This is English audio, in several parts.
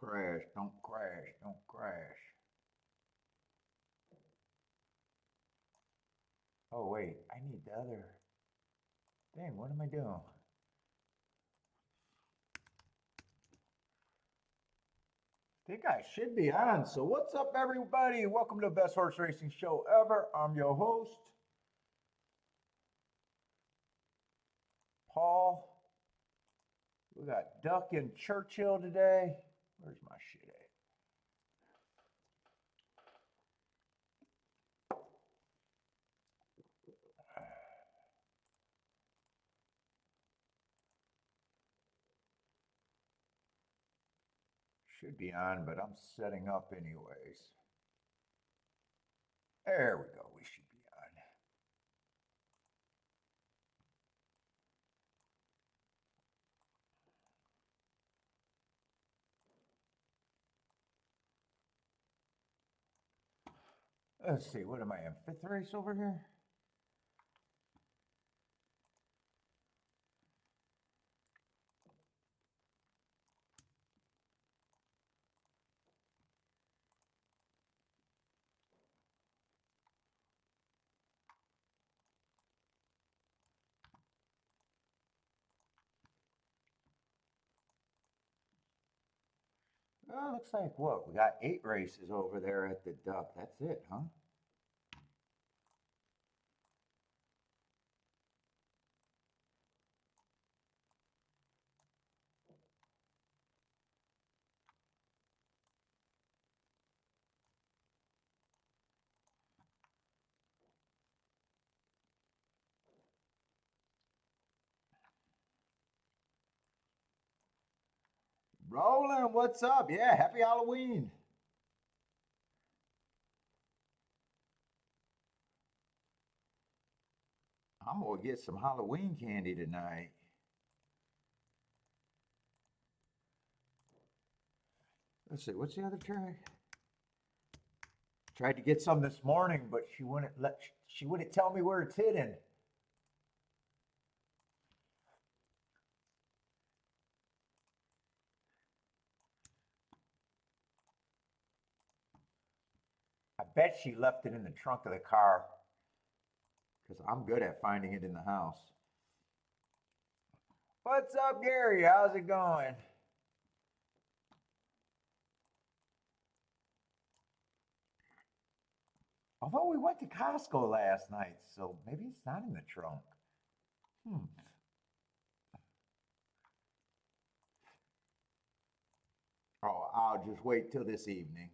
crash, don't crash, don't crash. Oh wait, I need the other. Dang, what am I doing? I think I should be on. So what's up, everybody? Welcome to the best horse racing show ever. I'm your host, Paul. We got Duck and Churchill today. Where's my shit at? Should be on, but I'm setting up anyways. There we go. We should be on. Let's see. What am I in? Fifth race over here? Oh, looks like what? We got 8 races over there at the Duck. That's it, huh? Roland, what's up? Yeah, happy Halloween. I'm going to get some Halloween candy tonight. Let's see, what's the other tray? Tried to get some this morning, but she wouldn't tell me where it's hidden. I bet she left it in the trunk of the car because I'm good at finding it in the house. What's up, Gary? How's it going? Although we went to Costco last night, so maybe it's not in the trunk. Hmm. Oh, I'll just wait till this evening.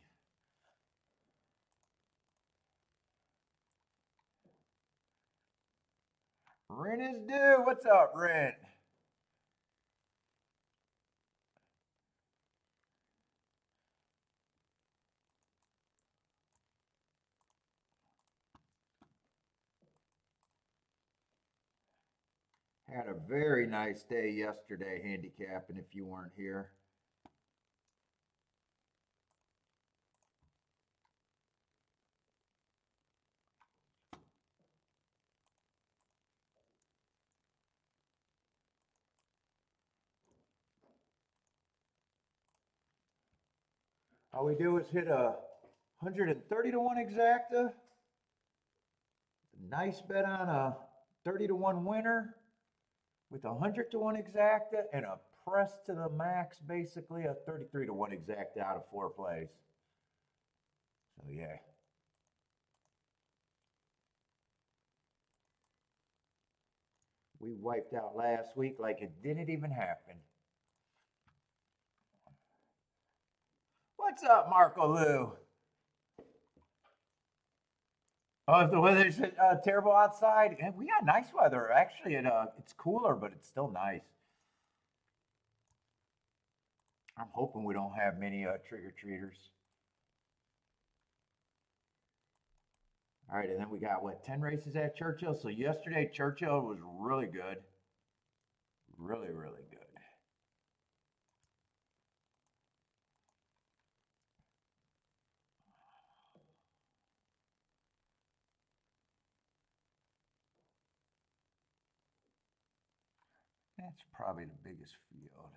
Rent is due. What's up, Rent? Had a very nice day yesterday handicapping if you weren't here. All we do is hit a 130 to 1 exacta. Nice bet on a 30 to 1 winner with a 100 to 1 exacta and a press to the max, basically a 33 to 1 exacta out of 4 plays. So yeah. We wiped out last week like it didn't even happen. What's up, Marco Lou? Oh, if the weather's terrible outside, we got nice weather. Actually, it's cooler, but it's still nice. I'm hoping we don't have many trick-or-treaters. All right, and then we got, what, 10 races at Churchill? So yesterday, Churchill was really good. Really, really good. That's probably the biggest field.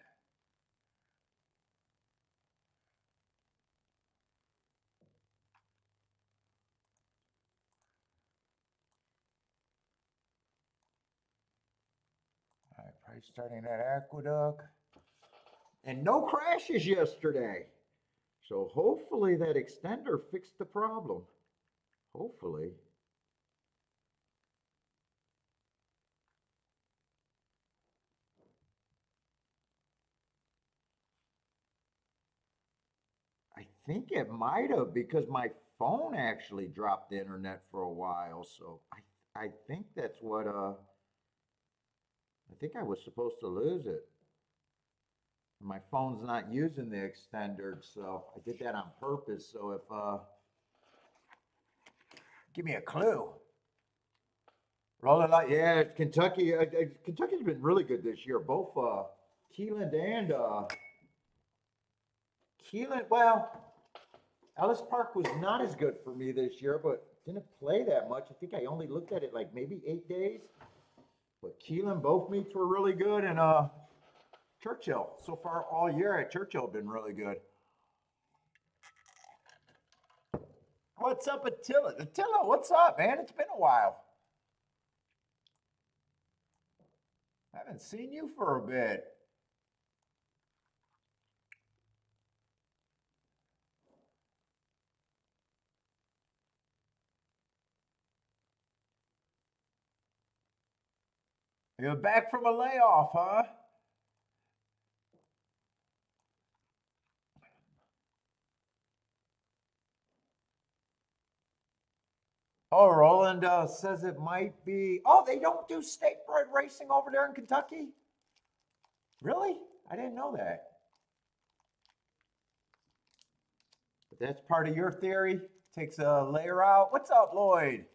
Try starting that Aqueduct. And no crashes yesterday. So hopefully that extender fixed the problem. Hopefully. I think it might have, because my phone actually dropped the internet for a while. So I think that's what I think I was supposed to lose it. My phone's not using the extender, so I did that on purpose. So if give me a clue. Rolling like, yeah, Kentucky. Kentucky's been really good this year. Both Keeland and Keeland. Well, Ellis Park was not as good for me this year, but didn't play that much. I think I only looked at it like maybe 8 days. But Keeland, both meets were really good, and Churchill, so far all year at Churchill, been really good. What's up, Attila? Attila, what's up, man? It's been a while. I haven't seen you for a bit. You're back from a layoff, huh? Oh, Roland says it might be. Oh, they don't do state bred racing over there in Kentucky? Really? I didn't know that. But that's part of your theory. Takes a layer out. What's up, Lloyd?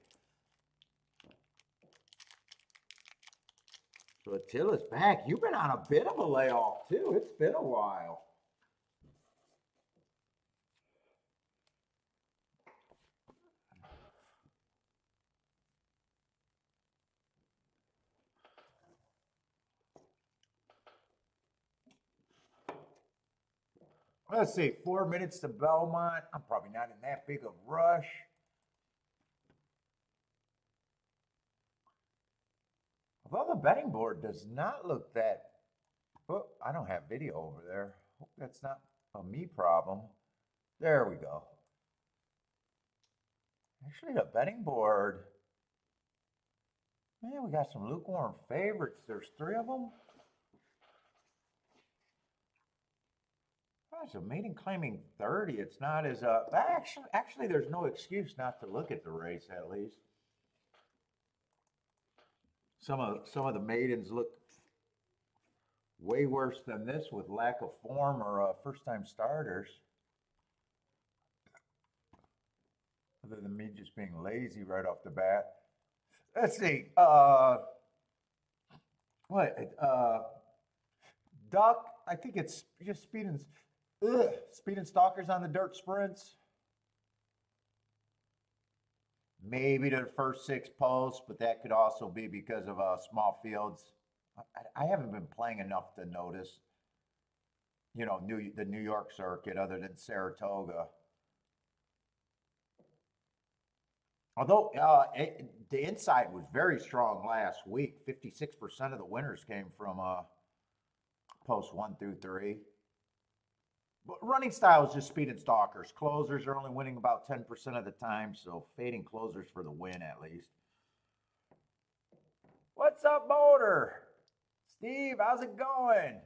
So Attila's back. You've been on a bit of a layoff too. It's been a while. Let's see, 4 minutes to Belmont. I'm probably not in that big a rush. Although the betting board does not look that. Oh, I don't have video over there. Hope that's not a me problem. There we go. Actually, the betting board. Man, we got some lukewarm favorites. There's 3 of them. Oh, so Maiden claiming 30. It's not as actually there's no excuse not to look at the race at least. Some of the maidens look way worse than this with lack of form or first-time starters. Other than me just being lazy right off the bat. Let's see. What? Duck. I think it's just speed and stalkers on the dirt sprints. Maybe to the first 6 posts, but that could also be because of small fields. I haven't been playing enough to notice, you know, the New York circuit other than Saratoga. Although the inside was very strong last week. 56% of the winners came from posts 1 through 3. But running style is just speed and stalkers. Closers are only winning about 10% of the time, so fading closers for the win at least. What's up, Motor? Steve, how's it going?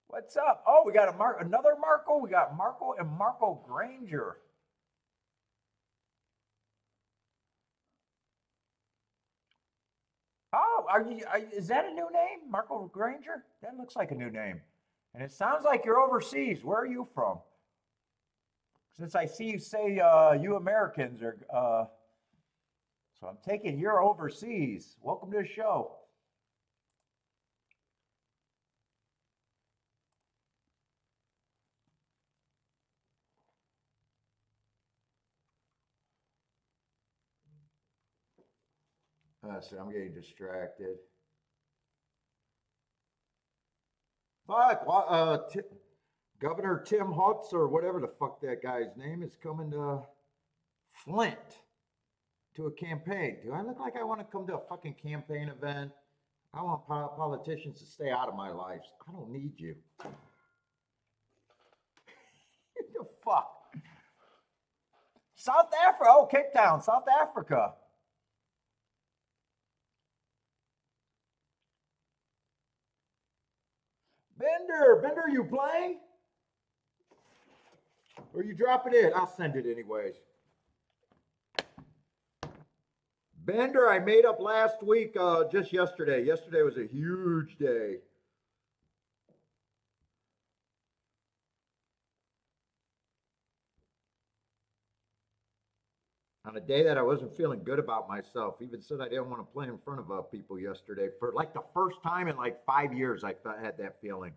What's up? Oh, we got another Marco. We got Marco and Marco Granger. Oh, is that a new name? Marco Granger? That looks like a new name. And it sounds like you're overseas. Where are you from? Since I see you say you Americans are, so I'm taking you're overseas. Welcome to the show. So I'm getting distracted. Fuck. Governor Tim Hutz, or whatever the fuck that guy's name, is coming to Flint to a campaign. Do I look like I want to come to a fucking campaign event? I want politicians to stay out of my life. I don't need you. The fuck? South Africa. Oh, Cape Town, South Africa. Bender, you playing? Or you dropping it? I'll send it anyways. Bender, I made up last week, just yesterday. Yesterday was a huge day. On a day that I wasn't feeling good about myself. Even said I didn't want to play in front of people yesterday. For like the first time in like 5 years, I had that feeling.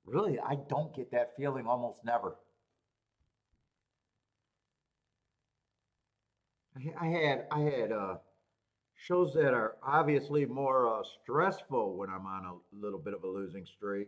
Really, I don't get that feeling almost never. I had shows that are obviously more stressful when I'm on a little bit of a losing streak.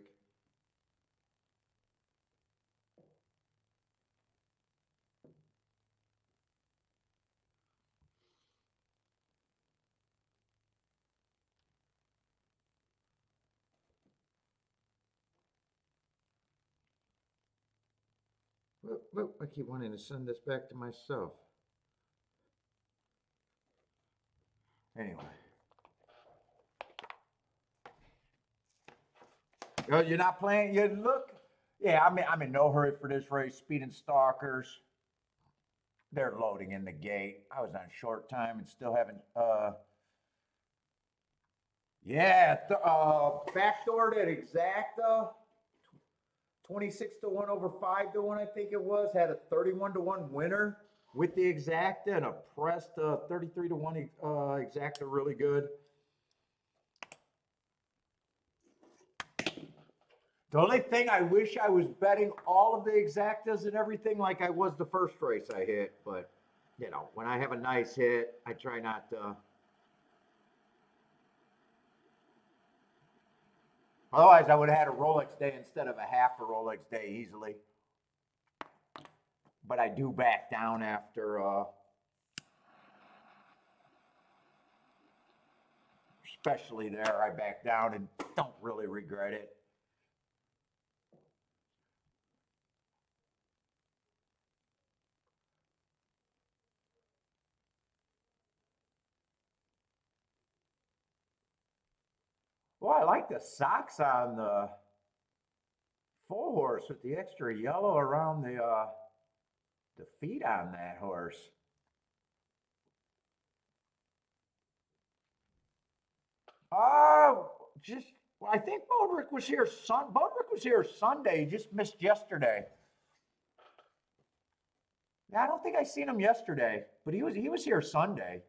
I keep wanting to send this back to myself. Anyway. You're not playing. You look. Yeah, I'm in no hurry for this race. Speed and Stalkers. They're loading in the gate. I was on short time and still haven't. Yeah, backdoored at exacta. 26 to 1 over 5 to 1, I think it was. Had a 31 to 1 winner with the exacta and a pressed 33 to 1 exacta, really good. The only thing I wish I was betting all of the exactas and everything like I was the first race I hit, but you know, when I have a nice hit, I try not to. Otherwise, I would have had a Rolex day instead of a half a Rolex day easily. But I do back down after, especially there, I back down and don't really regret it. Well, I like the socks on the full horse with the extra yellow around the feet on that horse. Just well, I think Bodrick was here. Bodrick was here Sunday. He just missed yesterday. Yeah, I don't think I seen him yesterday, but he was here Sunday.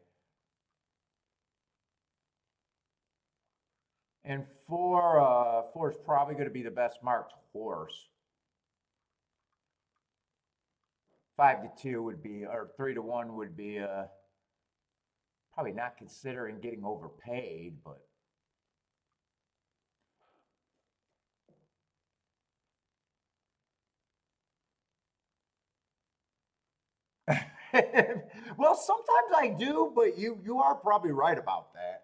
And four is probably going to be the best marked horse. 5 to 2 would be, or 3 to 1 would be probably not considering getting overpaid, but. Well, sometimes I do, but you are probably right about that.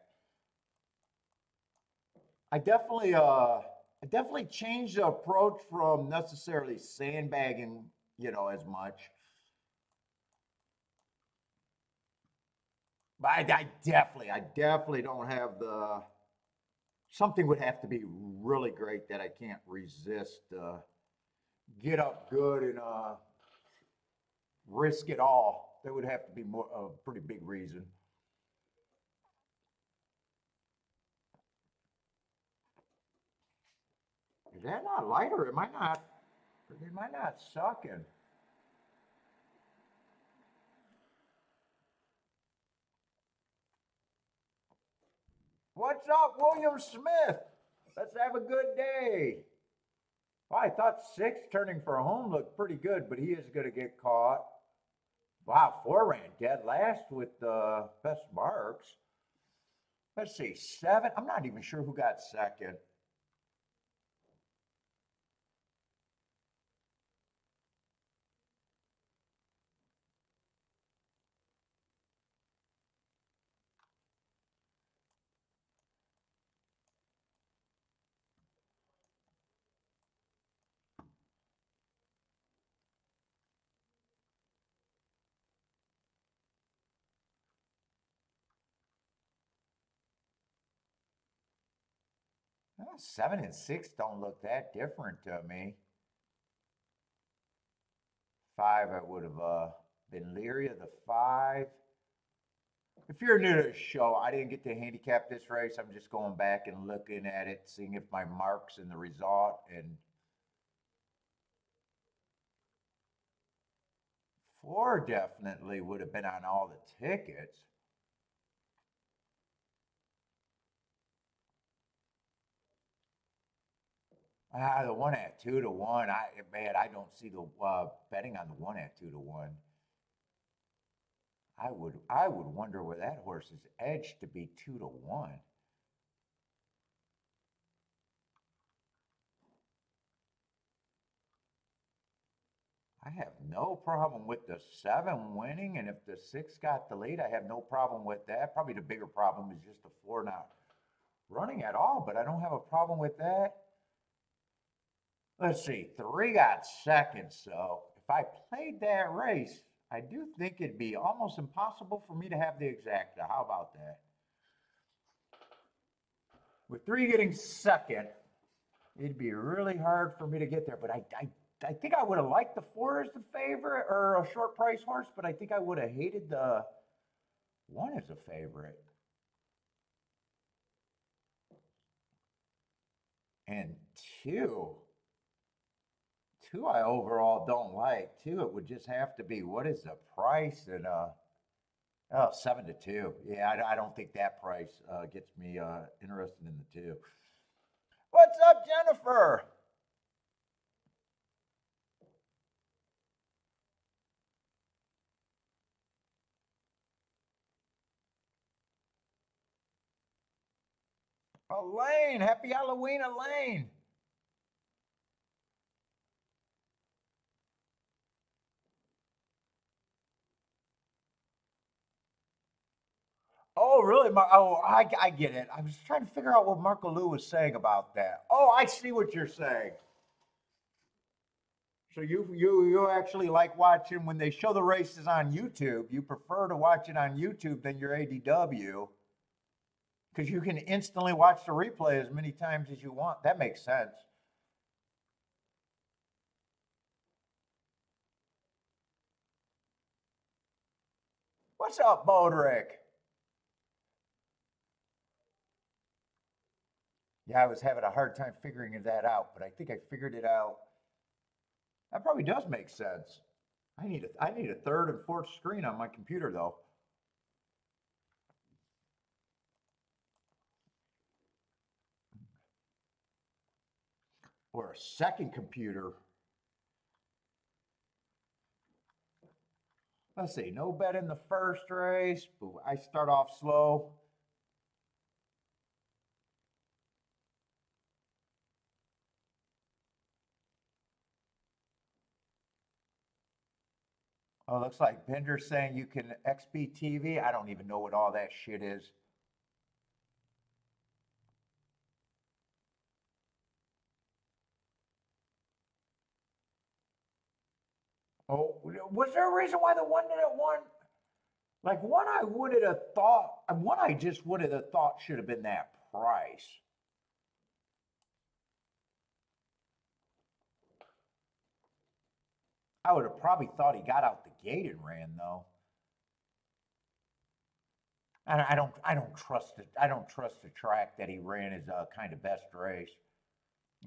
I definitely changed the approach from necessarily sandbagging, you know, as much. But I definitely don't have the. Something would have to be really great that I can't resist. Get up good and risk it all. That would have to be more a pretty big reason. Is that not light or am I not? Am I not sucking? What's up, William Smith? Let's have a good day. Well, I thought 6 turning for home looked pretty good, but he is going to get caught. Wow, 4 ran dead last with the best marks. Let's see, 7. I'm not even sure who got second. Well, 7 and 6 don't look that different to me. 5, I would have been leery of the 5. If you're new to the show, I didn't get to handicap this race. I'm just going back and looking at it, seeing if my marks in the result. And 4 definitely would have been on all the tickets. The one at 2 to 1. I don't see the betting on the one at 2 to 1. I would wonder where that horse is edged to be 2 to 1. I have no problem with the 7 winning, and if the 6 got the lead, I have no problem with that. Probably the bigger problem is just the 4 not running at all, but I don't have a problem with that. Let's see, 3 got second, so if I played that race, I do think it'd be almost impossible for me to have the exacta. How about that? With 3 getting second, it'd be really hard for me to get there, but I think I would have liked the 4 as the favorite or a short price horse, but I think I would have hated the 1 as a favorite. And 2. 2 I overall don't like. 2, it would just have to be what is the price? And 7 to 2. Yeah, I don't think that price gets me interested in the 2. What's up, Jennifer? Elaine, happy Halloween, Elaine. Oh, really? I get it. I was trying to figure out what Marco Lou was saying about that. Oh, I see what you're saying. So you actually like watching when they show the races on YouTube. You prefer to watch it on YouTube than your ADW because you can instantly watch the replay as many times as you want. That makes sense. What's up, Bodrick? Yeah, I was having a hard time figuring that out, but I think I figured it out. That probably does make sense. I need a third and fourth screen on my computer though. Or a second computer. Let's see, no bet in the first race. I start off slow. Oh, looks like Bender's saying you can XBTV. I don't even know what all that shit is. Oh, was there a reason why the one didn't won? Like one I would have thought, one I just would have thought should have been that price. I would have probably thought he got out the gate and ran though. I don't trust it. I don't trust the track that he ran his kind of best race.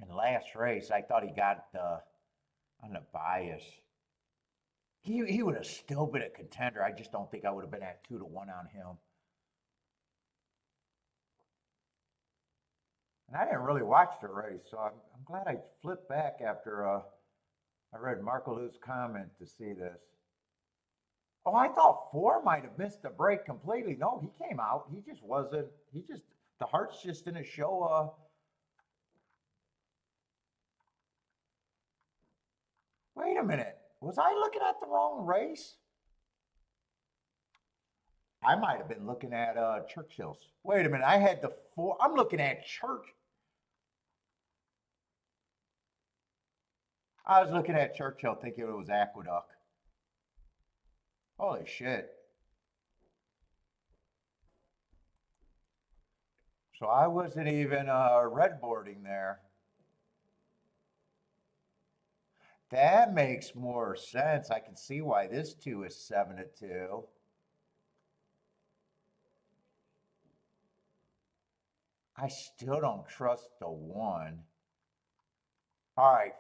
In the last race, I thought he got on the bias. He would have still been a contender. I just don't think I would have been at 2 to 1 on him. And I didn't really watch the race, so I'm glad I flipped back after I read Marco Lou's comment to see this. Oh, I thought 4 might have missed the break completely. No, he came out. He just wasn't. The hearts just didn't show. Wait a minute. Was I looking at the wrong race? I might have been looking at Churchill's. Wait a minute. I had the 4. I'm looking at Church. I was looking at Churchill thinking it was Aqueduct. Holy shit. So I wasn't even red boarding there. That makes more sense. I can see why this 2 is 7-2. I still don't trust the 1. All right,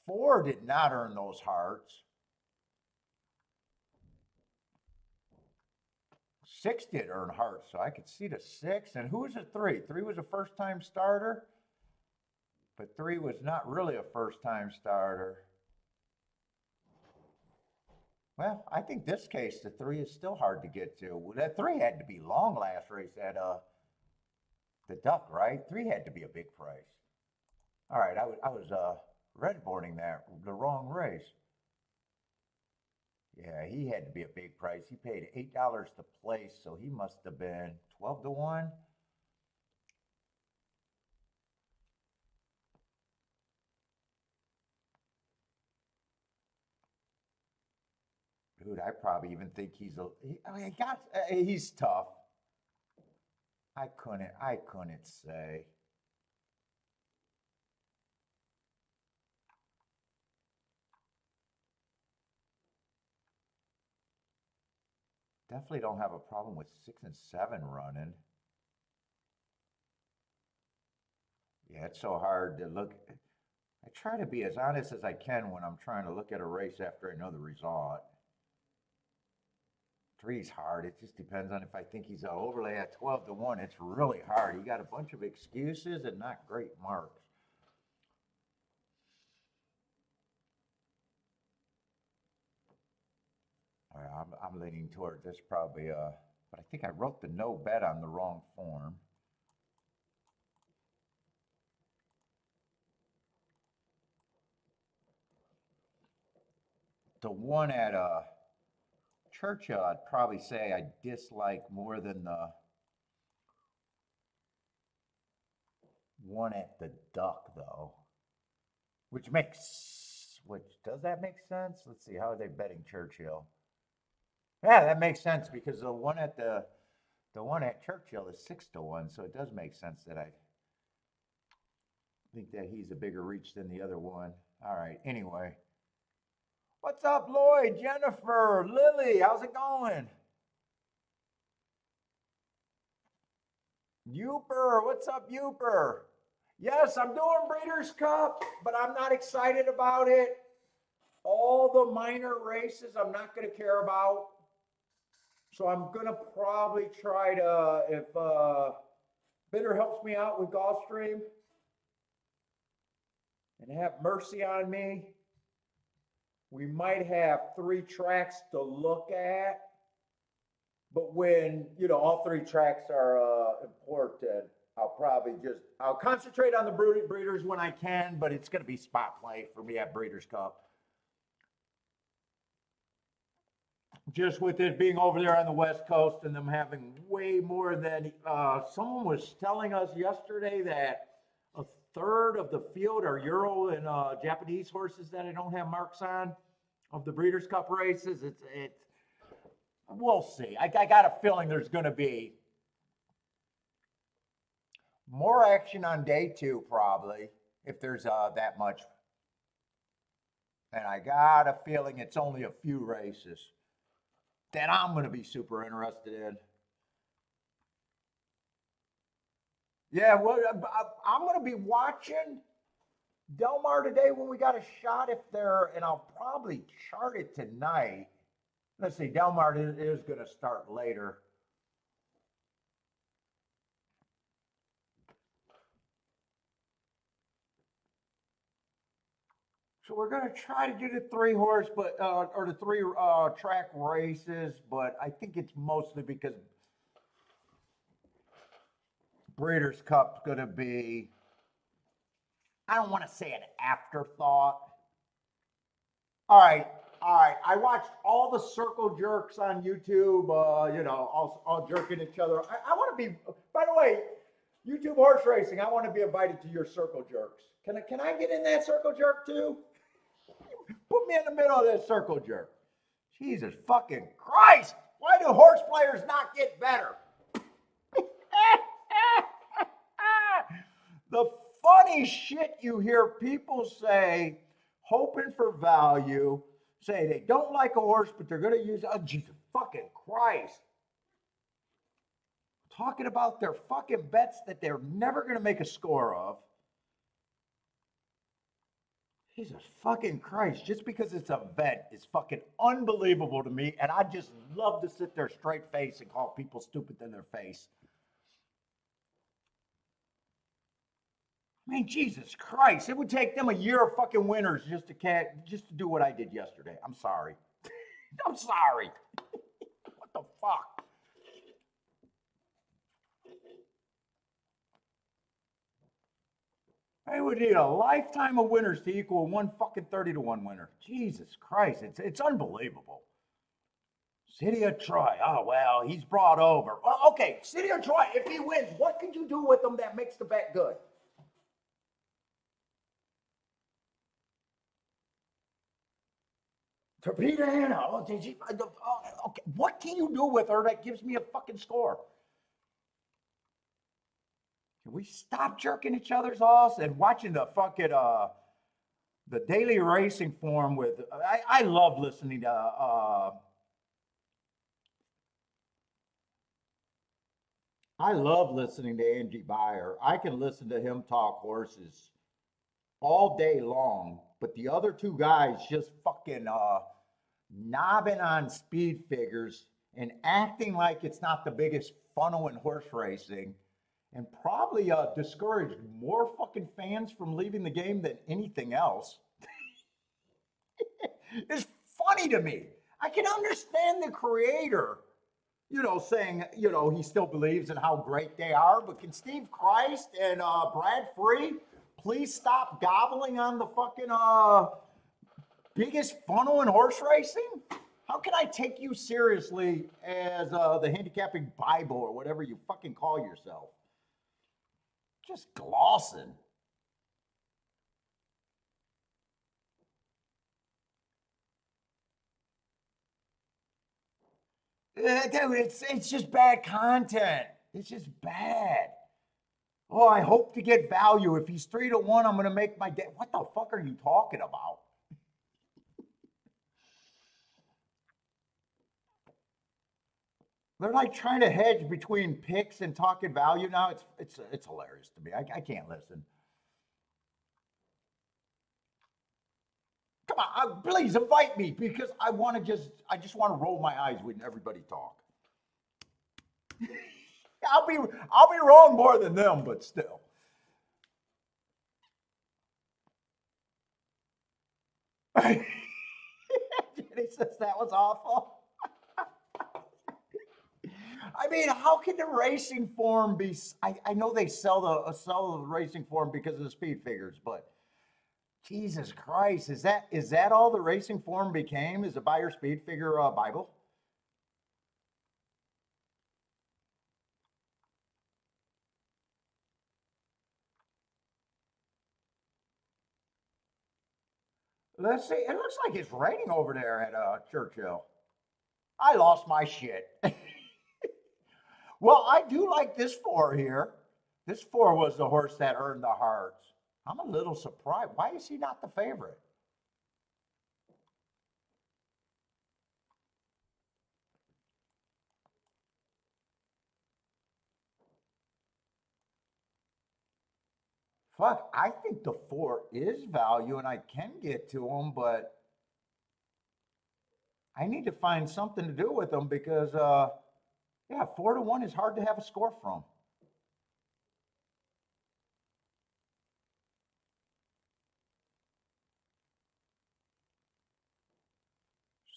4 did not earn those hearts. 6 did earn hearts, so I could see the 6. And who was a 3? 3 was a first-time starter, but 3 was not really a first-time starter. Well, I think this case, the 3 is still hard to get to. That 3 had to be long last race at the Duck, right? 3 had to be a big price. All right, I was red boarding that the wrong race. Yeah, he had to be a big price. He paid $8 to place, so he must have been 12-1. Dude, I probably even think he's he's tough. I couldn't say. Definitely don't have a problem with 6 and 7 running. Yeah, it's so hard to look. I try to be as honest as I can when I'm trying to look at a race after I know the result. 3's hard. It just depends on if I think he's an overlay at 12-1. It's really hard. He got a bunch of excuses and not great marks. All right, I'm leaning toward this probably, but I think I wrote the no bet on the wrong form. The 1 at Churchill, I'd probably say I dislike more than the 1 at the Duck, though. Which does that make sense? Let's see, how are they betting Churchill? Yeah, that makes sense because the 1 at Churchill is 6-1, so it does make sense that I think that he's a bigger reach than the other one. All right, anyway. What's up, Lloyd, Jennifer, Lily? How's it going? Uper, what's up, Uper? Yes, I'm doing Breeders' Cup, but I'm not excited about it. All the minor races I'm not going to care about. So I'm going to probably try to, if Bidder helps me out with Gulfstream and have mercy on me, we might have 3 tracks to look at. But when, all 3 tracks are important, I'll concentrate on the breeders when I can, but it's going to be spot play for me at Breeders' Cup. Just with it being over there on the West Coast and them having way more than, someone was telling us yesterday that a third of the field are Euro and Japanese horses that I don't have marks on of the Breeders' Cup races. We'll see. I got a feeling there's going to be more action on day 2, probably, if there's that much. And I got a feeling it's only a few races that I'm going to be super interested in. Yeah, well, I'm going to be watching Del Mar today when we got a shot if they're, and I'll probably chart it tonight. Let's see, Del Mar is going to start later. So we're gonna try to do the 3-horse, but or the 3 track races, but I think it's mostly because Breeders' Cup's gonna be, I don't want to say an afterthought. All right, all right. I watched all the circle jerks on YouTube. You know, all jerking each other. I want to be. By the way, YouTube horse racing. I want to be invited to your circle jerks. Can I get in that circle jerk too? Put me in the middle of that circle jerk. Jesus fucking Christ! Why do horse players not get better? The funny shit you hear people say, hoping for value, say they don't like a horse, but they're going to use, oh, Jesus fucking Christ. Talking about their fucking bets that they're never going to make a score of. Jesus fucking Christ, just because it's a bet is fucking unbelievable to me, and I just love to sit there straight face and call people stupid in their face. I mean, Jesus Christ, it would take them a year of fucking winners just to do what I did yesterday. I'm sorry. I'm sorry. What the fuck? I would need a lifetime of winners to equal one fucking 30-1 winner. Jesus Christ, it's unbelievable. City of Troy. Oh, well, he's brought over. Well, okay, City of Troy, if he wins, what could you do with him that makes the bet good? Torpedo Anna. Oh, did you? Okay, what can you do with her that gives me a fucking score? Can we stop jerking each other's offs and watching the fucking the daily racing forum with? I love listening to. I love listening to Angie Beyer. I can listen to him talk horses all day long, but the other two guys just fucking knobbing on speed figures and acting like it's not the biggest funnel in horse racing, and probably discouraged more fucking fans from leaving the game than anything else. It's funny to me. I can understand the creator, you know, saying, you know, he still believes in how great they are, but can Steve Christ and Brad Free please stop gobbling on the fucking biggest funnel in horse racing? How can I take you seriously as the handicapping Bible or whatever you fucking call yourself? Just glossing. Dude, it's just bad content. It's just bad. Oh, I hope to get value. If he's 3-1, I'm gonna make my day. What the fuck are you talking about? They're like trying to hedge between picks and talking value now. It's hilarious to me. I can't listen. Come on, please invite me because I just want to roll my eyes when everybody talk. I'll be wrong more than them, but still. Jenny says that was awful. I mean, how can the racing form be? I know they sell the racing form because of the speed figures, but Jesus Christ, is that all the racing form became? Is a buyer speed figure Bible? Let's see. It looks like it's raining over there at Churchill. I lost my shit. Well, I do like this 4 here. This 4 was the horse that earned the hearts. I'm a little surprised. Why is he not the favorite? Fuck, I think the 4 is value and I can get to him, but I need to find something to do with him because, yeah, 4-1 is hard to have a score from.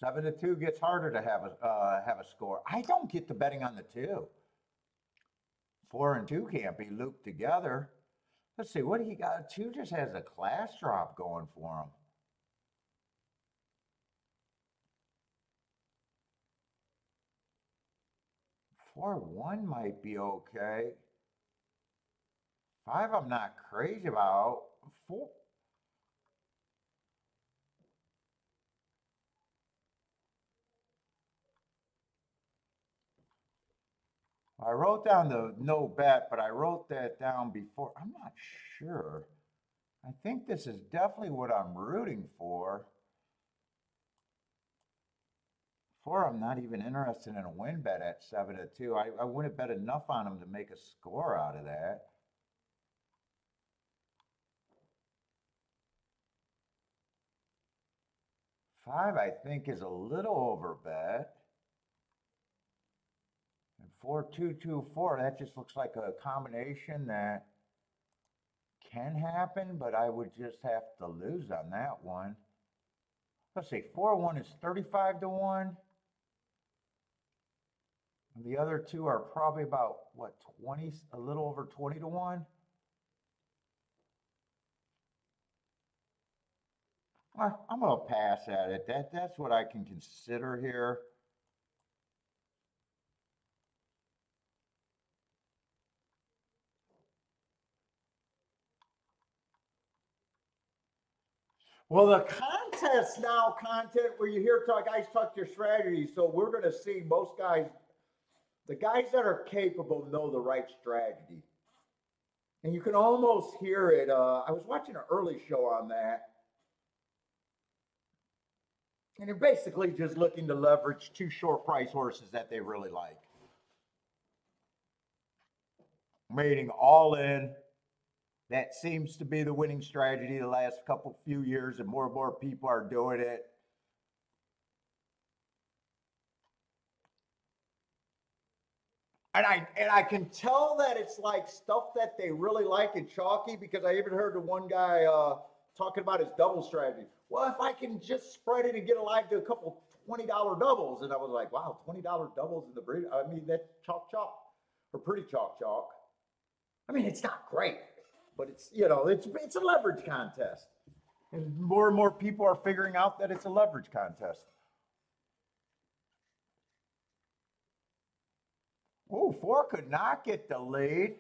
7-2 gets harder to have a score. I don't get the betting on the 2. 4 and 2 can't be looped together. Let's see, what do he got? 2 just has a class drop going for him. 4-1 might be okay. 5 I'm not crazy about. 4. I wrote down the no bet, but I wrote that down before. I'm not sure. I think this is definitely what I'm rooting for. 4, I'm not even interested in a win bet at 7-2. I wouldn't bet enough on him to make a score out of that. 5, I think, is a little over bet. And 4-2-2-4, that just looks like a combination that can happen, but I would just have to lose on that one. Let's see, 4-1 is 35-1. And the other 2 are probably about, what, 20, a little over 20-1. I'm going to pass at it. That's what I can consider here. Well, the contest now, content where you hear guys talk their strategy. So we're going to see most guys, the guys that are capable know the right strategy. And you can almost hear it. I was watching an early show on that. And they're basically just looking to leverage 2 short price horses that they really like. Mating all in. That seems to be the winning strategy the last few years, and more people are doing it. And I can tell that it's like stuff that they really like in chalky, because I even heard the one guy talking about his double strategy. Well, if I can just spread it and get alive to a couple $20 doubles, and I was like, wow, $20 doubles in the breed. I mean, that's chalk, or pretty chalk. I mean, it's not great, but it's, it's a leverage contest, and more people are figuring out that it's a leverage contest. Oh, 4 could not get the lead.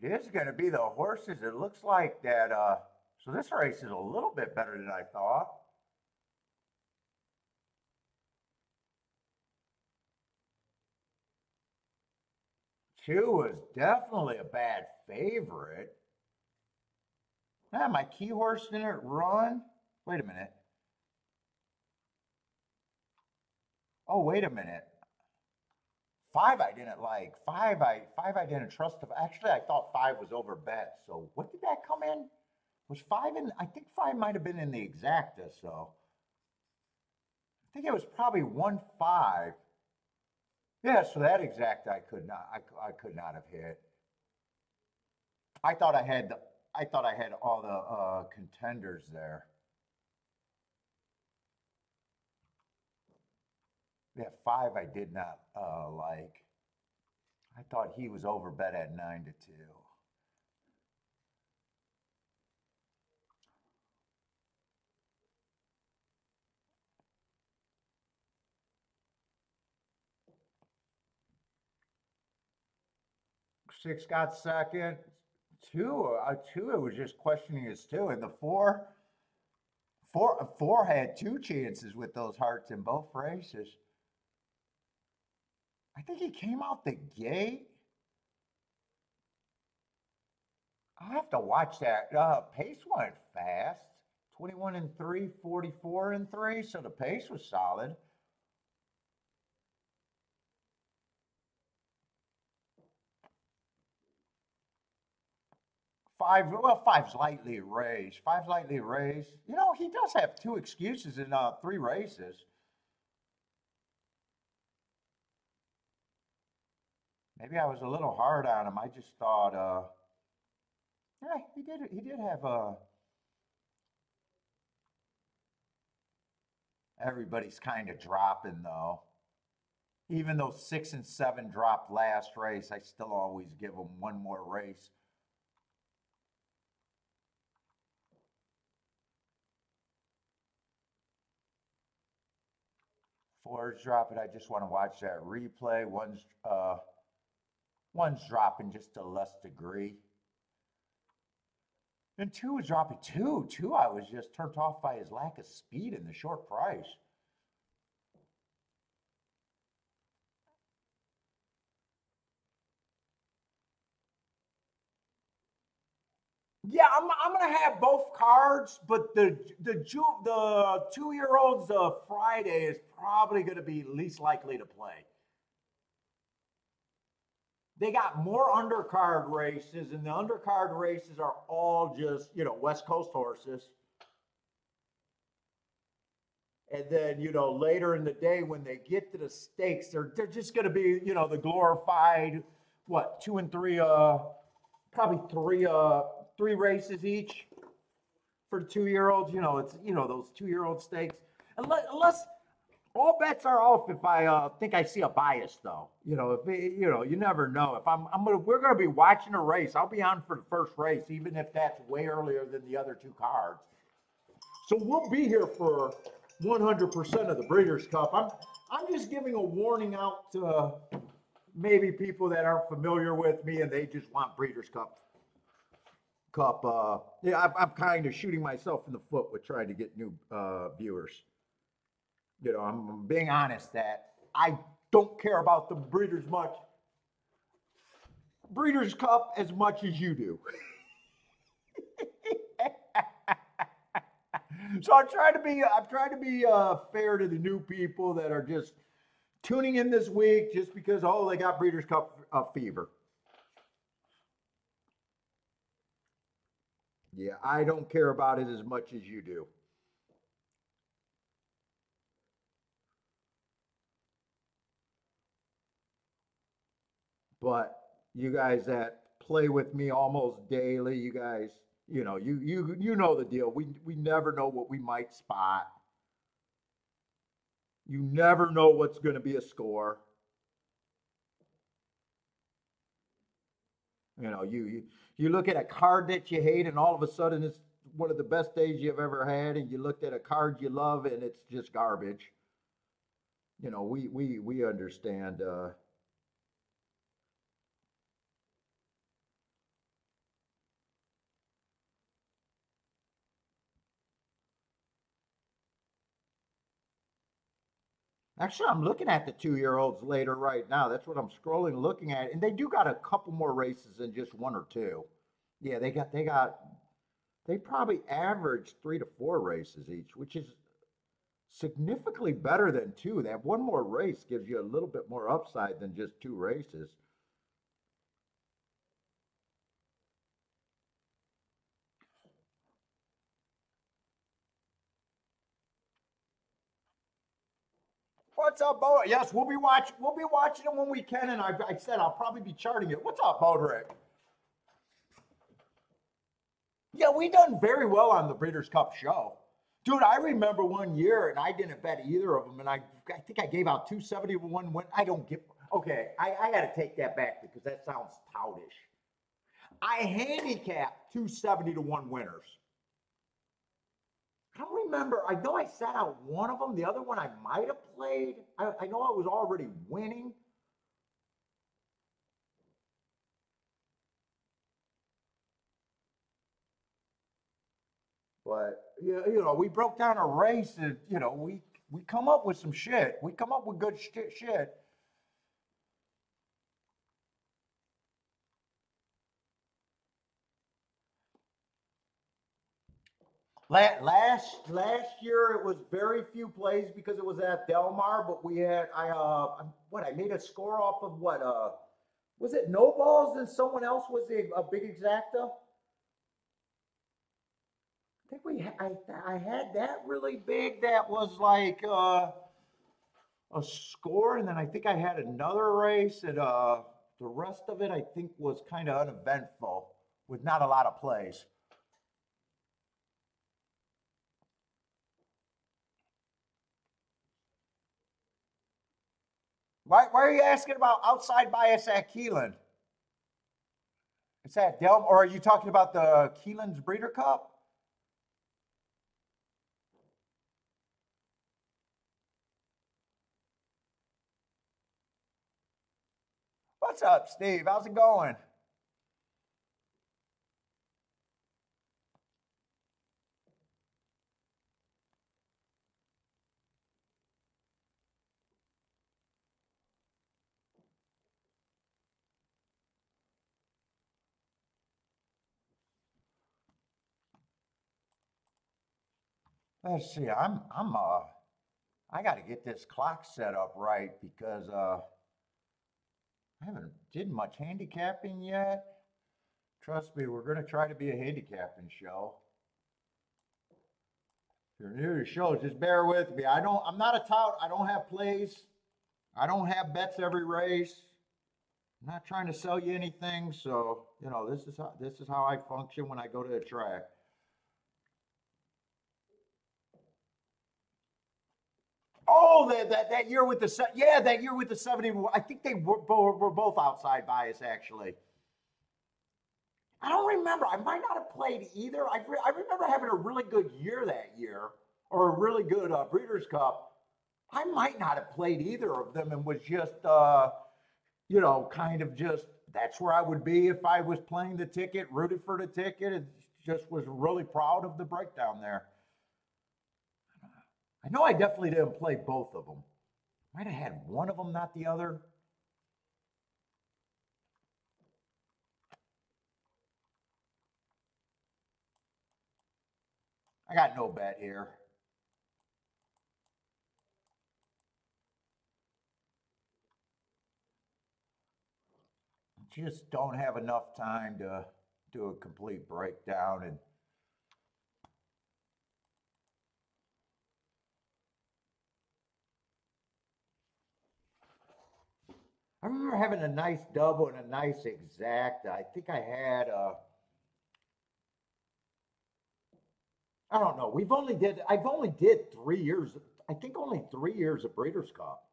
It is going to be the horses. It looks like that. So this race is a little bit better than I thought. Two was definitely a bad favorite. Ah, my key horse didn't run. Wait a minute. Oh, wait a minute. 5 I didn't like. 5 I didn't trust. Actually, I thought 5 was over bet. So what did that come in? Was 5 in? I think 5 might have been in the exacta. So I think it was probably 1-5. Yeah, so that exact I could not have hit. I thought I had all the contenders there. Yeah, 5 I did not like. I thought he was over bet at 9-2. 6 got second. 2, it was just questioning his 2, and the 4 had 2 chances with those hearts in both races. I think he came out the gate. I'll have to watch that. Pace went fast. 21-3, 44-3. So the pace was solid. Five's lightly raised. Five's lightly raised. He does have 2 excuses in 3 races. Maybe I was a little hard on him. I just thought, yeah, he did have a. Everybody's kind of dropping though. Even though 6 and 7 dropped last race, I still always give them one more race. Four's dropping. I just want to watch that replay. One's dropping just to a less degree. And 2 is dropping too. 2, I was just turned off by his lack of speed and the short price. Yeah, I'm gonna have both cards, but the 2-year-old's Friday is probably gonna be least likely to play. They got more undercard races, and the undercard races are all just, West Coast horses. And then, later in the day when they get to the stakes, they're just going to be, the glorified, 2 and 3, probably three races each for the 2-year-olds. It's, those 2-year-old stakes. Unless all bets are off if I think I see a bias, though. You never know. If we're gonna be watching a race, I'll be on for the first race, even if that's way earlier than the other 2 cards. So we'll be here for 100% of the Breeders' Cup. I'm just giving a warning out to maybe people that aren't familiar with me and they just want Breeders' Cup. I'm kind of shooting myself in the foot with trying to get new viewers. I'm being honest that I don't care about the Breeders' Cup as much as you do. So I'm trying to be fair to the new people that are just tuning in this week just because they got Breeders' Cup fever. Yeah, I don't care about it as much as you do. But you guys that play with me almost daily, you guys, you know the deal. We never know what we might spot. You never know what's going to be a score. You look at a card that you hate, and all of a sudden it's one of the best days you've ever had, and you looked at a card you love, and it's just garbage. We understand. Actually, I'm looking at the 2-year-olds later right now. That's what I'm scrolling, looking at, and they do got a couple more races than just 1 or 2. Yeah, they probably average 3 to 4 races each, which is significantly better than 2. That one more race gives you a little bit more upside than just 2 races. What's up, Bo? Yes, we'll be watching. We'll be watching it when we can, and I said I'll probably be charting it. What's up, Bodrick? Yeah, we done very well on the Breeders' Cup show. Dude, I remember one year, and I didn't bet either of them, and I think I gave out 270 to 1 win. I don't give. Okay, I got to take that back because that sounds toutish. I handicapped 270 to 1 winners. I don't remember. I know I sat out one of them. The other one I might have played. I know I was already winning. But we broke down a race, and we come up with some shit. We come up with good shit. Last year it was very few plays because it was at Del Mar, but we had I made a score off of what was it no balls and someone else was a big exacta. I think I had that really big that was like a score, and then I think I had another race, and the rest of it I think was kind of uneventful with not a lot of plays. Why are you asking about outside bias at Keelan? Is that Del, or are you talking about the Keelan's Breeder Cup? What's up, Steve? How's it going? Let's see. I got to get this clock set up right because I haven't did much handicapping yet. Trust me, we're gonna try to be a handicapping show. If you're new to the show, just bear with me. I'm not a tout. I don't have plays. I don't have bets every race. I'm not trying to sell you anything. So, this is how I function when I go to the track. Oh, that year with that year with the 70. I think they were both outside bias actually. I don't remember. I might not have played either. I remember having a really good year that year, or a really good Breeders' Cup. I might not have played either of them, and was just, kind of just that's where I would be if I was playing the ticket, rooted for the ticket, and just was really proud of the breakdown there. I know I definitely didn't play both of them. Might have had one of them, not the other. I got no bet here. Just don't have enough time to do a complete breakdown. And I remember having a nice double and a nice exact. I think I had I don't know. I've only did 3 years. I think only 3 years of Breeders' Cup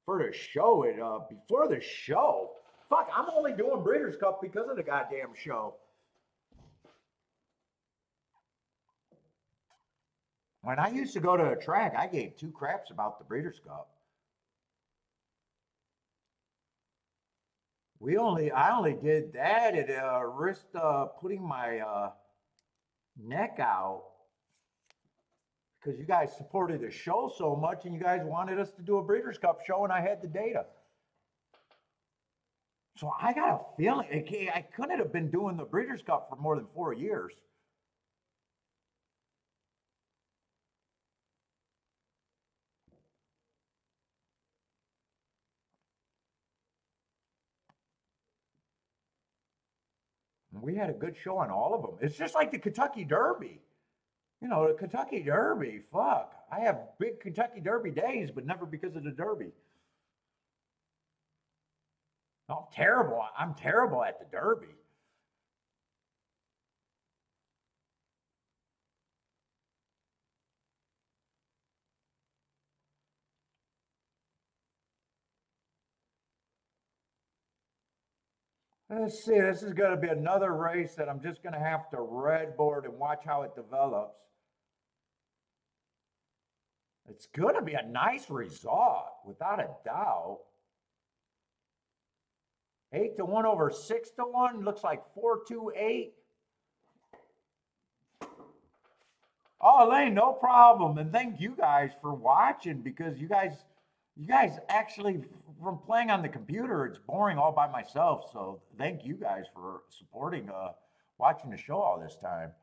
for the show. And before the show, fuck, I'm only doing Breeders' Cup because of the goddamn show. When I used to go to a track, I gave two craps about the Breeders' Cup. I only did that at risk putting my neck out because you guys supported the show so much and you guys wanted us to do a Breeders' Cup show and I had the data. So I got a feeling I couldn't have been doing the Breeders' Cup for more than 4 years. And we had a good show on all of them. It's just like the Kentucky Derby. The Kentucky Derby, fuck. I have big Kentucky Derby days, but never because of the Derby. I'm terrible. I'm terrible at the Derby. Let's see, this is going to be another race that I'm just going to have to red board and watch how it develops. It's going to be a nice result, without a doubt. 8-1 over 6-1, looks like 4-2-8. Oh, Elaine, no problem. And thank you guys for watching because you guys actually, from playing on the computer, it's boring all by myself. So thank you guys for supporting, watching the show all this time.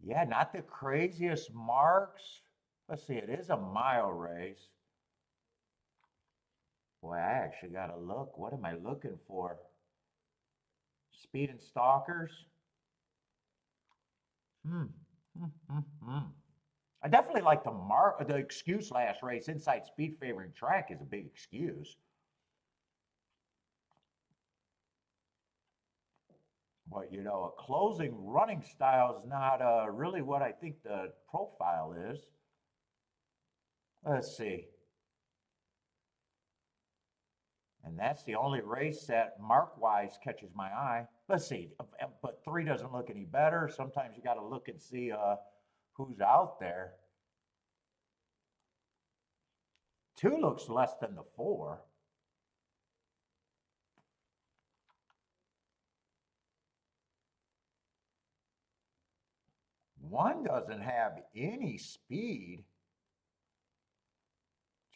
Yeah, not the craziest marks. Let's see, it is a mile race. Boy, I actually got to look. What am I looking for? Speed and stalkers? Hmm. I definitely like the excuse last race. Inside speed favoring track is a big excuse. But you know, a closing running style is not really what I think the profile is. Let's see. And that's the only race that mark-wise catches my eye. Let's see, but 3 doesn't look any better. Sometimes you got to look and see who's out there. 2 looks less than the 4. One doesn't have any speed.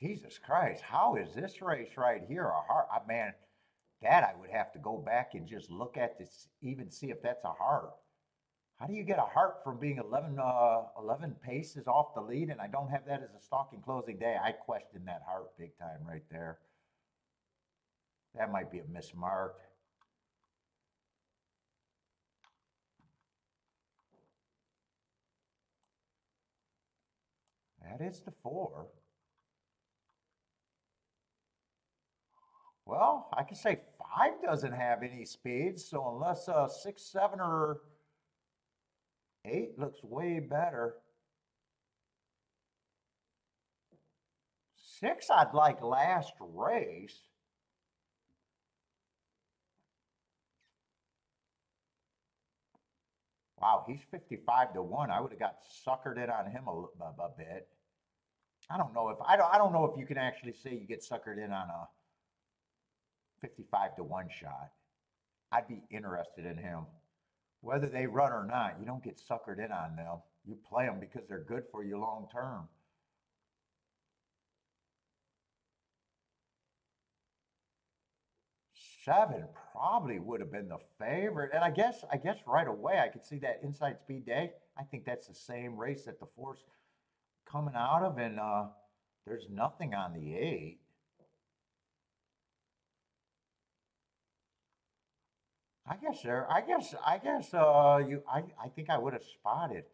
Jesus Christ, how is this race right here a heart? Man, that I would have to go back and just look at this, even see if that's a heart. How do you get a heart from being 11 paces off the lead, and I don't have that as a stalking closing day? I question that heart big time right there. That might be a mismark. That is the 4. Well, I can say 5 doesn't have any speed, so unless 6, 7, or 8 looks way better. 6 I'd like last race. Wow, he's 55 to 1. I would have got suckered in on him a bit. I don't know if you can actually say you get suckered in on a 55 to 1 shot. I'd be interested in him. Whether they run or not, you don't get suckered in on them. You play them because they're good for you long term. Seven probably would have been the favorite. And I guess right away I could see that inside speed day. I think that's the same race that the 4's coming out of, and there's nothing on the 8. I think I would have spotted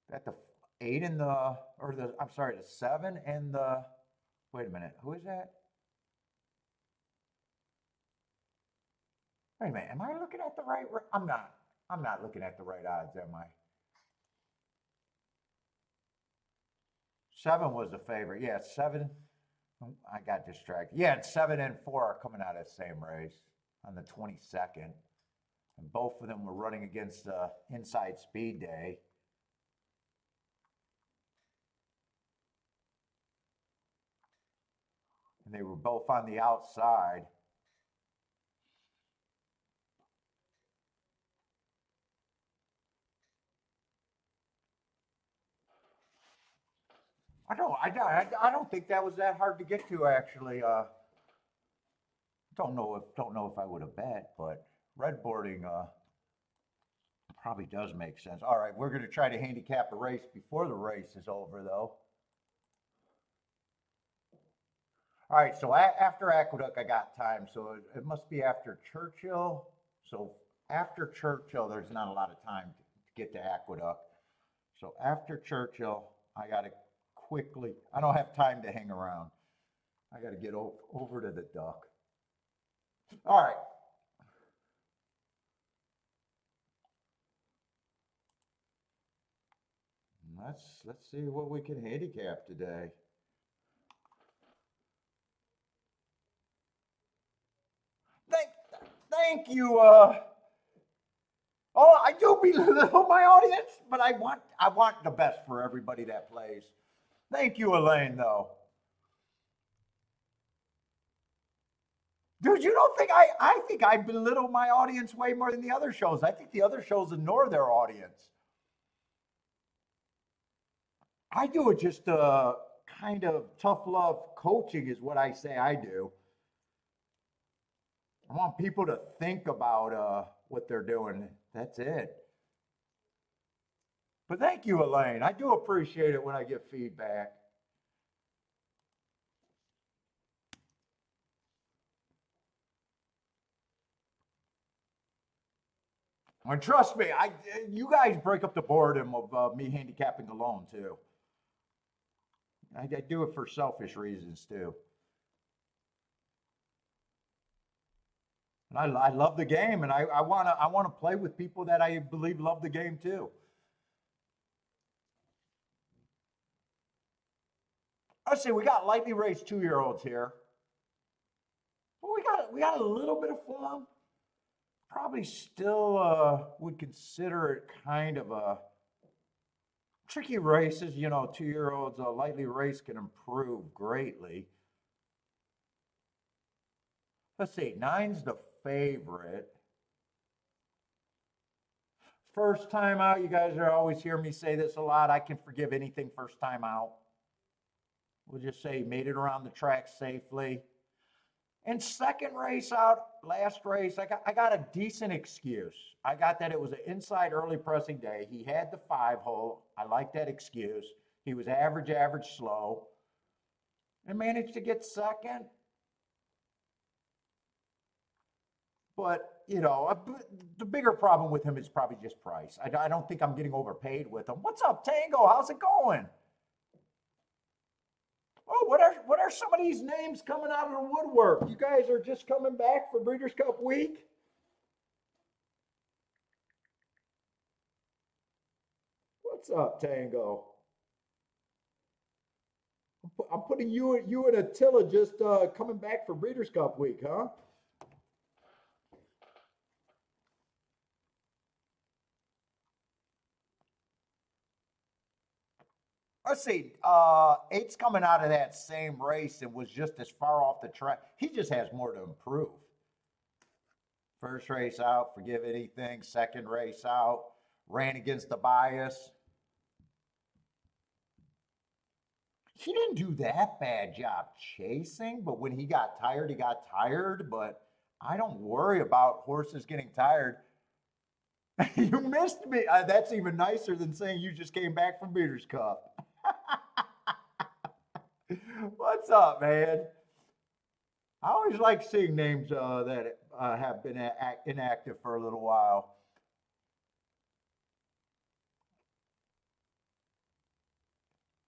that the 8 and the 7 and the, wait a minute, who is that? Wait a minute, am I looking at the right? I'm not looking at the right odds, am I? 7 was the favorite. Yeah, 7. I got distracted. Yeah, and 7 and 4 are coming out of the same race on the 22nd. And both of them were running against the inside speed day. And they were both on the outside. I don't think that was that hard to get to, actually. Don't know if I would have bet, but red boarding probably does make sense. All right, we're going to try to handicap a race before the race is over, though. All right, so after Aqueduct, I got time, so it must be after Churchill. So after Churchill, there's not a lot of time to get to Aqueduct. So after Churchill, I got to quickly, I don't have time to hang around. I got to get over to the duck. All right. Let's see what we can handicap today. Thank you. Oh, I do belittle my audience, but I want the best for everybody that plays. Thank you, Elaine, though. Dude, you don't think I think I belittle my audience way more than the other shows. I think the other shows ignore their audience. I do it just kind of tough love coaching is what I say I do. I want people to think about what they're doing. That's it. But thank you, Elaine. I do appreciate it when I get feedback. And trust me, you guys break up the boredom of me handicapping alone too. I do it for selfish reasons too. And I love the game, and I wanna play with people that I believe love the game too. Let's see, we got lightly raced 2-year-olds here. Well, we got a little bit of form. Probably still would consider it kind of a tricky races. 2-year-olds lightly raced can improve greatly. Let's see, 9's the favorite. First time out, you guys are always hear me say this a lot. I can forgive anything first time out. We'll just say made it around the track safely. And second race out, last race, I got a decent excuse. I got that it was an inside early pressing day. He had the 5-hole. I like that excuse. He was average slow, and managed to get second. But, the bigger problem with him is probably just price. I don't think I'm getting overpaid with him. What's up, Tango? How's it going? Oh, what are some of these names coming out of the woodwork? You guys are just coming back for Breeders' Cup week? What's up, Tango? I'm putting you and Attila just coming back for Breeders' Cup week, huh? Let's see. 8's coming out of that same race and was just as far off the track. He just has more to improve. First race out, forgive anything. Second race out, ran against the bias. He didn't do that bad job chasing, but when he got tired, he got tired. But I don't worry about horses getting tired. You missed me. That's even nicer than saying you just came back from Breeders' Cup. What's up, man? I always like seeing names that have been inactive for a little while.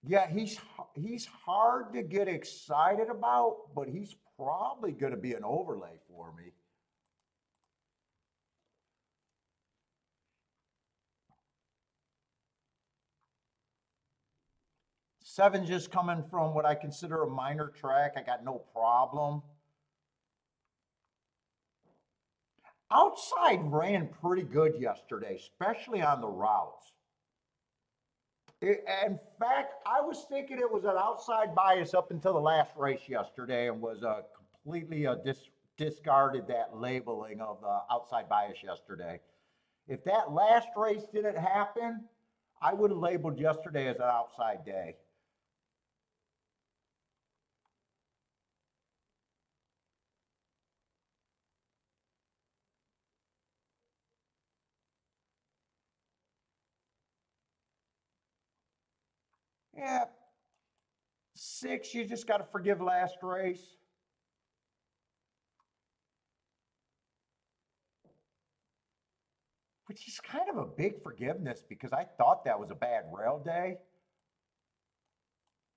Yeah, he's hard to get excited about, but he's probably going to be an overlay for me. Seven just coming from what I consider a minor track. I got no problem. Outside ran pretty good yesterday, especially on the routes. In fact, I was thinking it was an outside bias up until the last race yesterday, and was completely discarded that labeling of outside bias yesterday. If that last race didn't happen, I would have labeled yesterday as an outside day. Yeah, 6, you just got to forgive last race. Which is kind of a big forgiveness because I thought that was a bad rail day.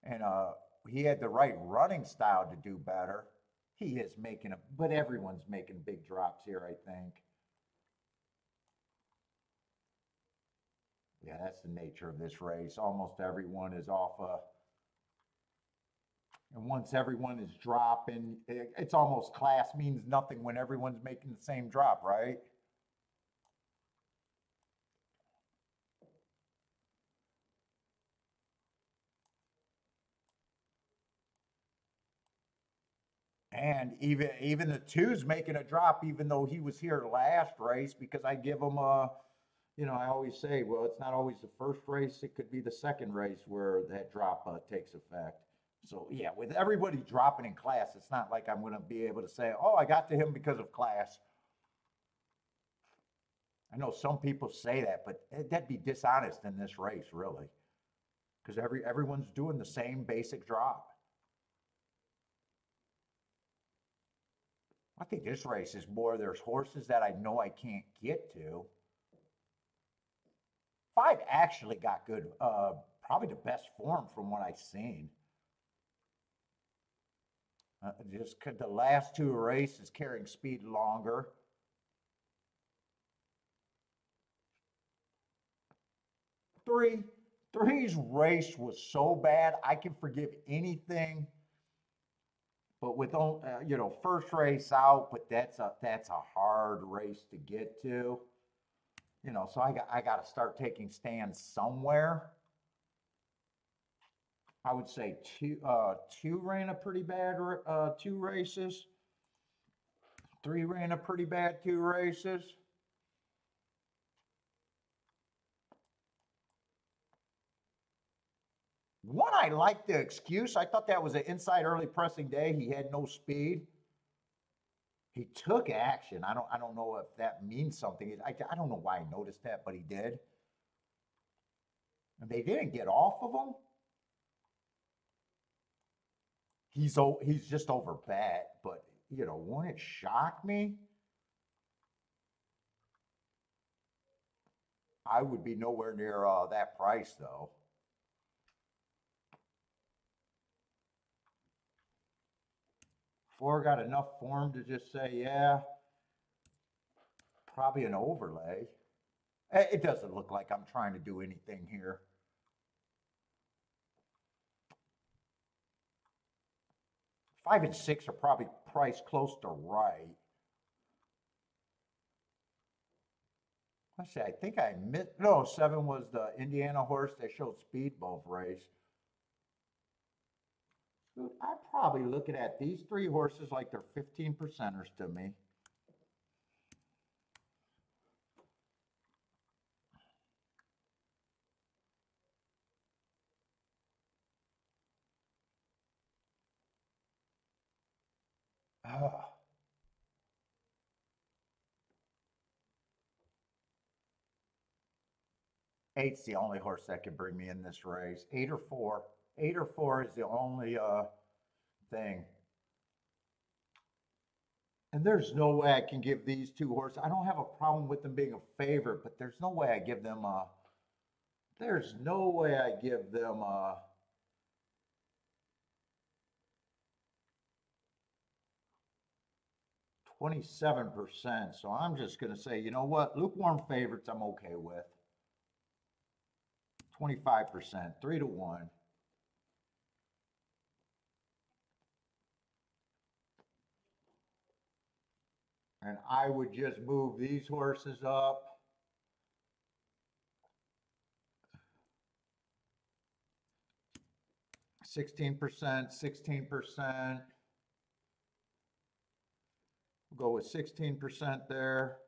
And he had the right running style to do better. He is making but everyone's making big drops here, I think. Yeah, that's the nature of this race. Almost everyone is off and once everyone is dropping, it's almost class means nothing when everyone's making the same drop, right? And even the 2's making a drop, even though he was here last race, because I give him I always say, well, it's not always the first race; it could be the second race where that drop takes effect. So yeah, with everybody dropping in class, it's not like I'm going to be able to say, oh, I got to him because of class. I know some people say that, but that'd be dishonest in this race, really, because everyone's doing the same basic drop. I think this race is more, there's horses that I know I can't get to. 5 actually got good, probably the best form from what I've seen. Just the last two races carrying speed longer. Three's race was so bad, I can forgive anything. But with you know, first race out, but that's a hard race to get to. You know, so I got to start taking stands somewhere. I would say two ran a pretty bad two races. Three ran a pretty bad two races. One, I liked the excuse. I thought that was an inside early pressing day. He had no speed. He took action. I don't know if that means something. I don't know why I noticed that, but he did. And they didn't get off of him. He's just over bet, but you know, wouldn't it shock me? I would be nowhere near that price though. Four got enough form to just say, yeah, probably an overlay. It doesn't look like I'm trying to do anything here. Five and six are probably priced close to right. Let's see, I think I missed, no, seven was the Indiana horse that showed speed both race. Dude, I'm probably looking at these three horses like they're 15 percenters to me. Eight's the only horse that can bring me in this race. Eight or four. Eight or four is the only thing. And there's no way I can give these two horses. I don't have a problem with them being a favorite, but there's no way I give them a. There's no way I give them a. 27%. So I'm just going to say, you know what? Lukewarm favorites I'm okay with. 25%, 3-1. And I would just move these horses up. %, 16%. We'll go with 16% there.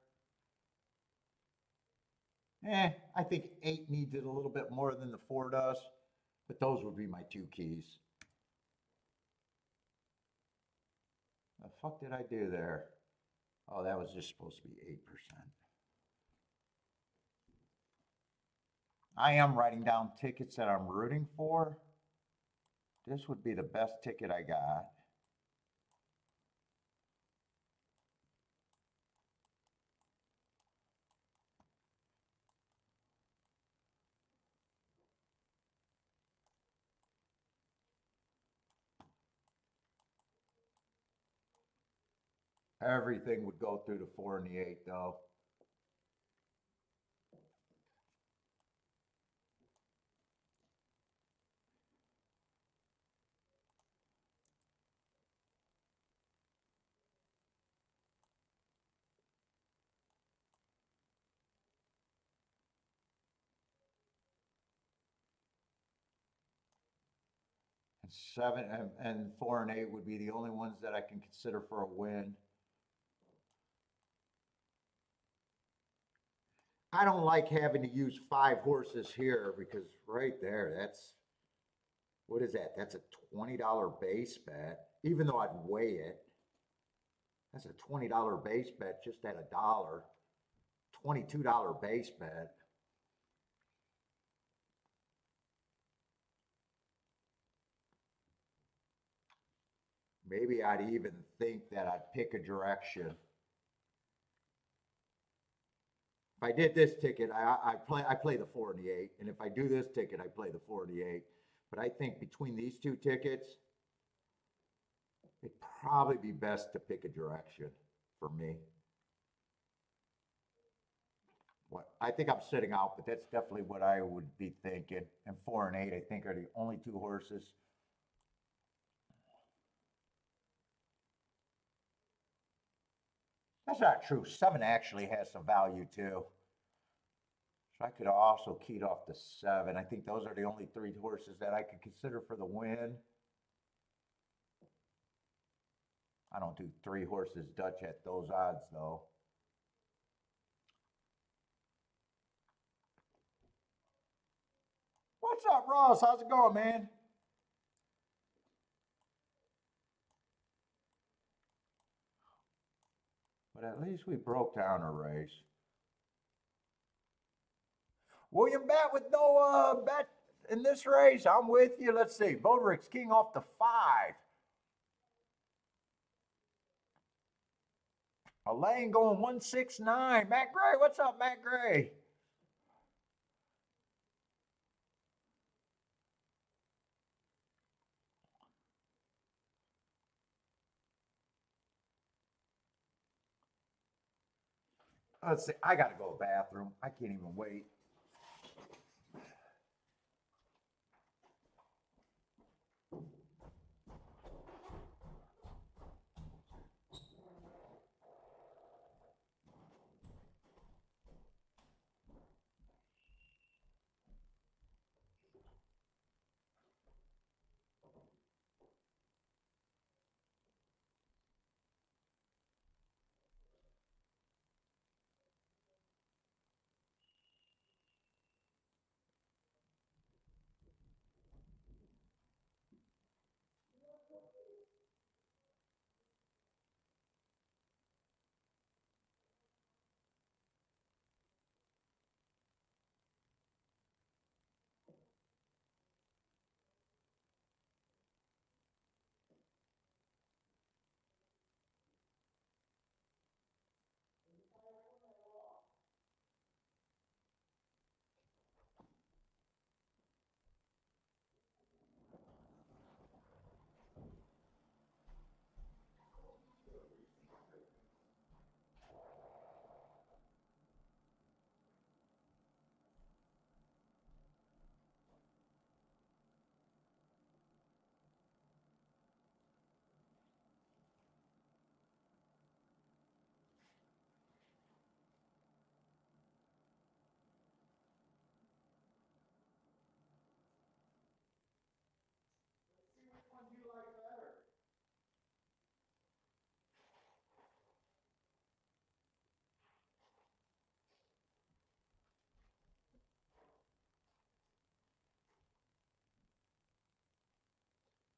I think 8 needs it a little bit more than the 4 does, but those would be my two keys. The fuck did I do there? Oh, that was just supposed to be 8%. I am writing down tickets that I'm rooting for. This would be the best ticket I got. Everything would go through the 4 and the 8 though. Seven and 4 and 8 would be the only ones that I can consider for a win. I don't like having to use 5 horses here because right there, that's, what is that? That's a $20 base bet, even though I'd weigh it. That's a $20 base bet just at $1. $22 base bet. Maybe I'd even think that I'd pick a direction. If I did this ticket, I play the 4 and the 8, and if I do this ticket, I play the 4 and the 8. But I think between these two tickets, it'd probably be best to pick a direction for me. What I think I'm sitting out, but that's definitely what I would be thinking. And 4 and 8, I think, are the only two horses. That's not true. 7 actually has some value too. So I could have also keyed off the 7. I think those are the only 3 horses that I could consider for the win. I don't do 3 horses Dutch at those odds though. What's up, Ross? How's it going, man? But at least we broke down a race. William Bet with no bet in this race. I'm with you. Let's see. Bodrick's king off the 5. Elaine going 169. Matt Gray, what's up, Matt Gray? Let's see. I got to go to the bathroom. I can't even wait.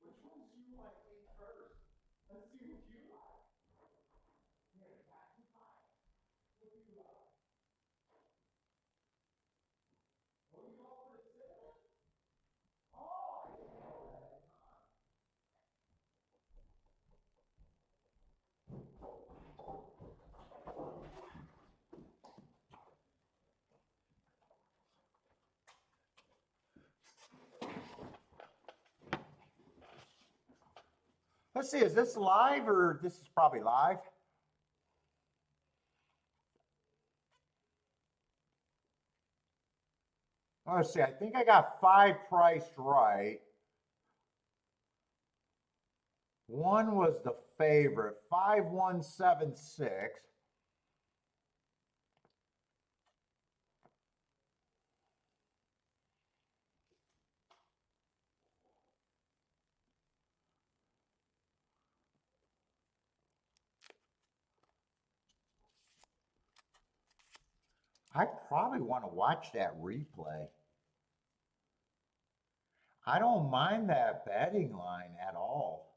Which ones do you want to take first? Let's see what you like. Here, got you five. What do you like? What do you all for the cinnamon? Oh, I didn't know that. Let's see, is this live or this is probably live? Let's see, I think I got 5 priced right. One was the favorite, 5176. I probably want to watch that replay. I don't mind that betting line at all.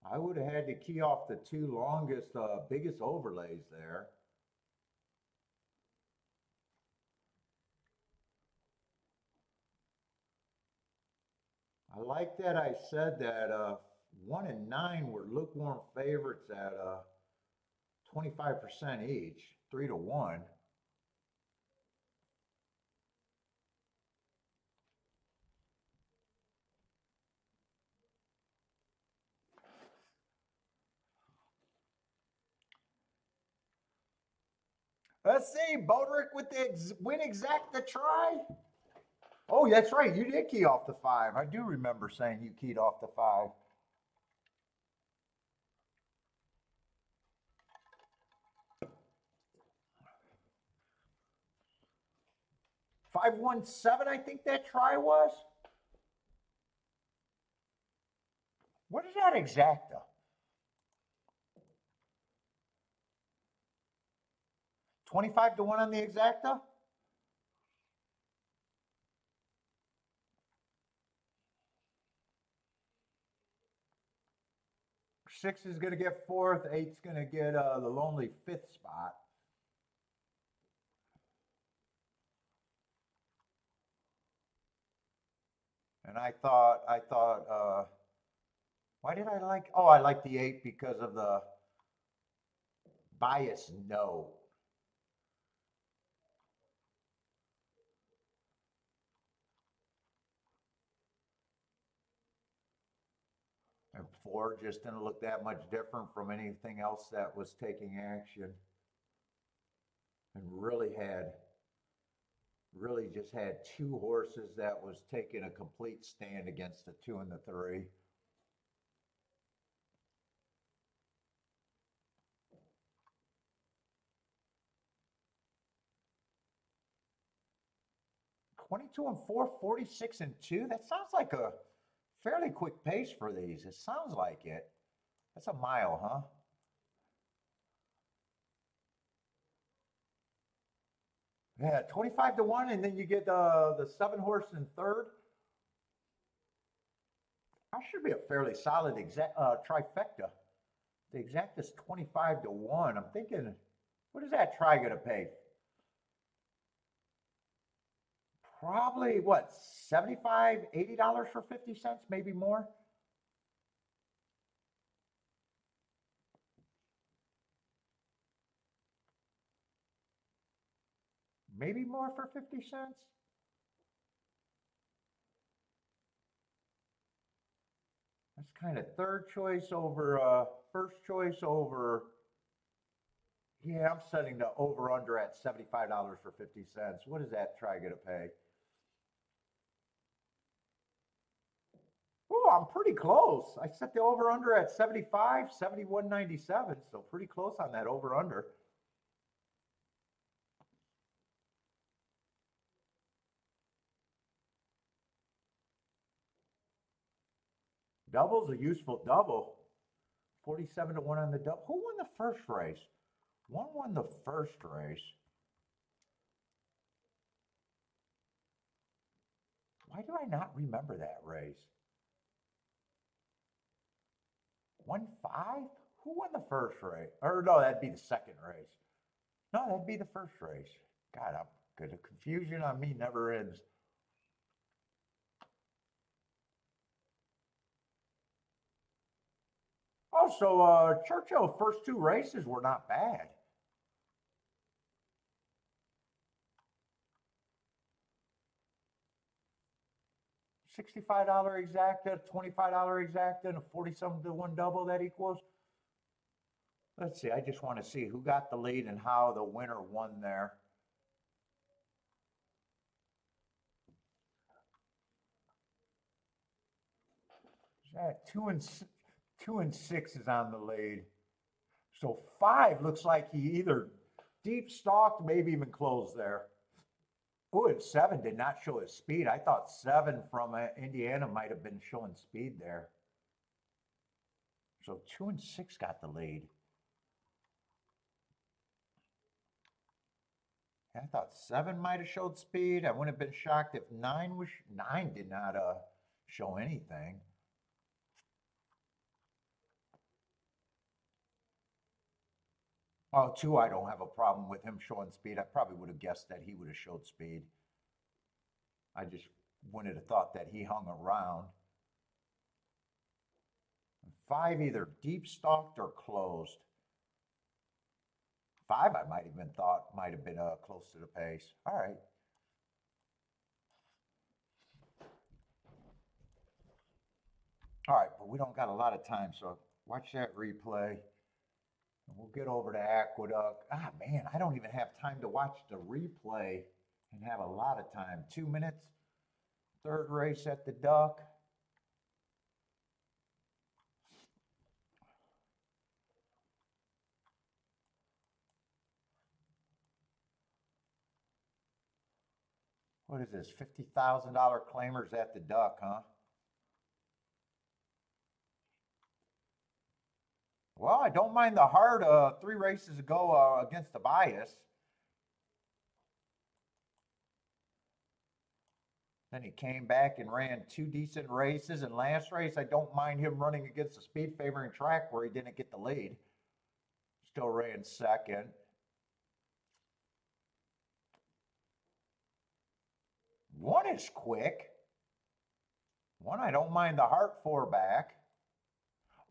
I would have had to key off the 2 longest, biggest overlays there. I like that I said that 1 and 9 were lukewarm favorites at 25% each, 3 to 1. Let's see, Boderick with the win exacta try. Oh, that's right. You did key off the 5. I do remember saying you keyed off the 5. 517, I think that try was. What is that exacta? 25 to 1 on the exacta? Six is going to get 4th. 8's going to get the lonely 5th spot. And I thought, why did I like? Oh, I like the 8 because of the bias no. And 4 just didn't look that much different from anything else that was taking action. And really just had 2 horses that was taking a complete stand against the 2 and the 3. $22 and 4, 46 and 2. That sounds like a fairly quick pace for these. It sounds like it. That's a mile, huh? Yeah, 25 to 1, and then you get the 7 horse in 3rd. That should be a fairly solid trifecta. The exact is 25 to 1. I'm thinking, what is that try going to pay? Probably what, $75, $80 for 50 cents, maybe more. Maybe more for 50 cents. That's kind of third choice over first choice over. Yeah, I'm setting the over under at $75 for 50 cents. What is that try going to pay? Oh, I'm pretty close. I set the over under at 75, 71.97, so pretty close on that over under. Double's a useful double. 47 to 1 on the double. Who won the first race? One won the first race. Why do I not remember that race? 1-5? Who won the first race? Or no, that'd be the second race. No, that'd be the first race. God, I'm good. The confusion on me never ends. Oh, so Churchill first 2 races were not bad. $65 exacta, $25 exacta, and a 40-something to 1 double, that equals. Let's see, I just want to see who got the lead and how the winner won there. That 2 and 6 is on the lead. So 5 looks like he either deep stalked, maybe even closed there. Oh, and 7 did not show his speed. I thought 7 from Indiana might have been showing speed there. So 2 and 6 got the lead. I thought 7 might have showed speed. I wouldn't have been shocked if 9 did not show anything. Oh, 2, I don't have a problem with him showing speed. I probably would have guessed that he would have showed speed. I just wouldn't have thought that he hung around. 5 either deep stalked or closed. 5 I might even thought might have been close to the pace. All right. All right, but we don't got a lot of time, so watch that replay. We'll get over to Aqueduct. Ah, man, I don't even have time to watch the replay and have a lot of time. 2 minutes. Third race at the Duck. What is this? $50,000 claimers at the Duck, huh? Well, I don't mind the hard 3 races ago against the bias. Then he came back and ran 2 decent races. And last race, I don't mind him running against a speed favoring track where he didn't get the lead. Still ran second. One is quick. One, I don't mind the heart 4 back.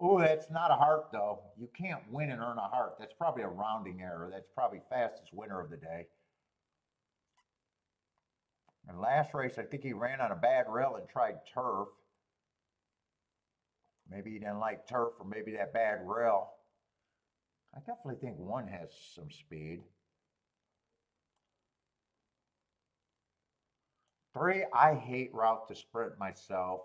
Oh, that's not a heart, though. You can't win and earn a heart. That's probably a rounding error. That's probably fastest winner of the day. And last race, I think he ran on a bad rail and tried turf. Maybe he didn't like turf, or maybe that bad rail. I definitely think one has some speed. 3, I hate route to sprint myself.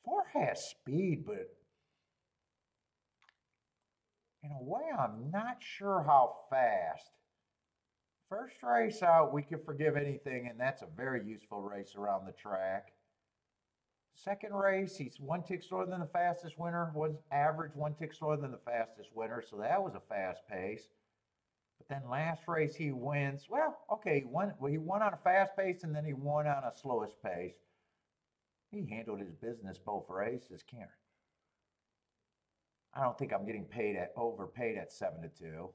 4 has speed, but in a way, I'm not sure how fast. First race out, we can forgive anything, and that's a very useful race around the track. Second race, he's 1 tick slower than the fastest winner, was average 1 tick slower than the fastest winner, so that was a fast pace. But then last race, he wins. Well, okay, he won on a fast pace, and then he won on a slowest pace. He handled his business both races, can't. I don't think I'm getting overpaid at 7-2.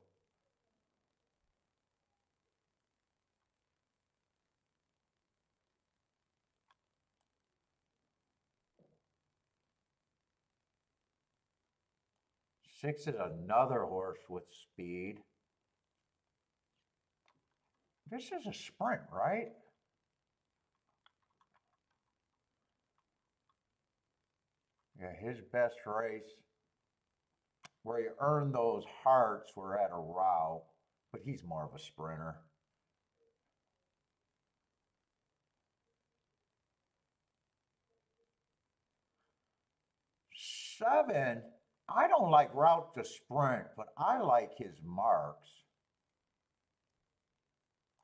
Six is another horse with speed. This is a sprint, right? Yeah, his best race where he earned those hearts were at a route, but he's more of a sprinter. Seven, I don't like route to sprint, but I like his marks.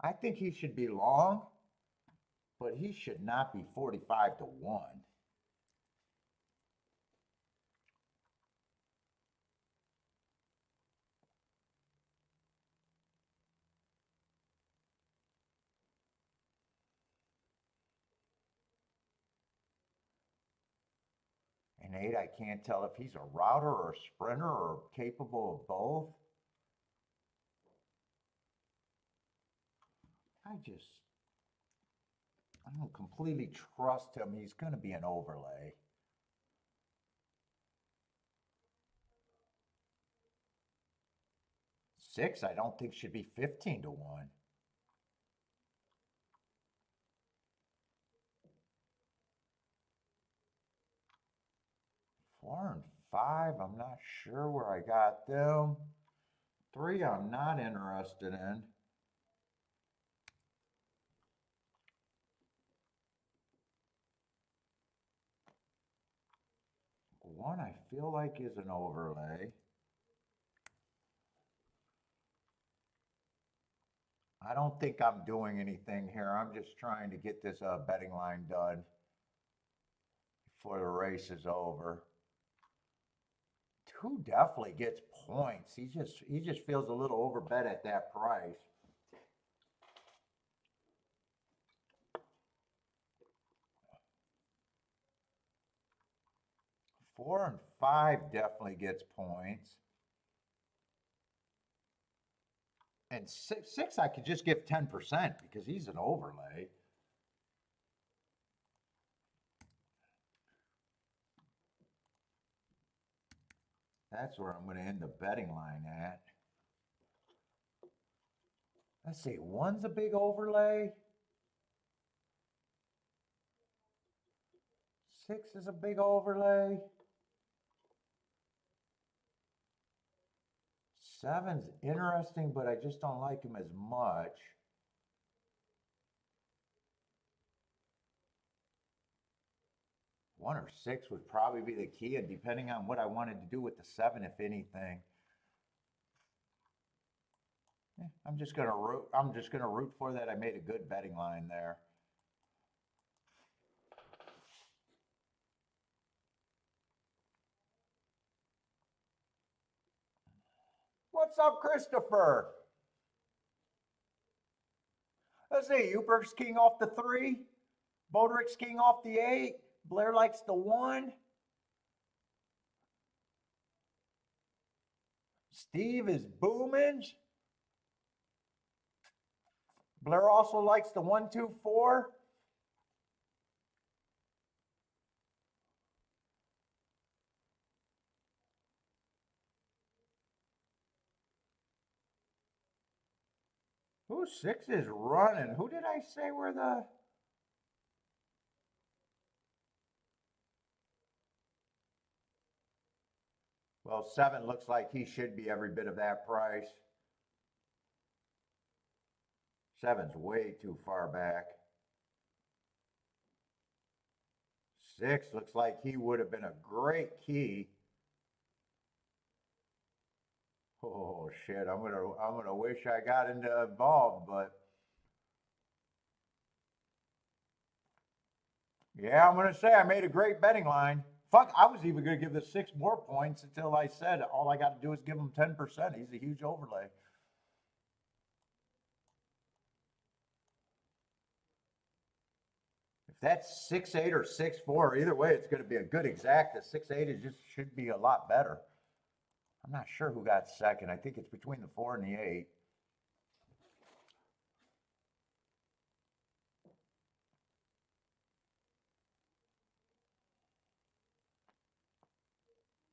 I think he should be long, but he should not be 45-1. And 8, I can't tell if he's a router or a sprinter or capable of both. I don't completely trust him. He's going to be an overlay. Six, I don't think should be 15-1. 4 and 5, I'm not sure where I got them. 3, I'm not interested in. 1, I feel like is an overlay. I don't think I'm doing anything here. I'm just trying to get this betting line done before the race is over. 2 definitely gets points. He just feels a little overbet at that price. Four and 5 definitely gets points. And six I could just give 10% because he's an overlay. That's where I'm going to end the betting line at. Let's see, 1's a big overlay. 6 is a big overlay. 7's interesting, but I just don't like him as much. One or 6 would probably be the key, and depending on what I wanted to do with the 7, if anything. Yeah, I'm just gonna root for that. I made a good betting line there. What's up, Christopher? Let's see, Uber's king off the 3, Bodrick's king off the 8, Blair likes the 1. Steve is booming. Blair also likes the 1, 2, 4. Ooh, 6 is running. Who did I say were the... Well, 7 looks like he should be every bit of that price. 7's way too far back. 6 looks like he would have been a great key. Oh shit, I'm gonna wish I got involved, but yeah, I'm gonna say I made a great betting line. Fuck, I was even gonna give the 6 more points until I said all I got to do is give him 10%. He's a huge overlay. If that's 6-8 or 6-4, either way, it's gonna be a good exact. The 6-8 is just should be a lot better. I'm not sure who got second. I think it's between the 4 and the 8.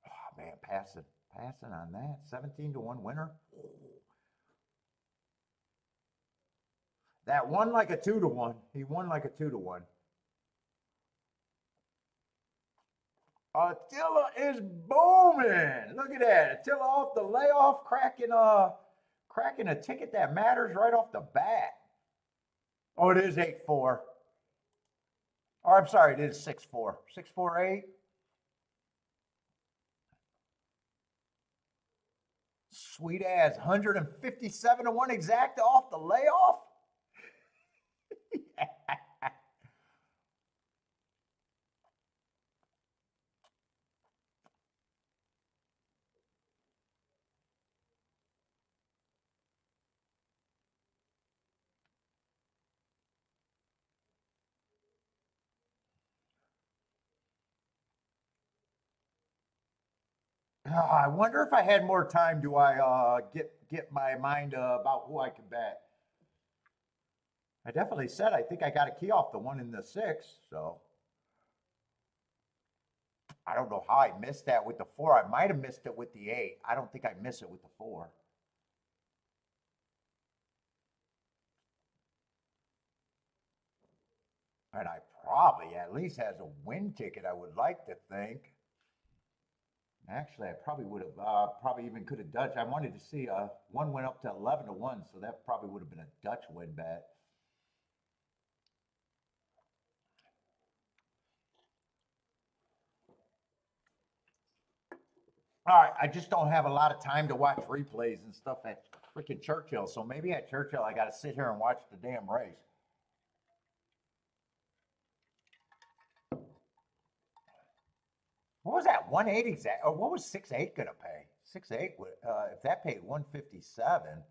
Oh man, passing on that. 17-1 winner. That won like a 2-1. He won like a 2-1. Attila is booming. Look at that. Attila off the layoff, cracking a ticket that matters right off the bat. Oh, it is 8-4. Or I'm sorry, it is 6-4. 6-4-8. Sweet ass 157-1 exacta off the layoff. I wonder if I had more time, do I get my mind about who I can bet? I definitely said I think I got a key off the 1 in the 6, so I don't know how I missed that with the 4. I might have missed it with the 8. I don't think I missed it with the 4. And I probably at least has a win ticket, I would like to think. Actually, I probably would have, probably even could have Dutch. I wanted to see, 1 went up to 11-1, so that probably would have been a Dutch win bet. All right, I just don't have a lot of time to watch replays and stuff at freaking Churchill. So maybe at Churchill, I got to sit here and watch the damn race. What was that? 180 exact? Or what was 6-8 gonna pay? 6-8 would, if that paid 157,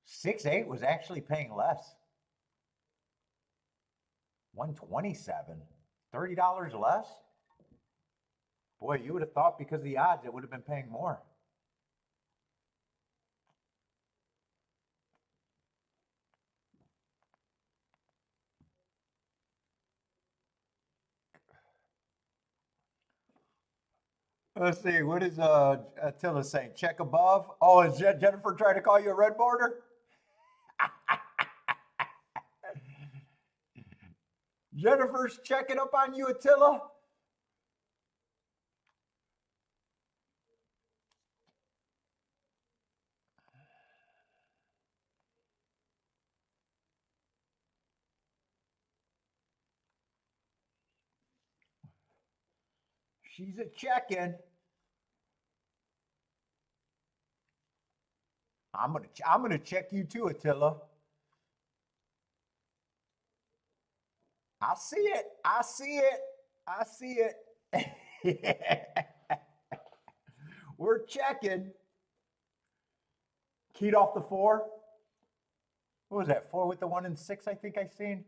6-8 was actually paying less. 127, $30 less. Boy, you would have thought because of the odds, it would have been paying more. Let's see, what is Attila saying? Check above. Oh, is Jennifer trying to call you a red border? Jennifer's checking up on you, Attila. She's a check-in. I'm gonna check you too, Attila. I see it. I see it. I see it. We're checking. Keyed off the 4. What was that? 4 with the 1 and 6, I think I seen.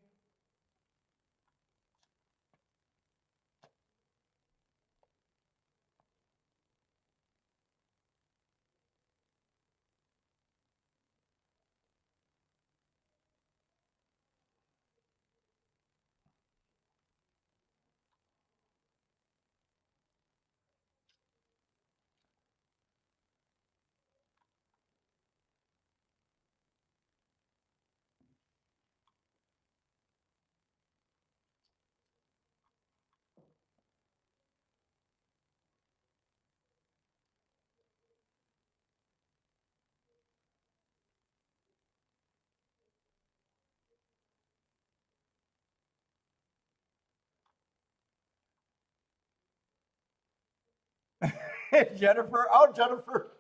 Jennifer. Oh, Jennifer.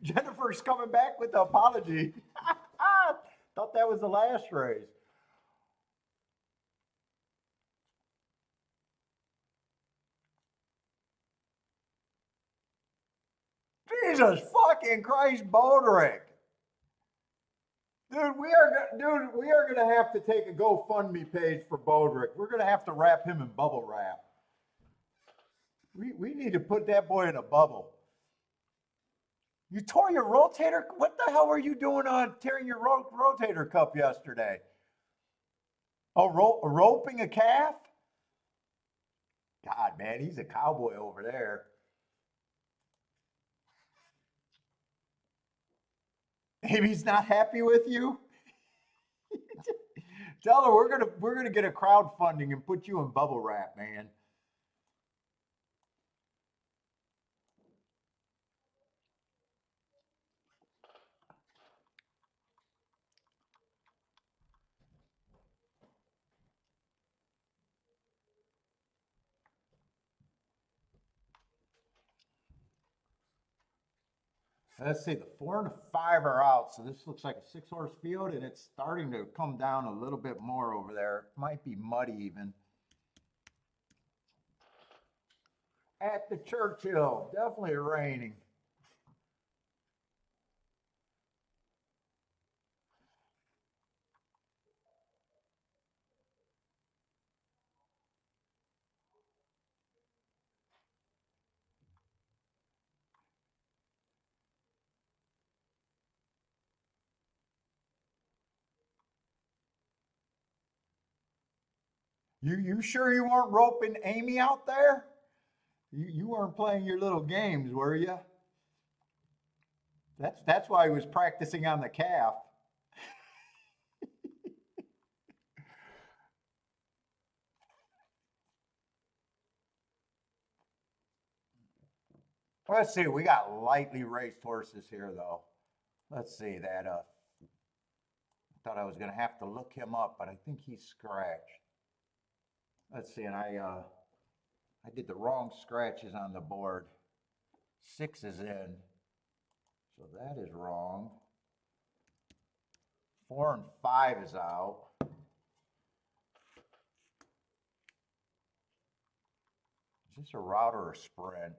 Jennifer's coming back with the apology. Thought that was the last race. Jesus fucking Christ, Boderick. Dude, we are gonna have to take a GoFundMe page for Boderick. We're gonna have to wrap him in bubble wrap. We need to put that boy in a bubble. You tore your rotator? What the hell were you doing on tearing your rotator cuff yesterday? Oh, roping a calf? God, man, he's a cowboy over there. Maybe he's not happy with you. Tell her we're gonna get a crowdfunding and put you in bubble wrap, man. Let's see, the 4 and the 5 are out, so this looks like a 6-horse field, and it's starting to come down a little bit more over there. It might be muddy even. At the Churchill, definitely raining. You sure you weren't roping Amy out there? You weren't playing your little games, were you? That's why he was practicing on the calf. Let's see, we got lightly raced horses here though. Let's see that thought I was gonna have to look him up, but I think he's scratched. Let's see, and I did the wrong scratches on the board. 6 is in, so that is wrong. 4 and 5 is out. Is this a route or a sprint?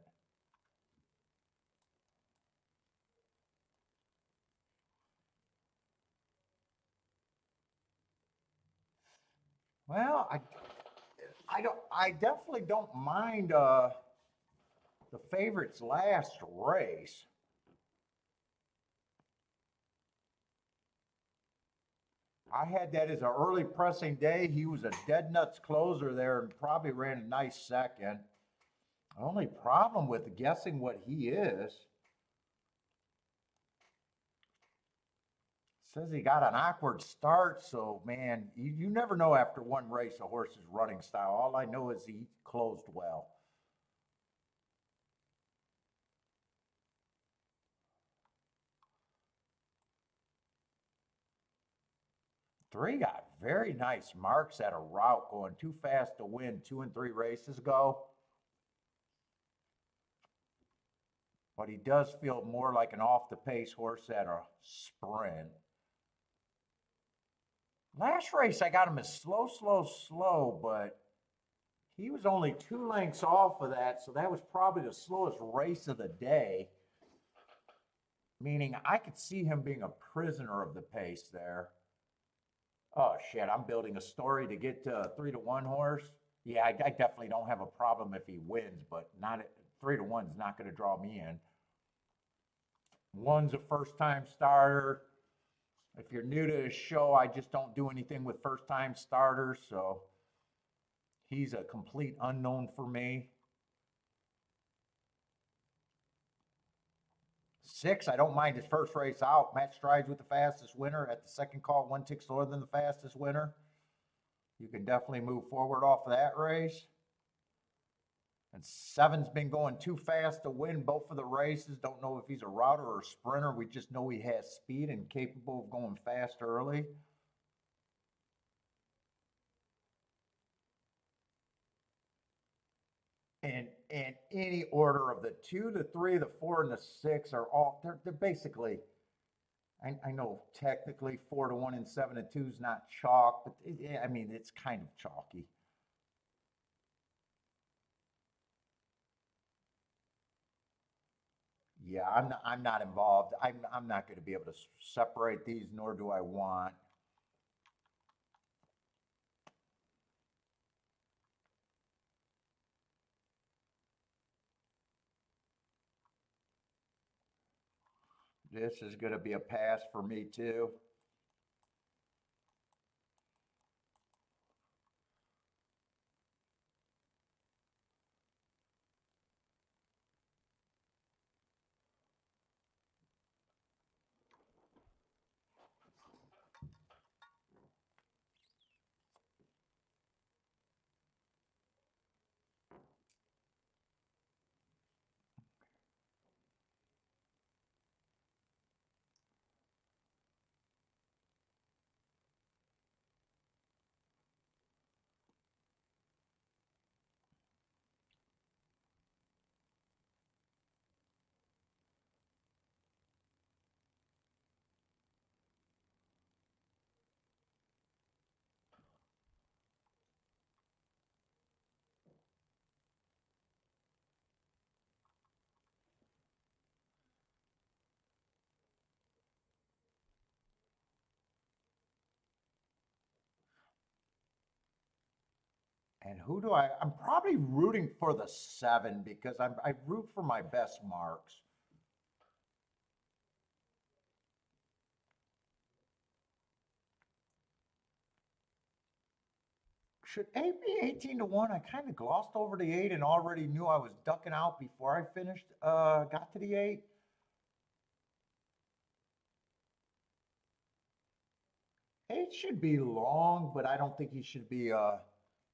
Well, I definitely don't mind the favorite's last race. I had that as an early pressing day. He was a dead nuts closer there and probably ran a nice second. The only problem with guessing what he is, Says he got an awkward start, so man, you never know after one race a horse's running style. All I know is he closed well. Three got very nice marks at a route, going too fast to win 2 and 3 races ago. But he does feel more like an off the pace horse at a sprint. Last race, I got him as slow, but he was only 2 lengths off of that, so that was probably the slowest race of the day. Meaning I could see him being a prisoner of the pace there. Oh shit, I'm building a story to get to a 3-to-1 horse. Yeah, I definitely don't have a problem if he wins, but not 3-to-1's not going to draw me in. One's a first-time starter. If you're new to the show, I just don't do anything with first-time starters, so he's a complete unknown for me. 6, I don't mind his first race out. Match strides with the fastest winner. At the second call, 1 tick slower than the fastest winner. You can definitely move forward off of that race. And 7's been going too fast to win both of the races. Don't know if he's a router or a sprinter. We just know he has speed and capable of going fast early. And any order of the 2, the 3, the 4, and the 6 are all, they're basically, I know technically 4-to-1 and 7-to-2 is not chalk, but I mean, it's kind of chalky. Yeah, I'm not involved. I'm not going to be able to separate these, nor do I want. This is going to be a pass for me too. And who do I'm probably rooting for the 7 because I root for my best marks. Should 8 be 18-to-1? I kind of glossed over the 8 and already knew I was ducking out before I finished, got to the 8. Eight should be long, but I don't think he should be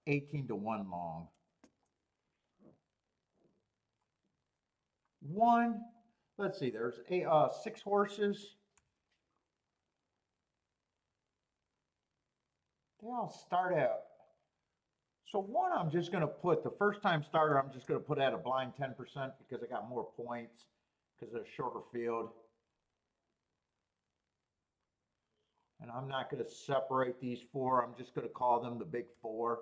18-to-1 long. 1, let's see, there's 6 horses. They all start at, so 1 I'm just going to put, the first time starter I'm just going to put at a blind 10% because I got more points because of a shorter field. And I'm not going to separate these 4. I'm just going to call them the big 4.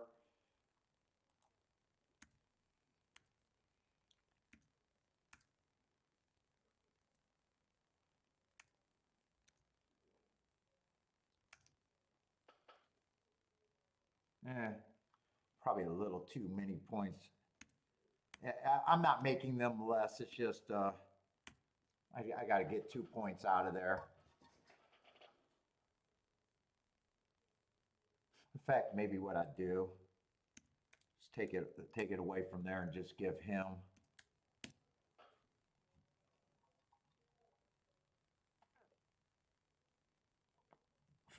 Probably a little too many points. I'm not making them less. It's just I got to get 2 points out of there. In fact, maybe what I do is take it away from there and just give him.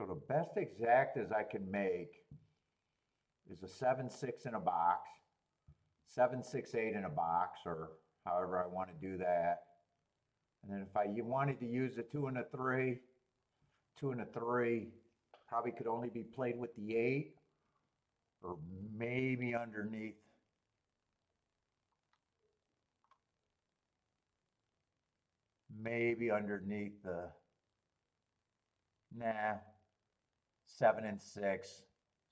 So the best exactas I can make is a 7-6 in a box, 7-6-8 in a box, or however I want to do that. And then if you wanted to use a 2 and a 3, 2 and a 3 probably could only be played with the 8, or maybe underneath. Maybe underneath the, nah, 7 and 6.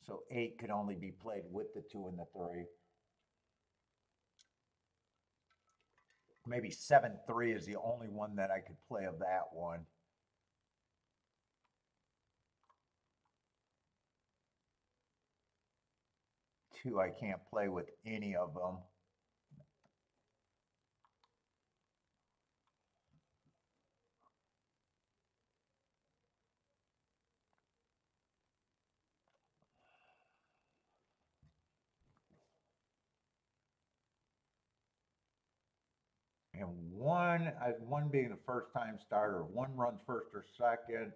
So 8 could only be played with the 2 and the 3. Maybe 7-3 is the only one that I could play of that one. Two, I can't play with any of them. And one being the first time starter, one runs first or second,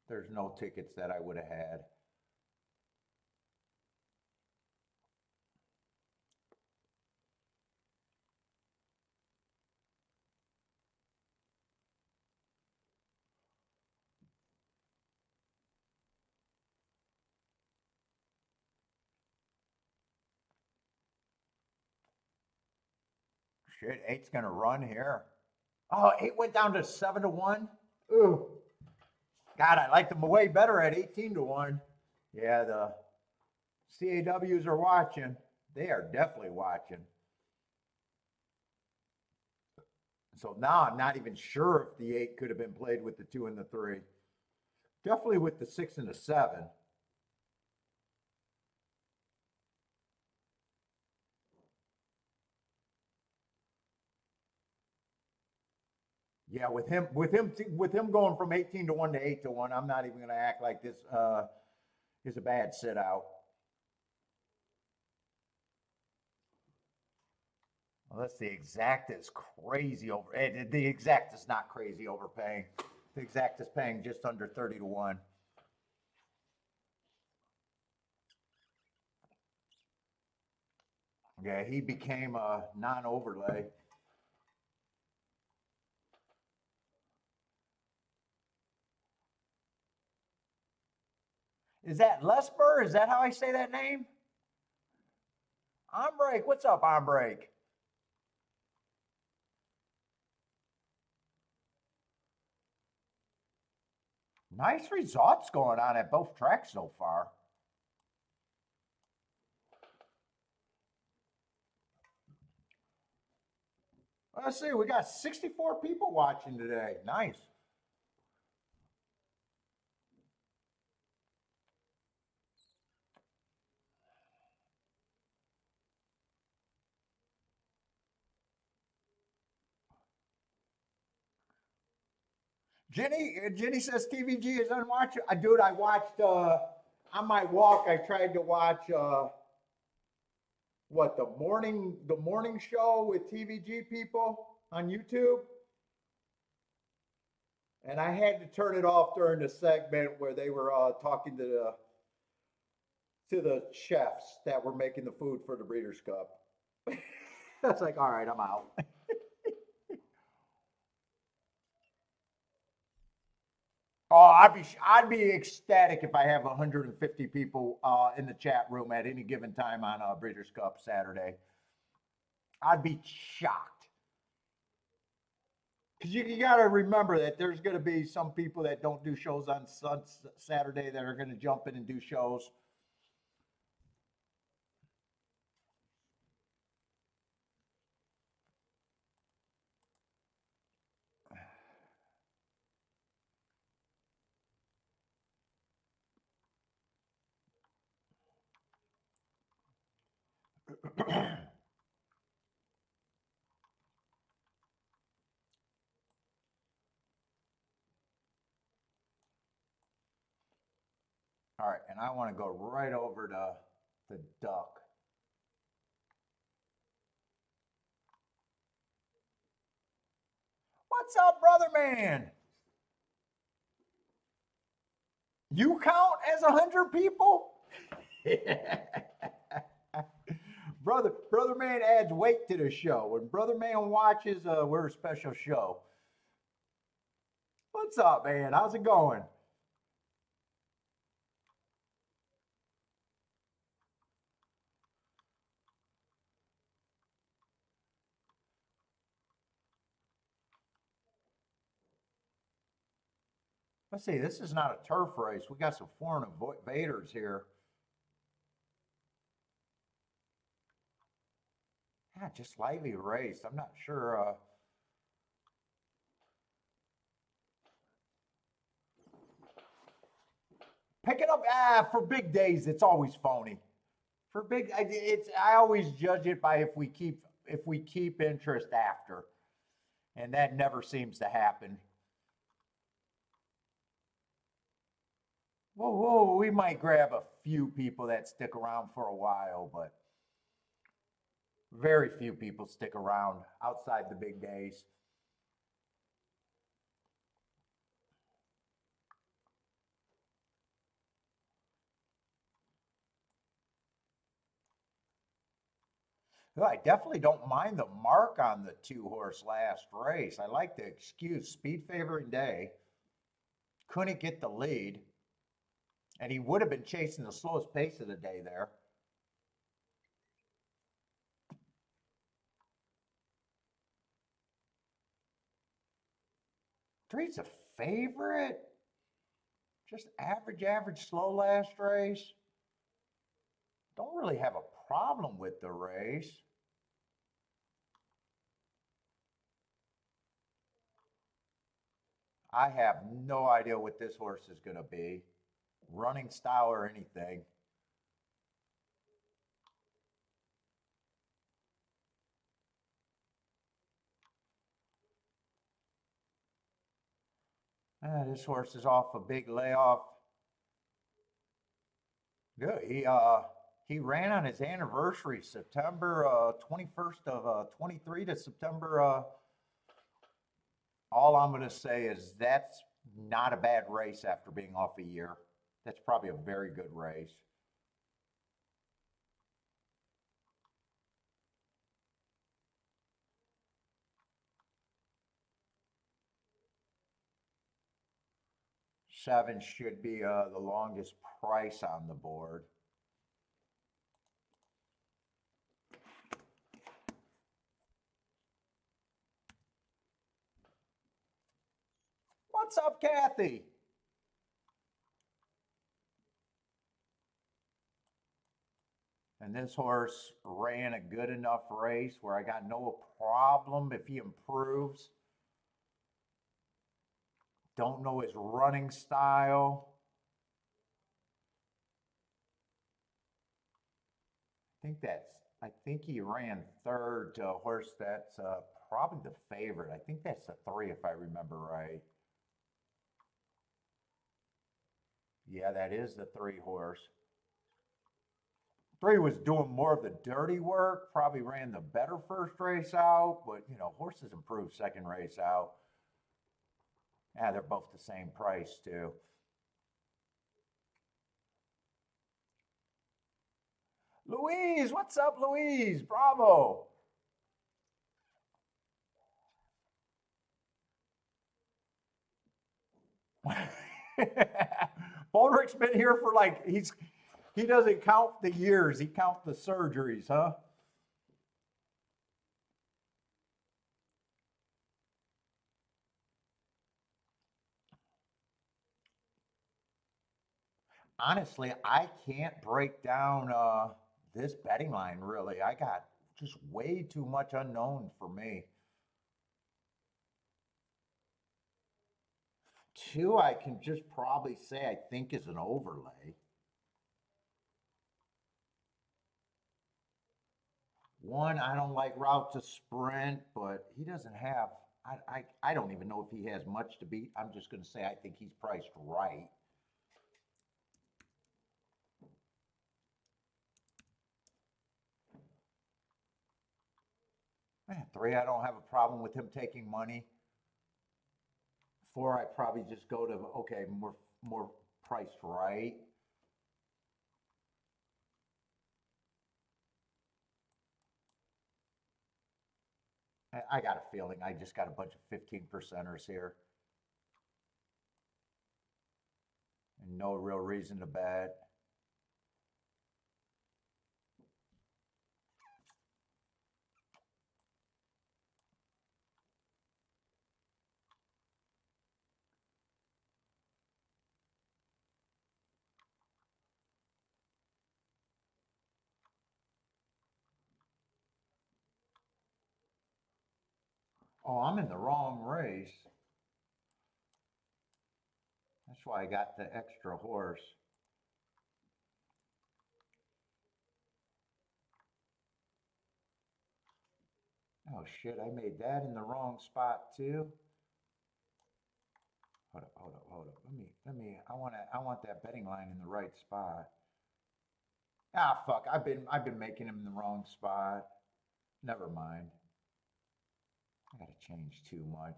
there's no tickets that I would have had. Shit, 8's gonna run here. Oh, 8 went down to 7-1. Ooh. God, I like them way better at 18-1. Yeah, the CAWs are watching. They are definitely watching. So now I'm not even sure if the 8 could have been played with the 2 and the 3. Definitely with the 6 and the 7. Yeah, with him going from 18-1 to 8-1, I'm not even going to act like this is a bad sit out. Well, let's see. Exact is crazy over. The exact is not crazy overpaying. The exact is paying just under 30-1. Yeah, he became a non-overlay. Is that Lesper? Is that how I say that name? On break. What's up, on break? Nice results going on at both tracks so far. Let's see, we got 64 people watching today. Nice. Jenny says TVG is unwatchable. Dude, I watched on my walk. I tried to watch what the morning show with TVG people on YouTube, and I had to turn it off during the segment where they were talking to the chefs that were making the food for the Breeders' Cup. That's like, all right, I'm out. Oh, I'd be ecstatic if I have 150 people in the chat room at any given time on Breeders' Cup Saturday. I'd be shocked. Because you got to remember that there's going to be some people that don't do shows on Saturday that are going to jump in and do shows. All right, and I want to go right over to the duck. What's up, brother man? You count as 100 people? Brother Man adds weight to the show. When Brother Man watches, we're a special show. What's up, man? How's it going? Let's see. This is not a turf race. We got some foreign invaders here. Yeah, just slightly raced. I'm not sure. Pick it up. For big days, it's always phony. For big, I always judge it by if we keep interest after, and that never seems to happen. Whoa, we might grab a few people that stick around for a while, but very few people stick around outside the big days. Well, I definitely don't mind the mark on the 2-horse last race. I like the excuse, speed favoring day. Couldn't get the lead, and he would have been chasing the slowest pace of the day there. Three's a favorite. Just average, slow last race. Don't really have a problem with the race. I have no idea what this horse is going to be, running style or anything. This horse is off a big layoff. Good. He ran on his anniversary, September 21st of 23 to September. All I'm going to say is that's not a bad race after being off a year. That's probably a very good race. Seven should be the longest price on the board. What's up, Kathy? And this horse ran a good enough race where I got no problem if he improves. Don't know his running style. I think he ran third to a horse that's probably the favorite. I think that's the 3 if I remember right. Yeah, that is the 3 horse. 3 was doing more of the dirty work, probably ran the better first race out, but horses improve second race out. Yeah, they're both the same price too. Louise, what's up, Louise? Bravo. Baldrick's been here for he doesn't count the years, he counts the surgeries, huh? Honestly, I can't break down this betting line really. I got just way too much unknown for me. 2, I can just probably say I think is an overlay. 1, I don't like route to sprint, but he doesn't have. I don't even know if he has much to beat. I'm just going to say I think he's priced right. Man, 3, I don't have a problem with him taking money. 4, I probably just go to okay, more priced right. I got a feeling I just got a bunch of 15%ers here. And no real reason to bet. Oh, I'm in the wrong race. That's why I got the extra horse. Oh shit, I made that in the wrong spot too. Hold up. I want that betting line in the right spot. Ah, fuck, I've been making him in the wrong spot. Never mind. I gotta change too much.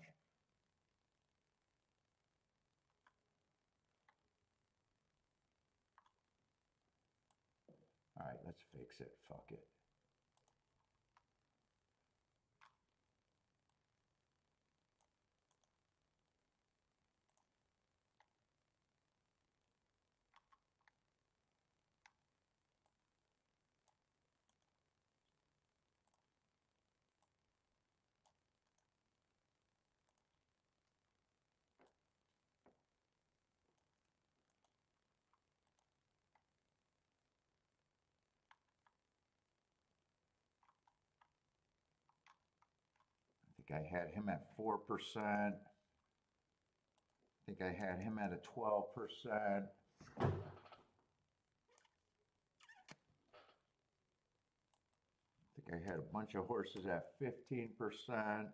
All right, let's fix it. Fuck it. I think I had him at 4%. I think I had him at a 12%. I think I had a bunch of horses at 15%.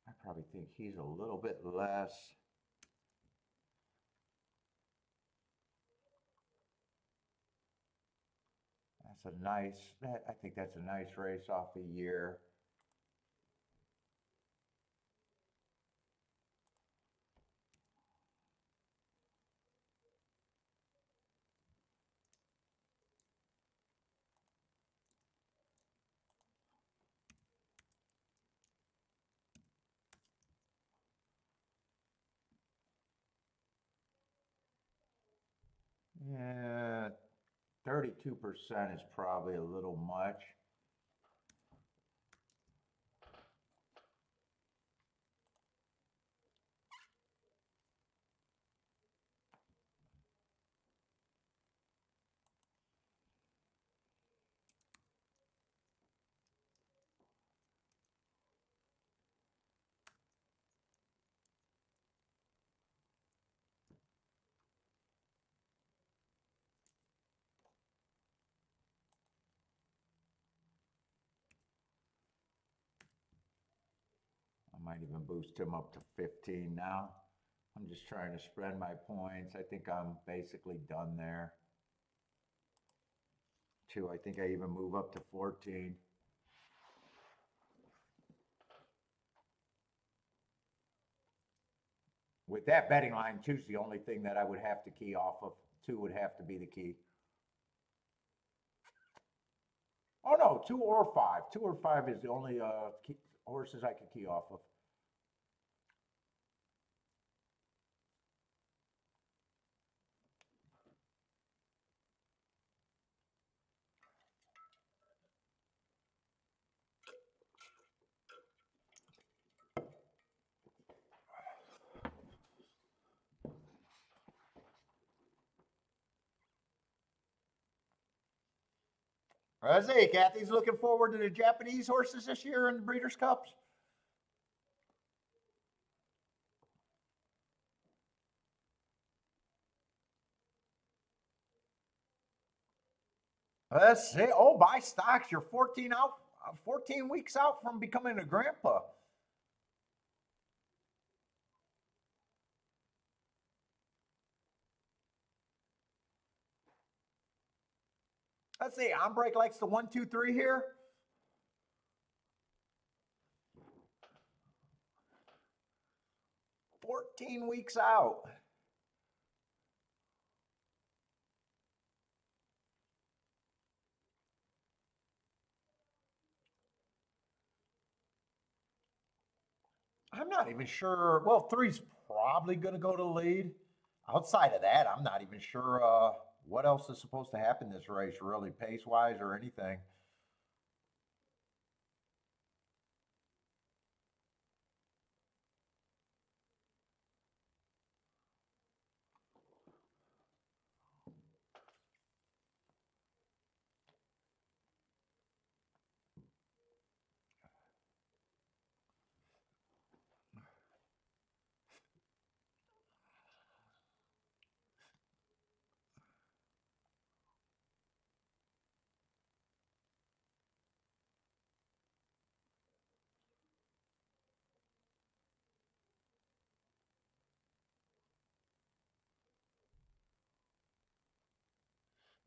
I probably think he's a little bit less. That's a nice, I think that's a nice race off the year. Yeah, 32% is probably a little much. I might even boost him up to 15 now. I'm just trying to spread my points. I think I'm basically done there. 2, I think I even move up to 14. With that betting line, 2's the only thing that I would have to key off of. 2 would have to be the key. Oh no, 2 or 5. 2 or 5 is the only horses I could key off of. Let's see, Kathy's looking forward to the Japanese horses this year in the Breeders' Cups. Let's see. Oh, buy stocks. You're 14 out. 14 weeks out from becoming a grandpa. Let's see, Ombrake likes the 1, 2, 3 here. "14 weeks out." I'm not even sure. Well, three's probably going to go to lead. Outside of that, I'm not even sure what else is supposed to happen this race, really, pace wise or anything.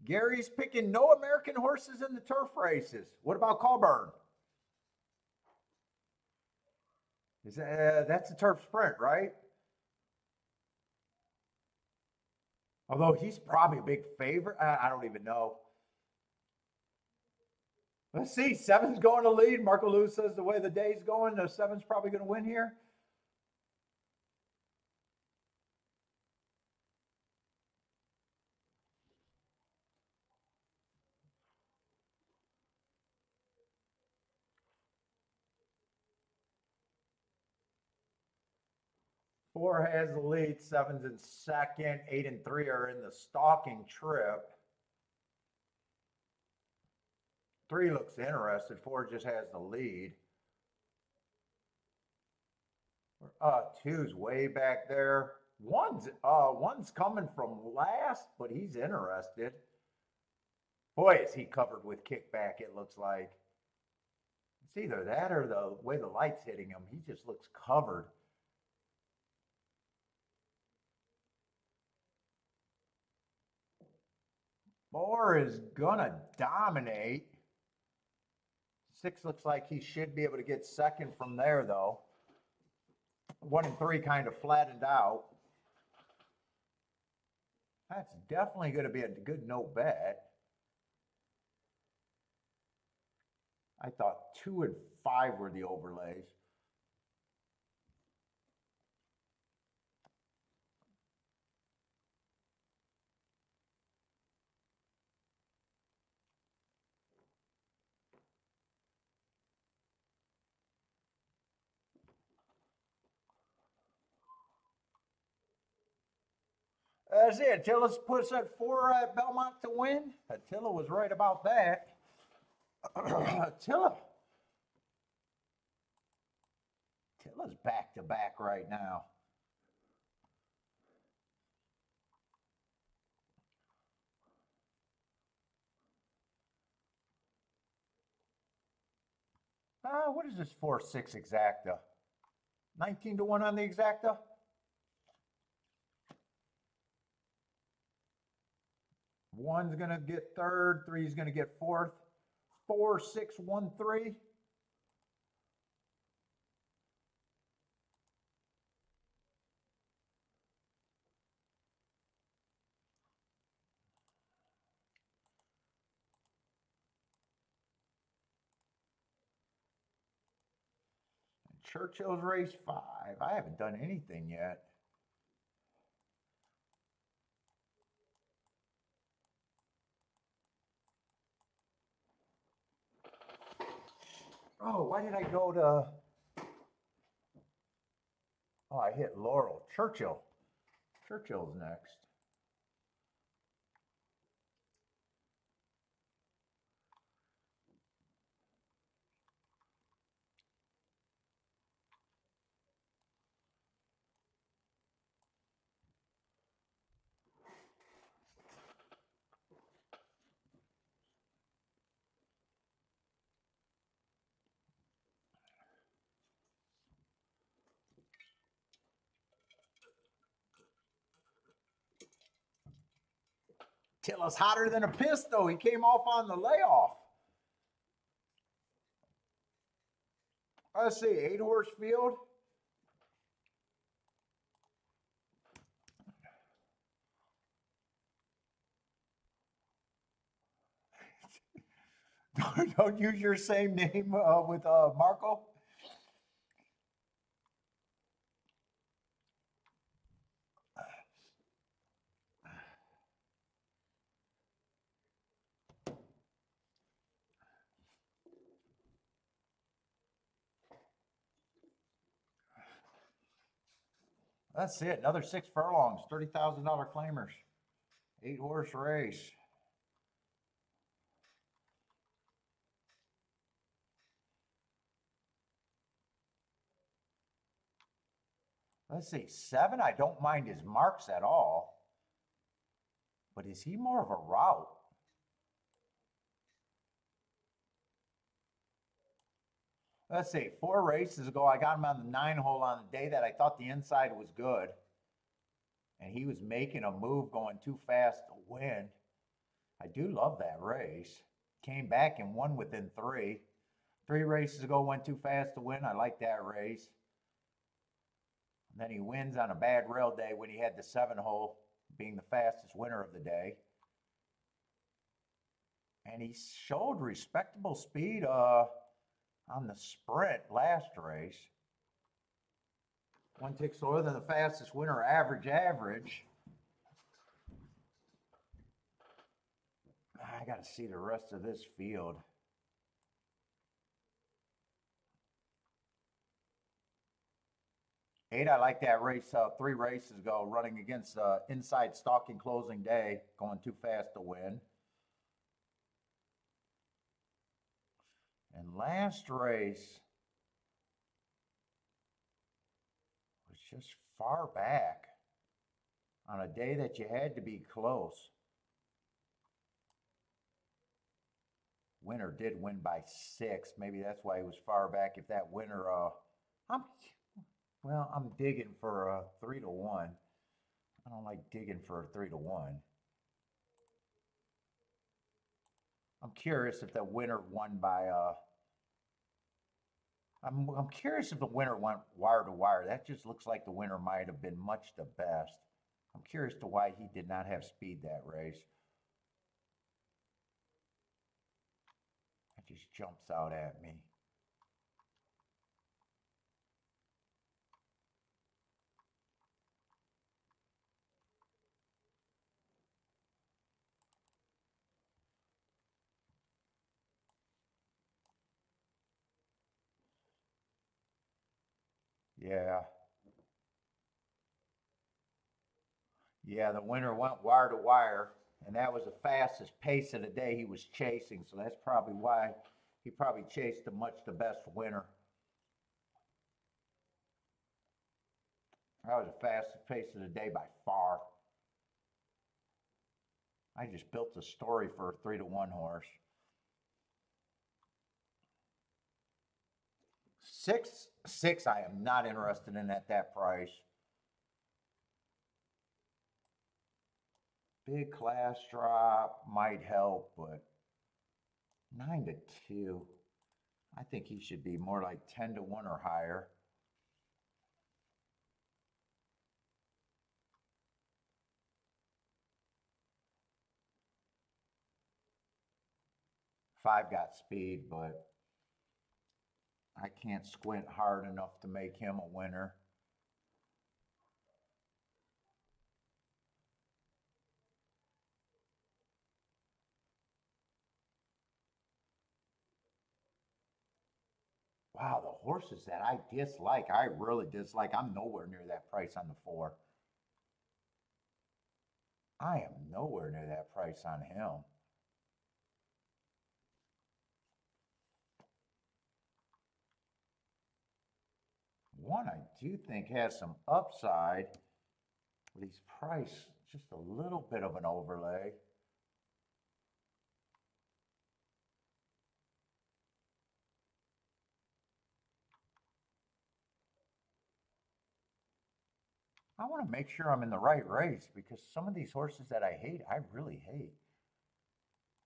Gary's picking no American horses in the turf races. What about Colburn? That's a turf sprint, right? Although he's probably a big favorite. I don't even know. Let's see. Seven's going to lead. Marco Lewis says the way the day's going, the seven's probably going to win here. Four has the lead. Seven's in second. 8 and 3 are in the stalking trip. 3 looks interested. 4 just has the lead. 2's way back there. One's coming from last, but he's interested. Boy, is he covered with kickback, it looks like. It's either that or the way the light's hitting him. He just looks covered. Moore is gonna dominate. 6 looks like he should be able to get second from there, though. 1 and 3 kind of flattened out. That's definitely going to be a good no bet. I thought 2 and 5 were the overlays. That's it. Attila puts at 4 at Belmont to win. Attila was right about that. Attila's back to back right now. What is this 4-6 exacta? 19 to 1 on the exacta? One's going to get third, 3's going to get fourth. 4, 6, 1, 3. Churchill's race 5. I haven't done anything yet. Oh, why did I go to... Oh, I hit Laurel. Churchill. Churchill's next. Till is hotter than a piss, though. He came off on the layoff. Let's see, 8-horse field. Don't use your same name with Marco. That's it. Another 6 furlongs, $30,000 claimers. 8-horse race. Let's see, 7, I don't mind his marks at all. But is he more of a route? Let's see, 4 races ago, I got him on the 9 hole on the day that I thought the inside was good. And he was making a move going too fast to win. I do love that race. Came back and won within 3. 3 races ago, went too fast to win. I like that race. And then he wins on a bad rail day when he had the 7 hole, being the fastest winner of the day. And he showed respectable speed on the sprint last race. 1 tick slower than the fastest winner, average. I got to see the rest of this field. Eight, I like that race 3 races ago, running against inside stalking closing day, going too fast to win. And last race was just far back on a day that you had to be close. Winner did win by 6. Maybe that's why he was far back. If that winner, I'm digging for a 3 to 1. I don't like digging for a 3 to 1. I'm curious if the winner won by I'm curious if the winner went wire to wire. That just looks like the winner might have been much the best. I'm curious to why he did not have speed that race. That just jumps out at me. Yeah. Yeah, the winner went wire to wire, and that was the fastest pace of the day he was chasing. So that's probably why he probably chased the best winner. That was the fastest pace of the day by far. I just built a story for a 3 to 1 horse. 6, I am not interested in at that price. Big class drop might help, but 9 to 2. I think he should be more like 10 to 1 or higher. Five got speed, but I can't squint hard enough to make him a winner. Wow, the horses that I dislike, I really dislike. I'm nowhere near that price on the 4. I am nowhere near that price on him. One I do think has some upside, but he's priced just a little bit of an overlay. I want to make sure I'm in the right race because some of these horses that I hate, I really hate.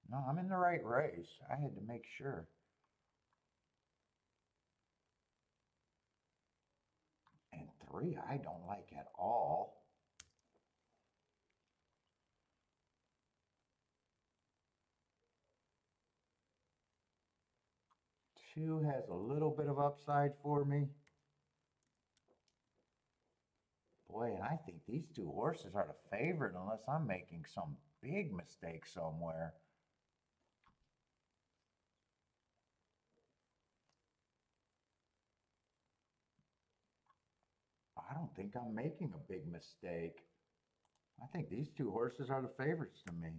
No, I'm in the right race. I had to make sure. And 3, I don't like at all. 2 has a little bit of upside for me. Boy, and I think these 2 horses are the favorite unless I'm making some big mistake somewhere. I don't think I'm making a big mistake. I think these 2 horses are the favorites to me.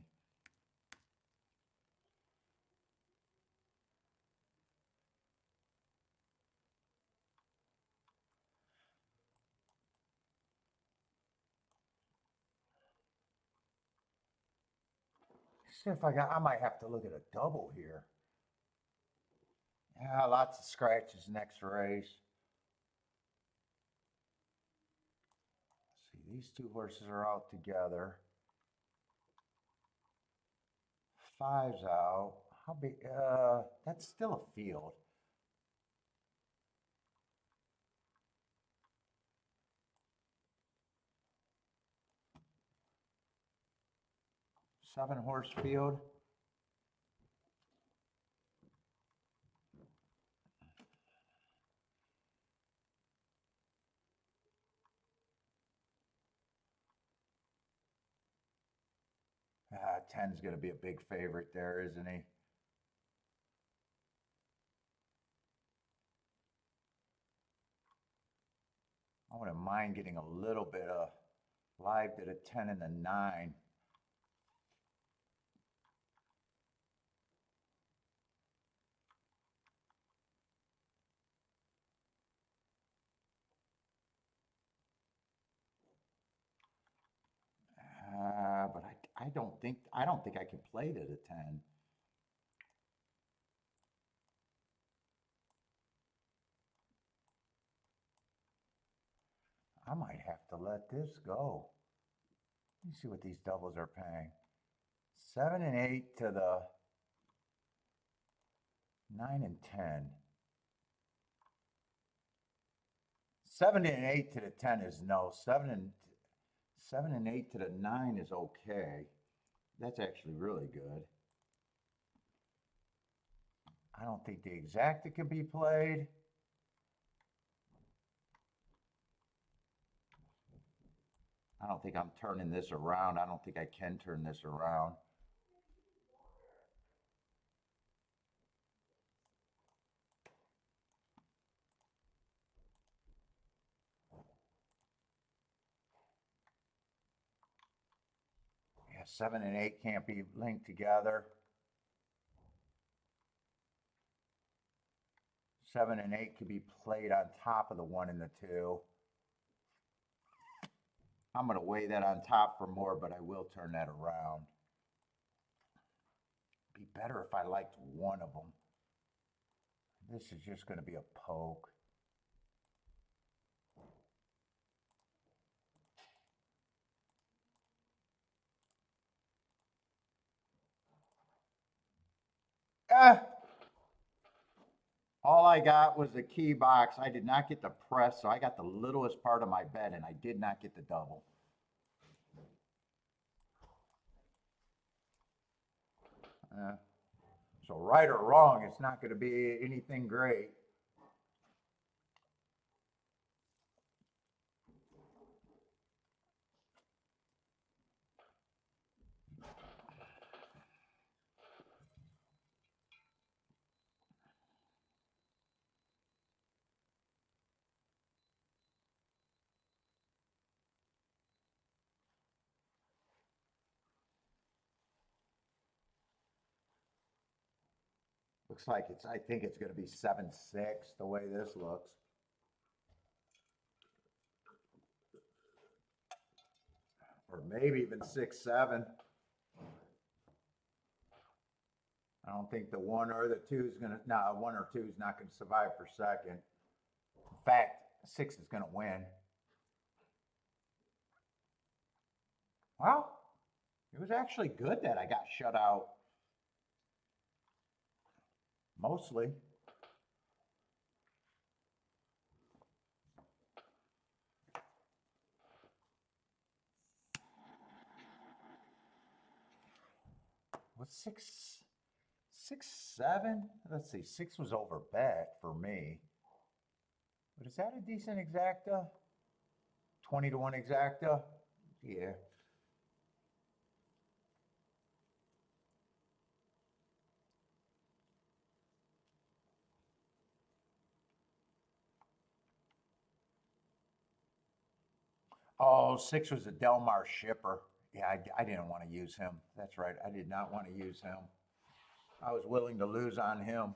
See if I might have to look at a double here. Yeah, lots of scratches next race. Let's see, these 2 horses are out together. 5's out. How big? That's still a field. Seven-horse field. Ah, 10's going to be a big favorite there, isn't he? I wouldn't mind getting a little bit of live to the 10 and the 9. But I don't think I can play to the 10. I might have to let this go. Let me see what these doubles are paying. 7 and 8 to the 9 and 10. 7 and 8 to the 10 is no. 7 and 8 to the 9 is okay. That's actually really good. I don't think the exacta can be played. I don't think I'm turning this around. I don't think I can turn this around. Yeah, 7 and 8 can't be linked together. 7 and 8 could be played on top of the 1 and the 2. I'm going to weigh that on top for more, but I will turn that around. Be better if I liked one of them. This is just going to be a poke. All I got was the key box. I did not get the press, so I got the littlest part of my bet, and I did not get the double. So right or wrong, it's not going to be anything great. Looks like I think it's going to be 7-6 the way this looks. Or maybe even 6-7. I don't think the 1 or the 2 is going to, no, 1 or 2 is not going to survive for second. In fact, 6 is going to win. Well, it was actually good that I got shut out. Mostly. Was 6-7? Let's see, 6 was over bet for me. But is that a decent exacta? 20 to 1 exacta? Yeah. Oh, 6 was a Delmar shipper. Yeah, I didn't want to use him. That's right. I did not want to use him. I was willing to lose on him.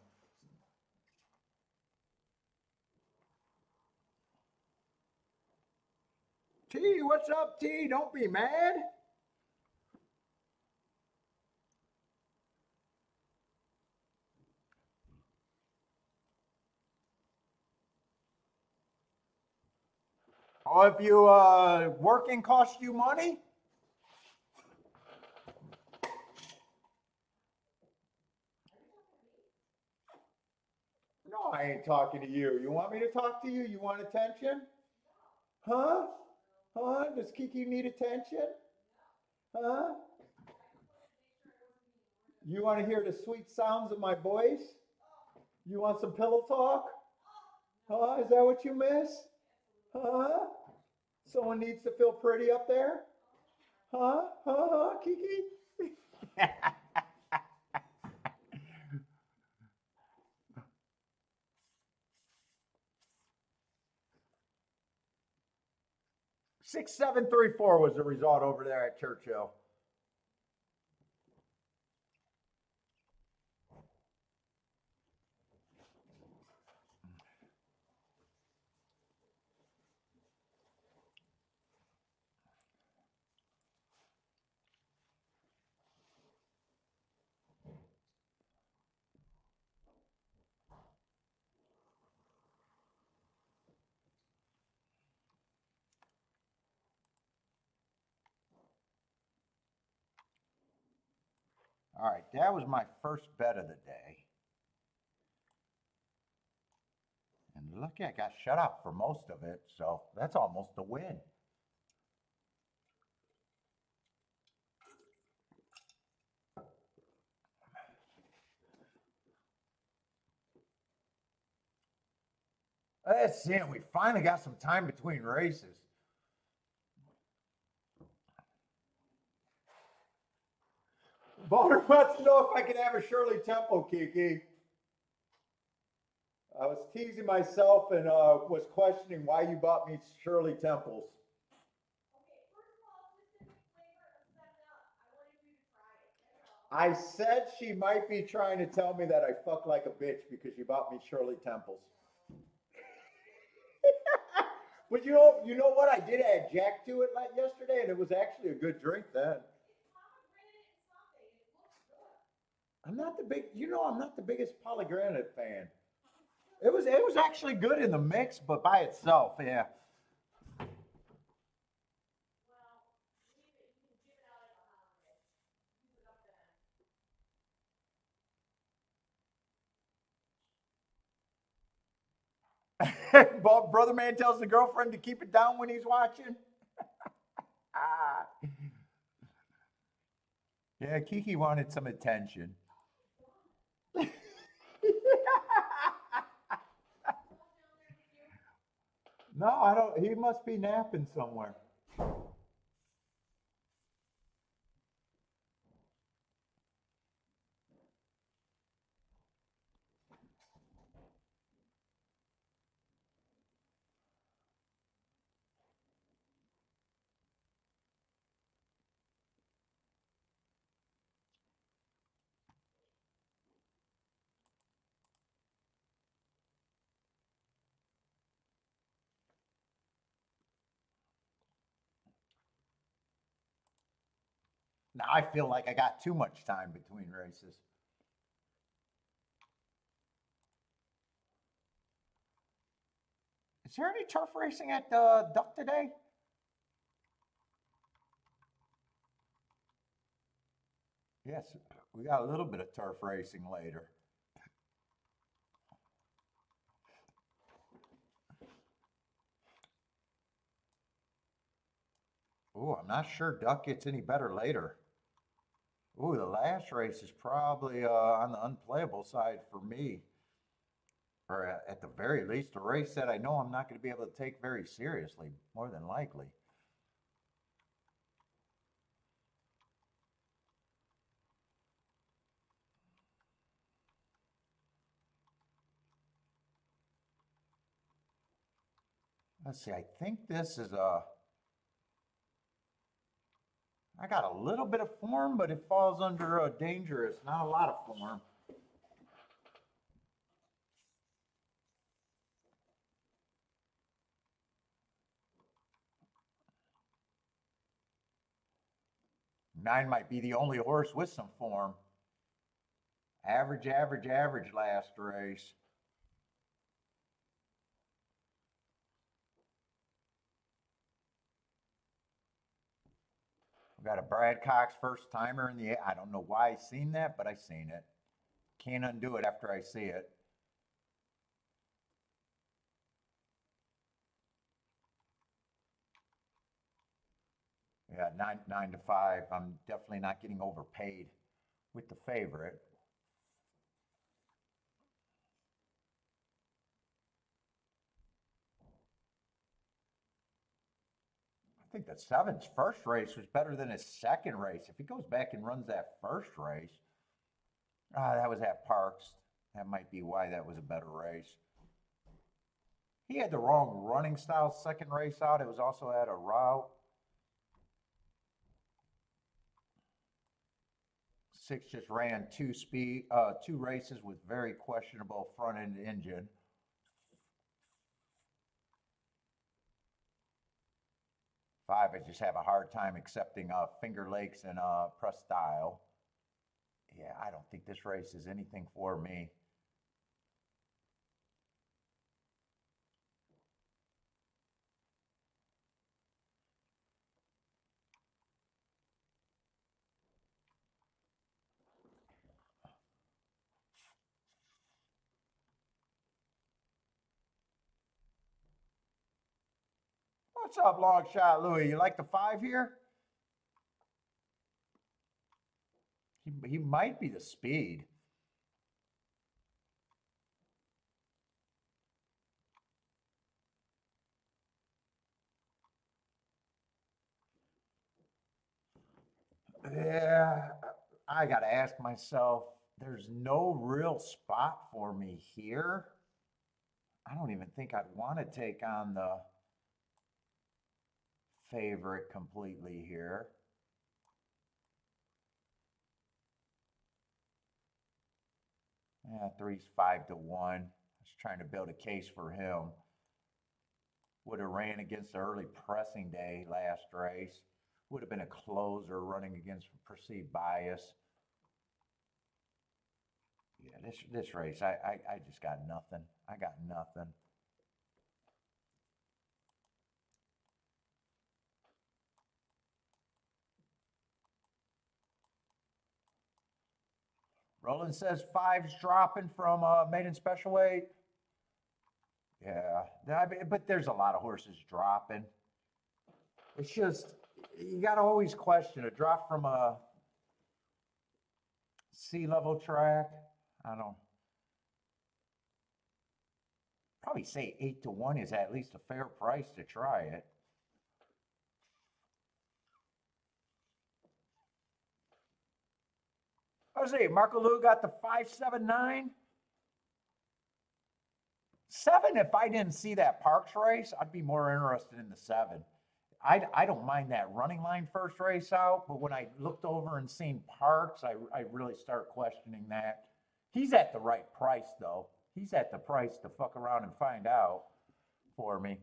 T, what's up, T? Don't be mad. Oh, if you working cost you money? No, I ain't talking to you. You want me to talk to you? You want attention? Huh? Huh? Does Kiki need attention? Huh? You want to hear the sweet sounds of my voice? You want some pillow talk? Huh? Is that what you miss? Huh? Someone needs to feel pretty up there? Huh? Huh? Kiki? 6-7-3-4 was the result over there at Churchill. All right, that was my first bet of the day. And look, I got shut out for most of it, so that's almost a win. That's it. We finally got some time between races. Boner wants to know if I can have a Shirley Temple, Kiki. I was teasing myself and was questioning why you bought me Shirley Temples. I said she might be trying to tell me that I fuck like a bitch because you bought me Shirley Temples. But you know what? I did add Jack to it like yesterday, and it was actually a good drink then. I'm not the big, I'm not the biggest pomegranate fan. It was actually good in the mix, but by itself, yeah. Brother man tells the girlfriend to keep it down when he's watching. Ah. Yeah, Kiki wanted some attention. No, I don't. He must be napping somewhere. Now I feel like I got too much time between races. Is there any turf racing at Duck today? Yes, we got a little bit of turf racing later. Oh, I'm not sure Duck gets any better later. Ooh, the last race is probably on the unplayable side for me, or at the very least, a race that I know I'm not going to be able to take very seriously, more than likely. Let's see, I think this is I got a little bit of form, but it falls under dangerous, not a lot of form. Nine might be the only horse with some form. Average, average, average last race. We got a Brad Cox first timer in the. I don't know why I seen that, but I seen it. Can't undo it after I see it. Yeah, nine to five. I'm definitely not getting overpaid with the favorite. I think that seven's first race was better than his second race. If he goes back and runs that first race, that was at Parks. That might be why that was a better race. He had the wrong running style second race out. It was also at a route. Six just ran two races with very questionable front end engine. Five, I just have a hard time accepting Finger Lakes and Press Style. Yeah, I don't think this race is anything for me. What's up, long shot Louis? You like the five here? He might be the speed. Yeah, I got to ask myself, there's no real spot for me here. I don't even think I'd want to take on the favorite completely here. Yeah, three's 5 to 1. I was trying to build a case for him. Would have ran against the early pressing day last race. Would have been a closer running against perceived bias. Yeah, this race, I just got nothing. I got nothing. Roland says five's dropping from maiden special weight. Yeah, but there's a lot of horses dropping. It's just you got to always question a drop from a sea level track. I don't probably say 8 to 1 is at least a fair price to try it. I was saying Marco Lou got the 579. Seven, if I didn't see that Parks race, I'd be more interested in the seven. I don't mind that running line first race out, but when I looked over and seen Parks, I really start questioning that. He's at the right price, though. He's at the price to fuck around and find out for me.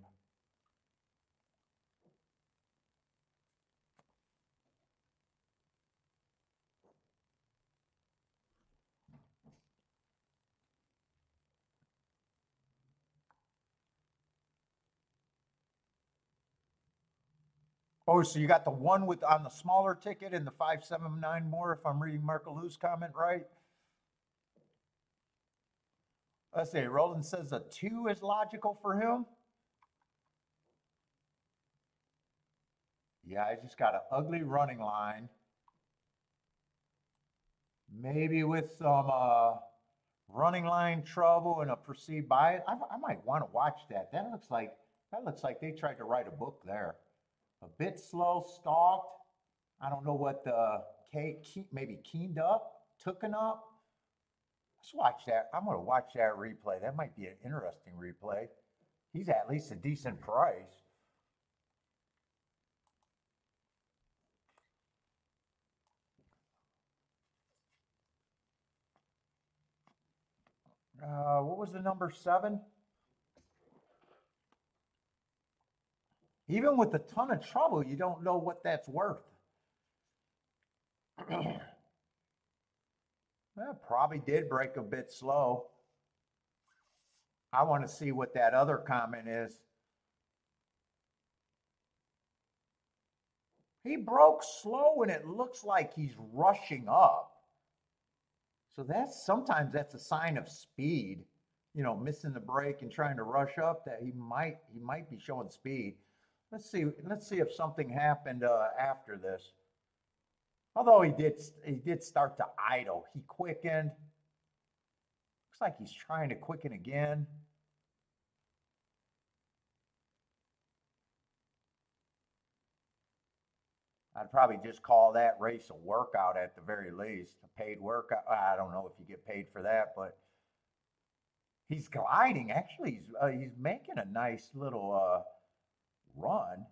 Oh, so you got the one with on the smaller ticket and the 579 more, if I'm reading Marco Lou's comment right. Let's see, Roland says a 2 is logical for him. Yeah, I just got an ugly running line. Maybe with some running line trouble and a perceived bias. I might want to watch that. That looks like they tried to write a book there. A bit slow, stalked. I don't know what the maybe keened up, tooken up. Let's watch that. I'm going to watch that replay. That might be an interesting replay. He's at least a decent price. What was the number 7? Even with a ton of trouble, you don't know what that's worth. Well, probably did break a bit slow. I want to see what that other comment is. He broke slow and it looks like he's rushing up. So sometimes that's a sign of speed, missing the break and trying to rush up, that he might be showing speed. Let's see if something happened after this. Although he did start to idle. He quickened. Looks like he's trying to quicken again. I'd probably just call that race a workout at the very least, a paid workout. I don't know if you get paid for that, but he's gliding. Actually, he's making a nice little run.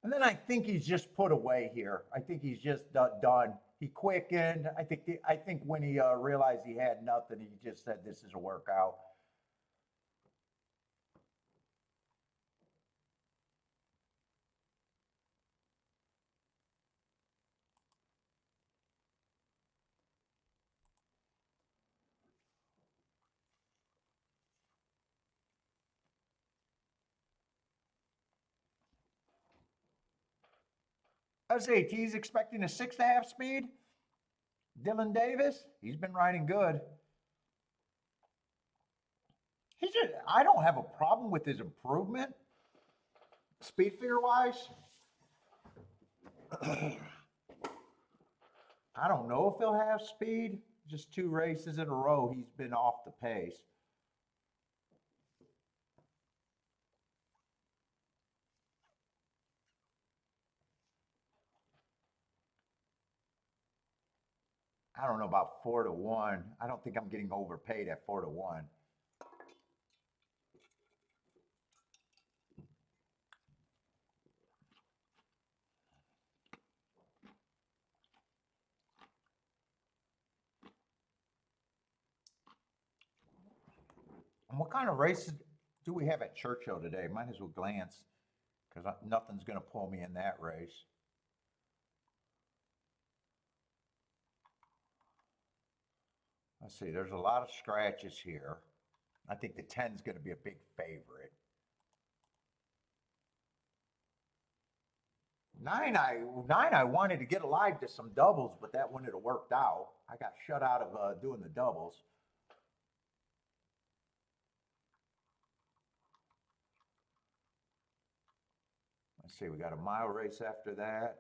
And then I think he's just put away here. I think he's just done. He quickened. I think when he realized he had nothing, he just said, "This is a workout." SAT's expecting a 6.5 speed. Dylan Davis, he's been riding good. I don't have a problem with his improvement, speed figure wise. I don't know if he'll have speed. Just 2 races in a row, he's been off the pace. I don't know about 4-1. I don't think I'm getting overpaid at 4-1. And what kind of races do we have at Churchill today? Might as well glance, because nothing's going to pull me in that race. Let's see, there's a lot of scratches here. I think the 10 is going to be a big favorite. 9, I wanted to get alive to some doubles, but that wouldn't have worked out. I got shut out of doing the doubles. Let's see, we got a mile race after that.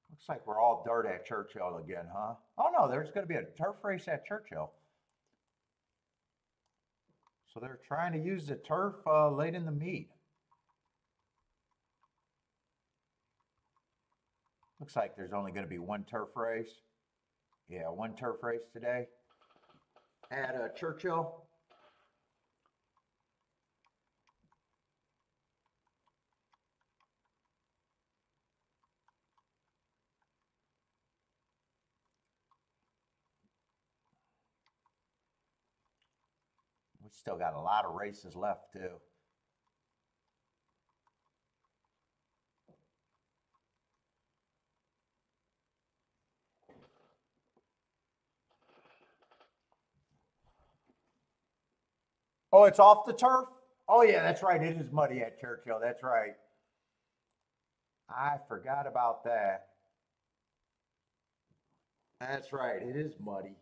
Looks like we're all dirt at Churchill again, huh? Oh no, there's going to be a turf race at Churchill. So they're trying to use the turf late in the meet. Looks like there's only going to be one turf race. Yeah, one turf race today at Churchill. We still got a lot of races left too. Oh, it's off the turf? Oh, yeah, that's right. It is muddy at Churchill. That's right. I forgot about that. That's right. It is muddy.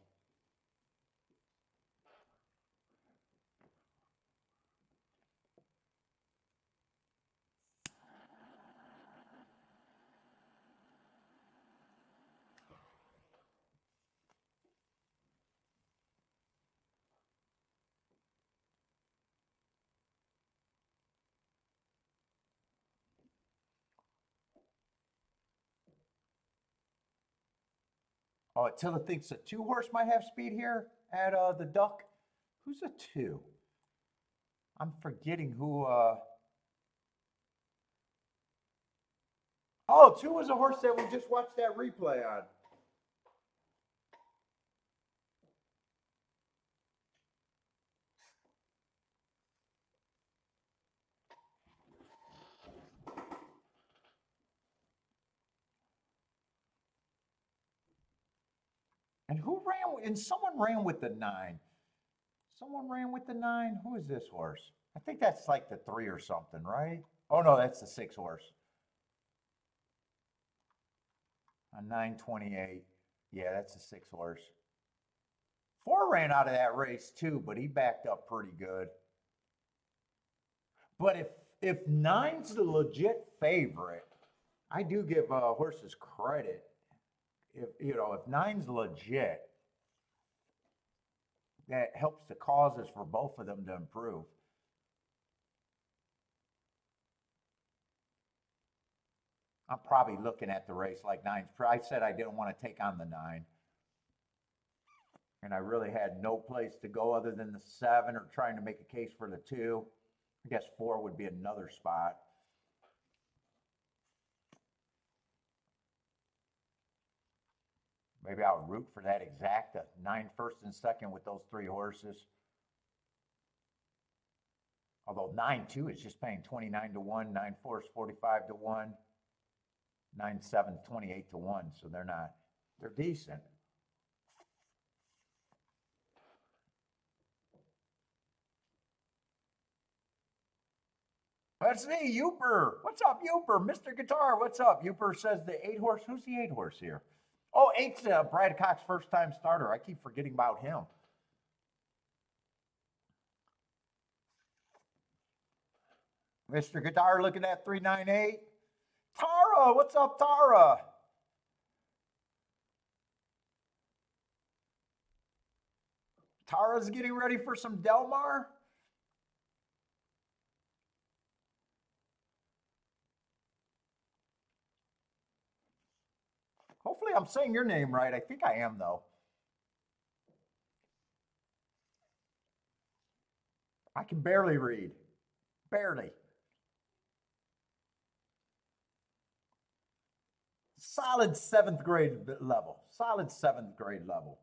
Oh, Attila thinks a two horse might have speed here at the Duck. Who's a two? I'm forgetting who. Oh, two was a horse that we just watched that replay on. And who ran? And someone ran with the nine. Someone ran with the nine. Who is this horse? I think that's like the three or something, right? Oh no, that's the six horse. A 928. Yeah, that's a six horse. Four ran out of that race too, but he backed up pretty good. But if nine's the legit favorite, I do give horses credit. If nine's legit, that helps the causes for both of them to improve. I'm probably looking at the race like nine's. I said I didn't want to take on the nine. And I really had no place to go other than the seven or trying to make a case for the two. I guess four would be another spot. Maybe I'll root for that exacta. Nine first and second with those three horses. Although 9-2 is just paying 29 to 1, 9-4 is 45 to 1, 9-7, 28 to 1. So they're decent. Let's see, Uper. What's up, Uper? Mr. Guitar, what's up? Uper says the eight horse. Who's the eight horse here? Oh, eight's Brad Cox's first time starter. I keep forgetting about him. Mr. Guitar looking at 398. Tara, what's up, Tara? Tara's getting ready for some Delmar. Hopefully I'm saying your name right. I think I am, though. I can barely read. Barely. Solid seventh grade level. Solid seventh grade level.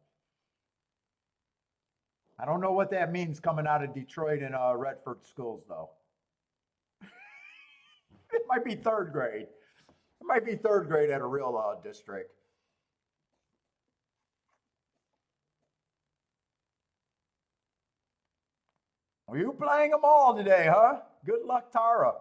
I don't know what that means coming out of Detroit and Redford schools, though. It might be third grade. It might be third grade at a real district. Are you playing them all today, huh? Good luck, Tara.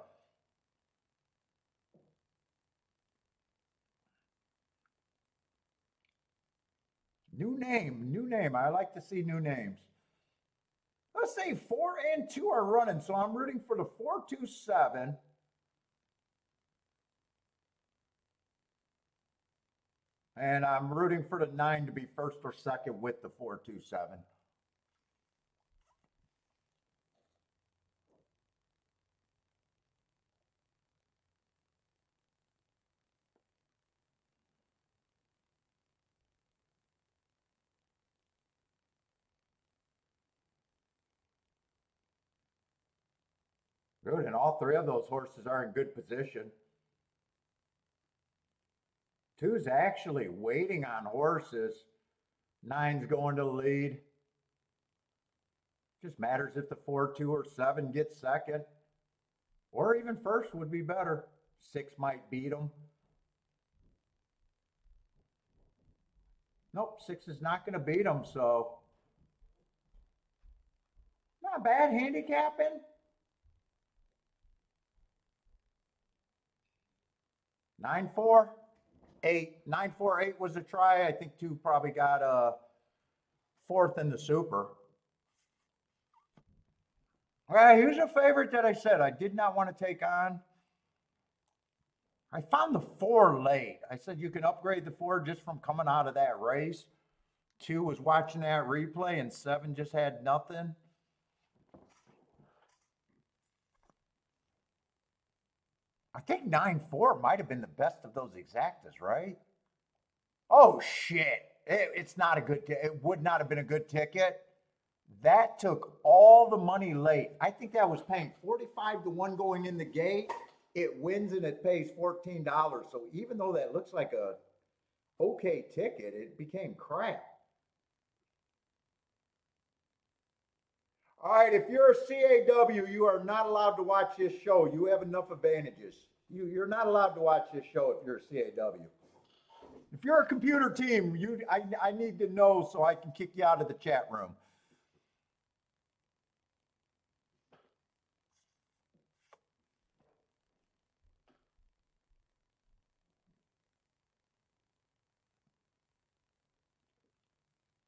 New name, new name. I like to see new names. Let's say 4 and 2 are running, so I'm rooting for the 4-2-7. And I'm rooting for the 9 to be first or second with the 4-2-7. Good, and all three of those horses are in good position. Two's actually waiting on horses. Nine's going to the lead. Just matters if the 4-2 or 7 gets second. Or even first would be better. 6 might beat them. Nope, 6 is not going to beat them, so. No, Not bad handicapping. 9-4, 8. 9-4-8 was a try. I think two probably got a fourth in the super. All right, here's a favorite that I said I did not want to take on. I found the 4 late. I said you can upgrade the 4 just from coming out of that race. 2 was watching that replay, and 7 just had nothing. I think 9-4 might have been the best of those exactas, right? Oh shit! It's not a good. It would not have been a good ticket. That took all the money late. I think that was paying 45 to 1 going in the gate. It wins and it pays $14. So even though that looks like a okay ticket, it became crap. All right, if you're a CAW, you are not allowed to watch this show. You have enough advantages. You're not allowed to watch this show if you're a CAW. If you're a computer team, I need to know so I can kick you out of the chat room.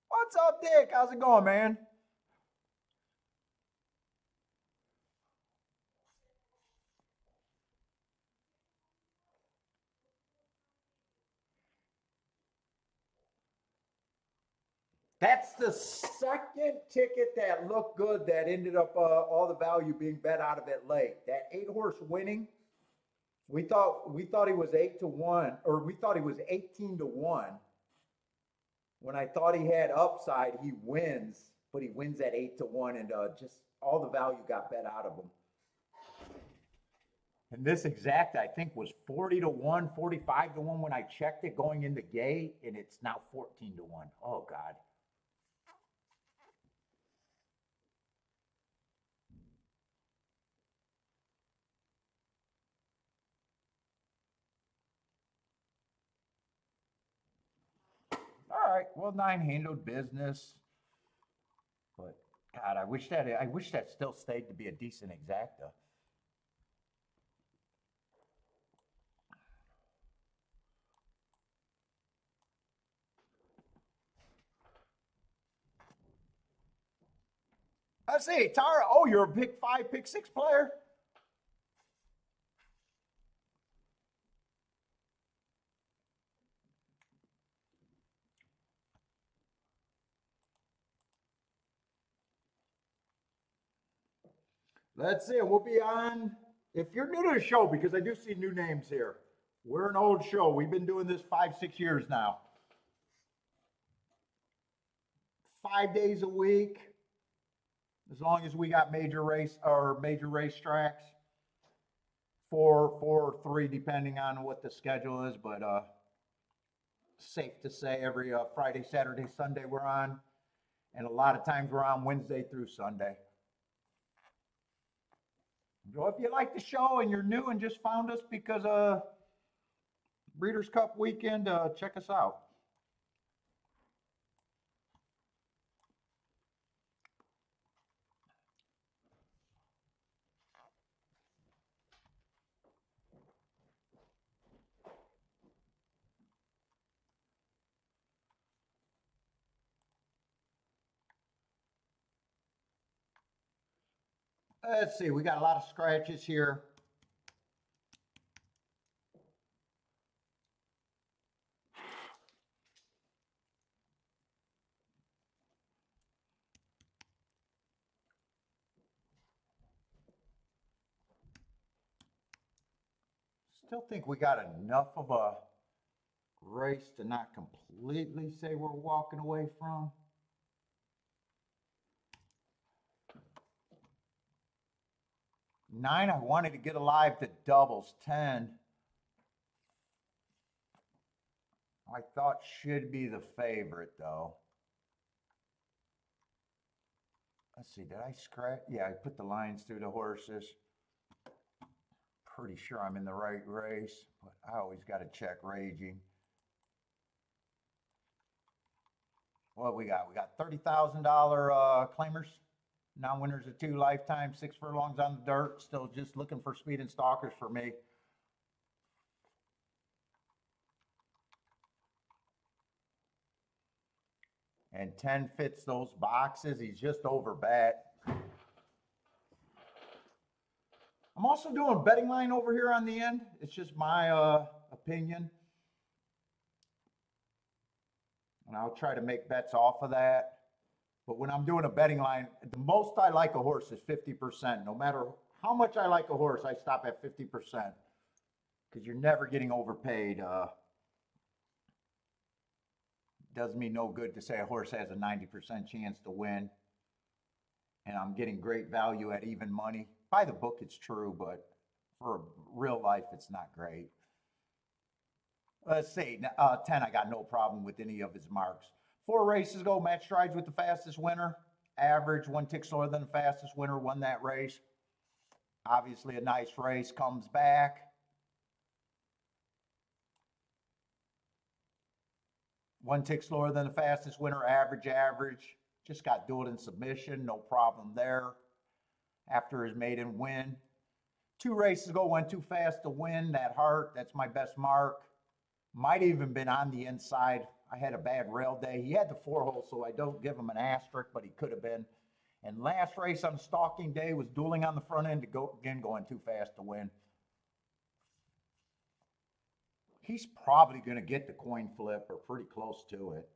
What's up, Dick? How's it going, man? That's the second ticket that looked good that ended up all the value being bet out of it late. That 8-horse winning, we thought he was 8 to 1, or we thought he was 18 to 1. When I thought he had upside, he wins, but he wins at 8 to 1, and just all the value got bet out of him. And this exact, I think, was 40 to 1, 45 to 1 when I checked it going in the gate, and it's now 14 to 1. Oh, God. All right, well, 9 handled business. But, God, I wish that still stayed to be a decent exacta. I say, Tara, oh, you're a pick 5, pick 6 player? Let's see, we'll be on, if you're new to the show, because I do see new names here. We're an old show. We've been doing this 5-6 years now. 5 days a week, as long as we got major race or major racetracks. 4 or 3, depending on what the schedule is, but safe to say every Friday, Saturday, Sunday we're on, and a lot of times we're on Wednesday through Sunday. So if you like the show and you're new and just found us because of Breeders' Cup weekend, check us out. Let's see, we got a lot of scratches here. Still think we got enough of a race to not completely say we're walking away from. Nine, I wanted to get alive to doubles. 10, I thought should be the favorite, though. Let's see, did I scratch? Yeah, I put the lines through the horses. Pretty sure I'm in the right race, but I always got to check raging. What we got? We got $30,000 claimers. Non-winners of 2 lifetimes, 6 furlongs on the dirt. Still just looking for speed and stalkers for me. And 10 fits those boxes. He's just over bet. I'm also doing betting line over here on the end. It's just my opinion. And I'll try to make bets off of that. But when I'm doing a betting line, the most I like a horse is 50%. No matter how much I like a horse, I stop at 50%. Because you're never getting overpaid. Does me no good to say a horse has a 90% chance to win. And I'm getting great value at even money. By the book, it's true, but for real life, it's not great. Let's see, 10, I got no problem with any of his marks. 4 races ago, Match Strides with the fastest winner. Average, 1 tick slower than the fastest winner, won that race. Obviously a nice race, comes back. One tick slower than the fastest winner, average. Just got dueled in submission, no problem there. After his maiden win. 2 races ago, went too fast to win. That heart, that's my best mark. Might even been on the inside. I had a bad rail day. He had the 4-hole, so I don't give him an asterisk, but he could have been. And last race on stalking day was dueling on the front end to go again, going too fast to win. He's probably going to get the coin flip or pretty close to it.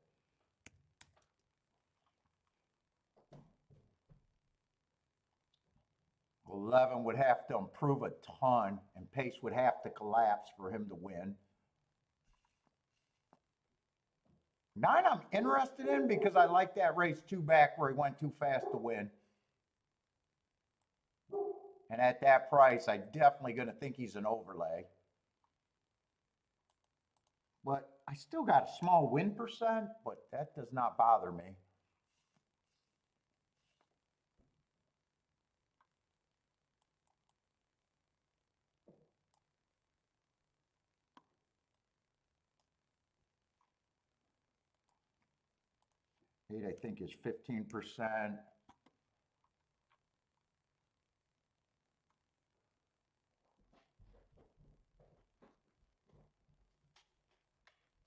$11 would have to improve a ton, and pace would have to collapse for him to win. 9 I'm interested in because I like that race 2 back where he went too fast to win. And at that price, I'm definitely going to think he's an overlay. But I still got a small win percent, but that does not bother me. I think is 15%.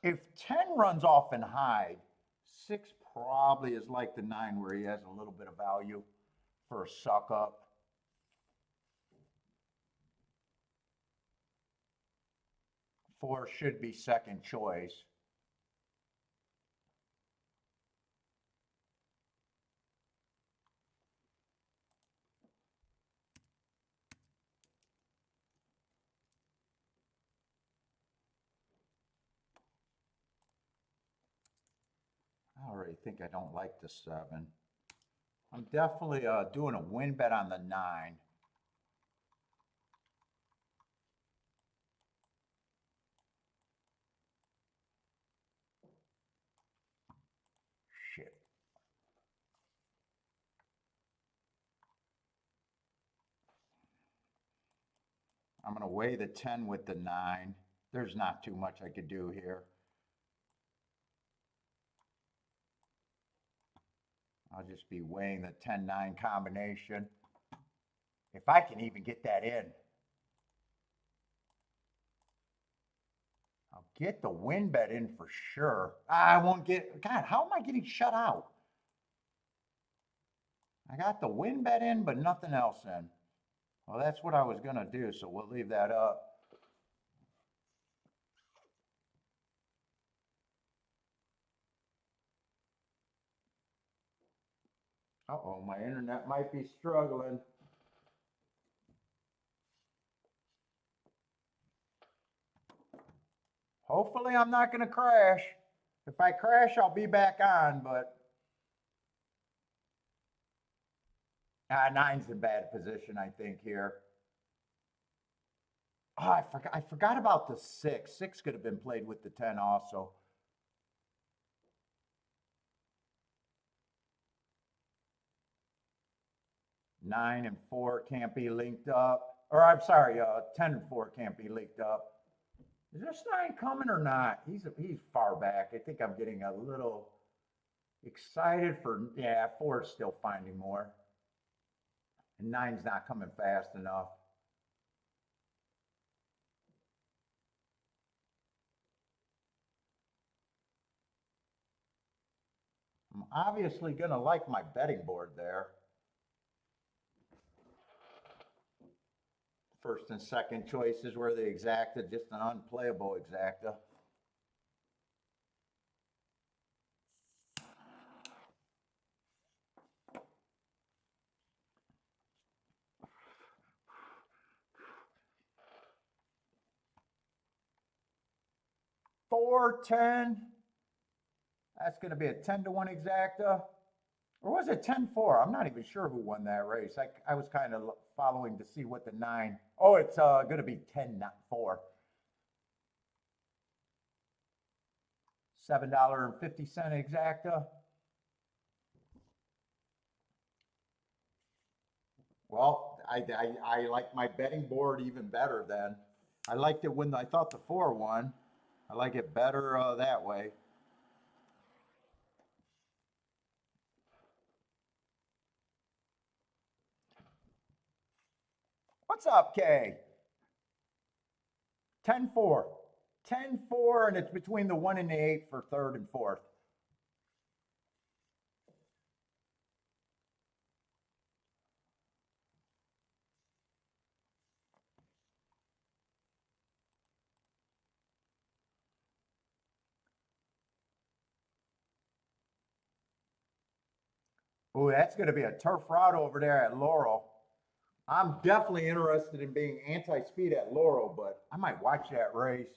If 10 runs off and hide, 6 probably is like the 9 where he has a little bit of value for a suck up. Four should be second choice. I already think I don't like the 7. I'm definitely doing a win bet on the 9. Shit. I'm going to weigh the 10 with the 9. There's not too much I could do here. I'll just be weighing the 10-9 combination. If I can even get that in. I'll get the win bet in for sure. I won't get, God, how am I getting shut out? I got the win bet in, but nothing else in. Well, that's what I was going to do, so we'll leave that up. Uh-oh, my internet might be struggling. Hopefully I'm not going to crash. If I crash, I'll be back on, but 9's in bad position, I think, here. Oh, I forgot about the 6. 6 could have been played with the 10 also. Nine and 4 can't be linked up. Or I'm sorry, 10 and 4 can't be linked up. Is this 9 coming or not? He's far back. I think I'm getting a little excited for, yeah, 4 is still finding more. And 9's not coming fast enough. I'm obviously going to like my betting board there. First and second choices were the exacta, just an unplayable exacta. Four, 10. That's going to be a 10-to-1 exacta. Or was it 10-4? I'm not even sure who won that race. I was kind of following to see what the 9. Oh, it's going to be 10-4. $7.50 exacta. Well, I like my betting board even better then. I liked it when I thought the 4 won. I like it better that way. What's up, Kay? 10-4. 10-4, and it's between the 1 and the 8 for third and fourth. Oh, that's going to be a turf route over there at Laurel. I'm definitely interested in being anti-speed at Laurel, but I might watch that race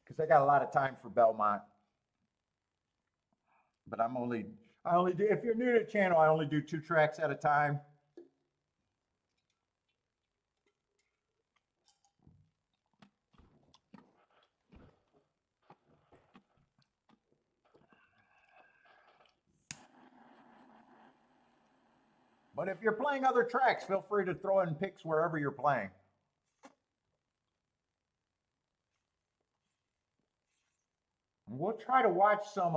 because I got a lot of time for Belmont. But I only do, if you're new to the channel, I only do 2 tracks at a time. But if you're playing other tracks, feel free to throw in picks wherever you're playing. We'll try to watch some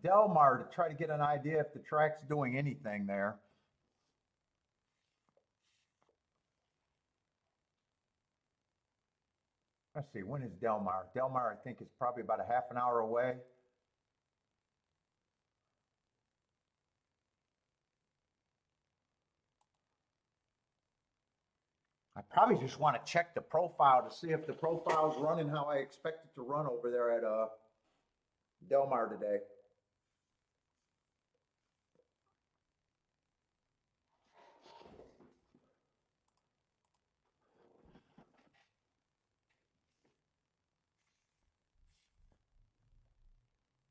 Del Mar to try to get an idea if the track's doing anything there. Let's see, when is Del Mar? Del Mar, I think, is probably about a half an hour away. I probably just want to check the profile to see if the profile's running how I expect it to run over there at Del Mar today.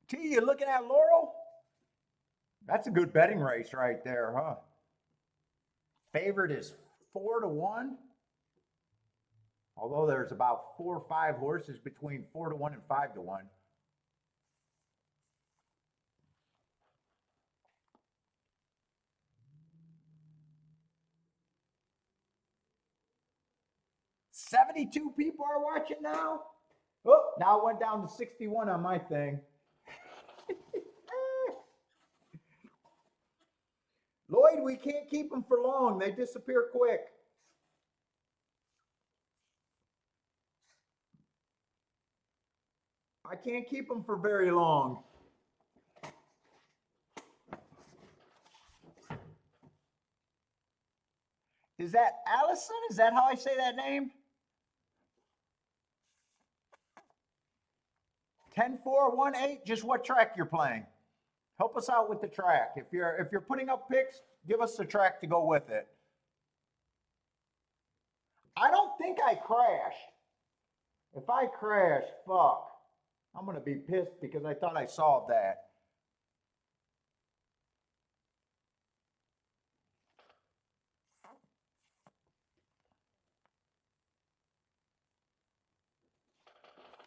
T, you looking at Laurel? That's a good betting race right there, huh? Favorite is 4-1. Although there's about 4 or 5 horses between 4-1 and 5-1. "72 people are watching now." Oh, now it went down to 61 on my thing. Lloyd, we can't keep them for long. They disappear quick. I can't keep them for very long. Is that Allison? Is that how I say that name? 10-4-1-8. Just what track you're playing? Help us out with the track. If you're putting up picks, give us the track to go with it. I don't think I crashed. If I crash, fuck. I'm gonna be pissed because I thought I solved that.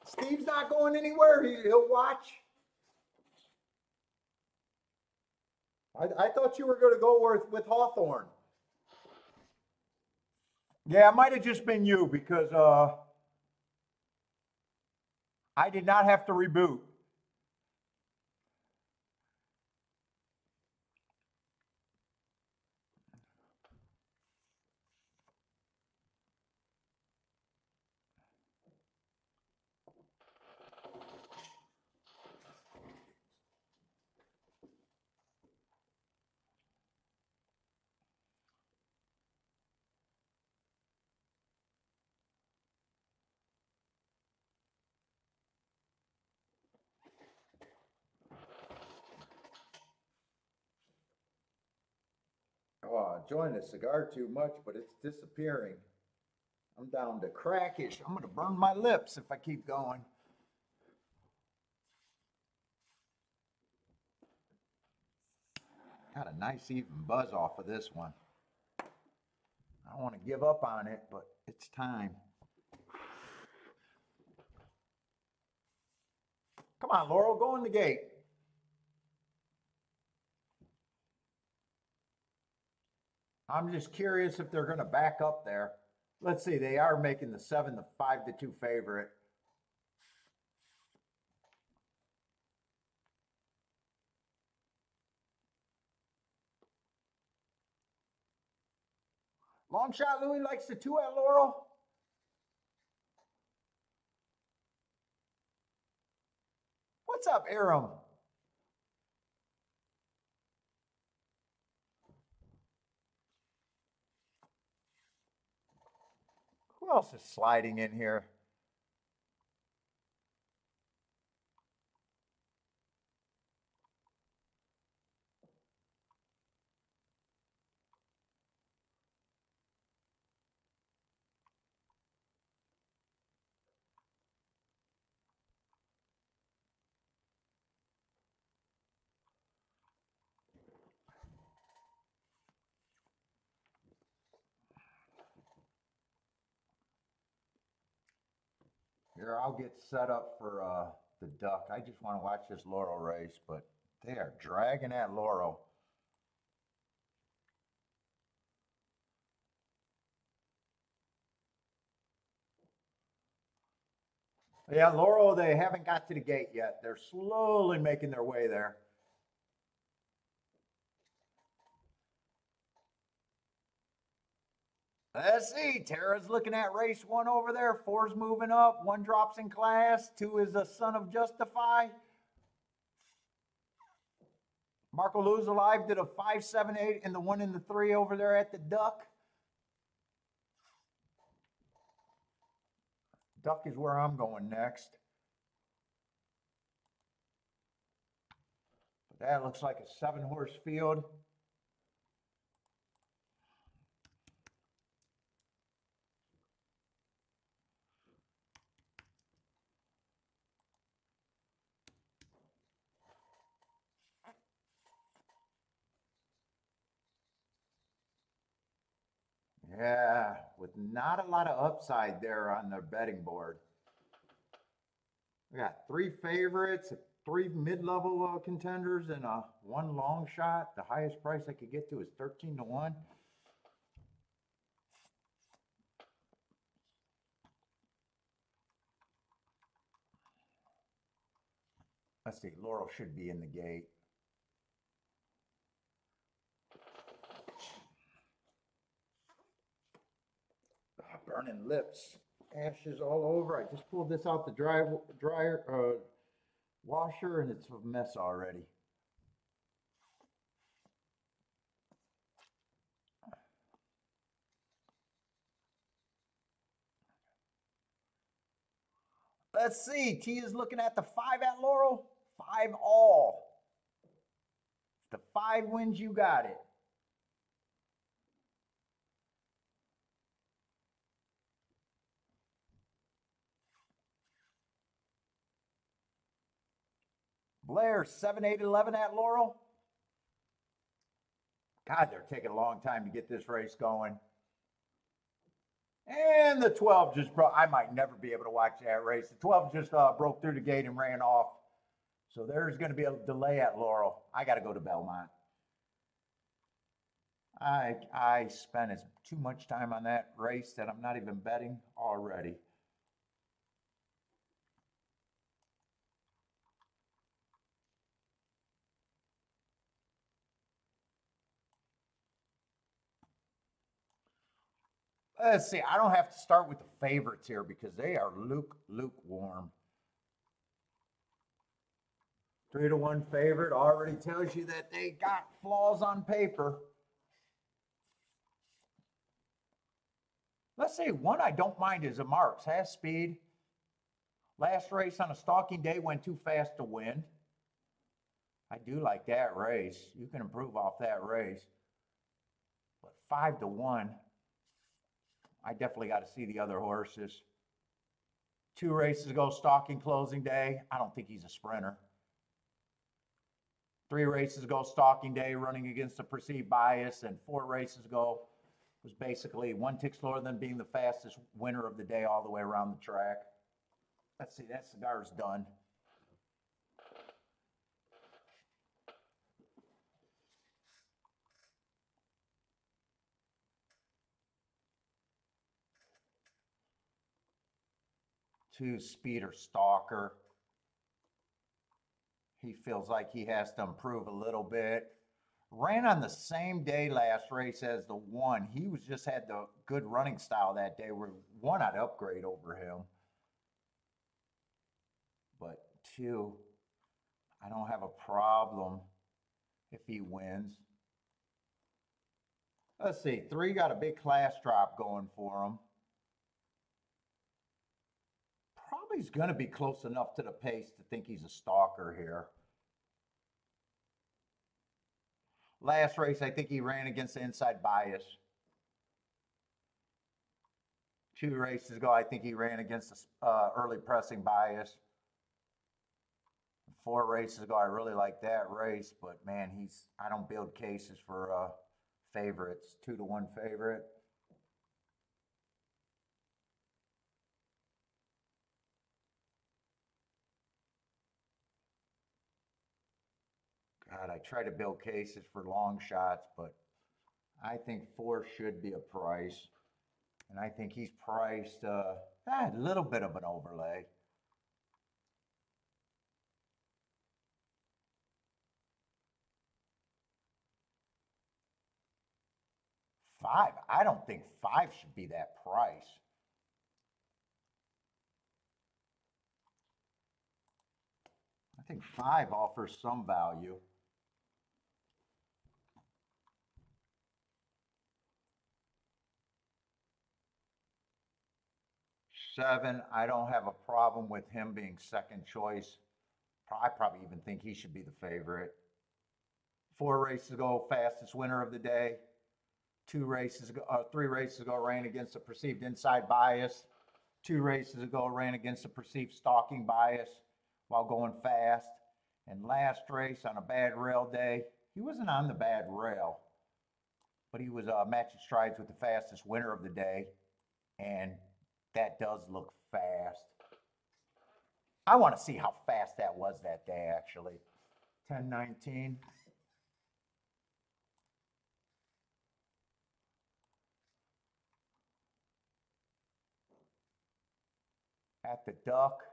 Steve's not going anywhere. He'll watch. I thought you were going to go with Hawthorne. Yeah, it might have just been you because I did not have to reboot. enjoying the cigar too much, but it's disappearing. I'm down to crackish. I'm gonna burn my lips if I keep going. Got a nice even buzz off of this one. I don't want to give up on it, but it's time. Come on, Laurel, go in the gate. I'm just curious if they're going to back up there. Let's see, they are making the 7 the 5-2 favorite. Long shot Louis likes the 2 at Laurel. What's up, Aram? Who else is sliding in here? Here, I'll get set up for the duck. I just want to watch this Laurel race, but they are dragging that Laurel. Yeah, Laurel, they haven't got to the gate yet. They're slowly making their way there. Let's see. Tara's looking at race 1 over there. 4's moving up. 1 drops in class. 2 is a Son of Justify. Marco Luz alive did a 5, 7, 8, and the 1 and the 3 over there at the Duck. Duck is where I'm going next. But that looks like a 7-horse field. Yeah, with not a lot of upside there on the betting board. We got 3 favorites, 3 mid-level contenders, and 1 long shot. The highest price I could get to is 13 to 1. Let's see, Laurel should be in the gate. Burning lips, ashes all over. I just pulled this out the dryer washer, and it's a mess already. Let's see. T is looking at the 5 at Laurel. 5 all. The 5 wins, you got it. Blair, 7, 8, 11 at Laurel. God, they're taking a long time to get this race going. And the 12 just broke. I might never be able to watch that race. The 12 just broke through the gate and ran off. So there's going to be a delay at Laurel. I got to go to Belmont. I spent too much time on that race that I'm not even betting already. Let's see. I don't have to start with the favorites here because they are lukewarm. 3 to 1 favorite already tells you that they got flaws on paper. Let's say 1 I don't mind is a Marks. Has speed. Last race on a stalking day went too fast to win. I do like that race. You can improve off that race. But 5-1, I definitely got to see the other horses. 2 races ago, stalking closing day. I don't think he's a sprinter. 3 races ago, stalking day, running against a perceived bias, and 4 races ago was basically 1 tick slower than being the fastest winner of the day all the way around the track. Let's see, that cigar's done. To Speeder Stalker. He feels like he has to improve a little bit. Ran on the same day last race as the 1. He was just had the good running style that day where 1 I'd upgrade over him. But 2, I don't have a problem if he wins. Let's see, 3 got a big class drop going for him. Probably is going to be close enough to the pace to think he's a stalker here. Last race, I think he ran against the inside bias. 2 races ago, I think he ran against the early pressing bias. 4 races ago, I really like that race, but man, I don't build cases for favorites. 2-1 favorite. God, I try to build cases for long shots, but I think 4 should be a price. And I think he's priced a little bit of an overlay. 5, I don't think 5 should be that price. I think 5 offers some value. 7, I don't have a problem with him being second choice. I probably even think he should be the favorite. 4 races ago, fastest winner of the day. 3 races ago, ran against a perceived inside bias. 2 races ago, ran against a perceived stalking bias while going fast. And last race on a bad rail day, he wasn't on the bad rail, but he was matching strides with the fastest winner of the day. And that does look fast. I want to see how fast that was that day, actually. 10:19. At the Duck.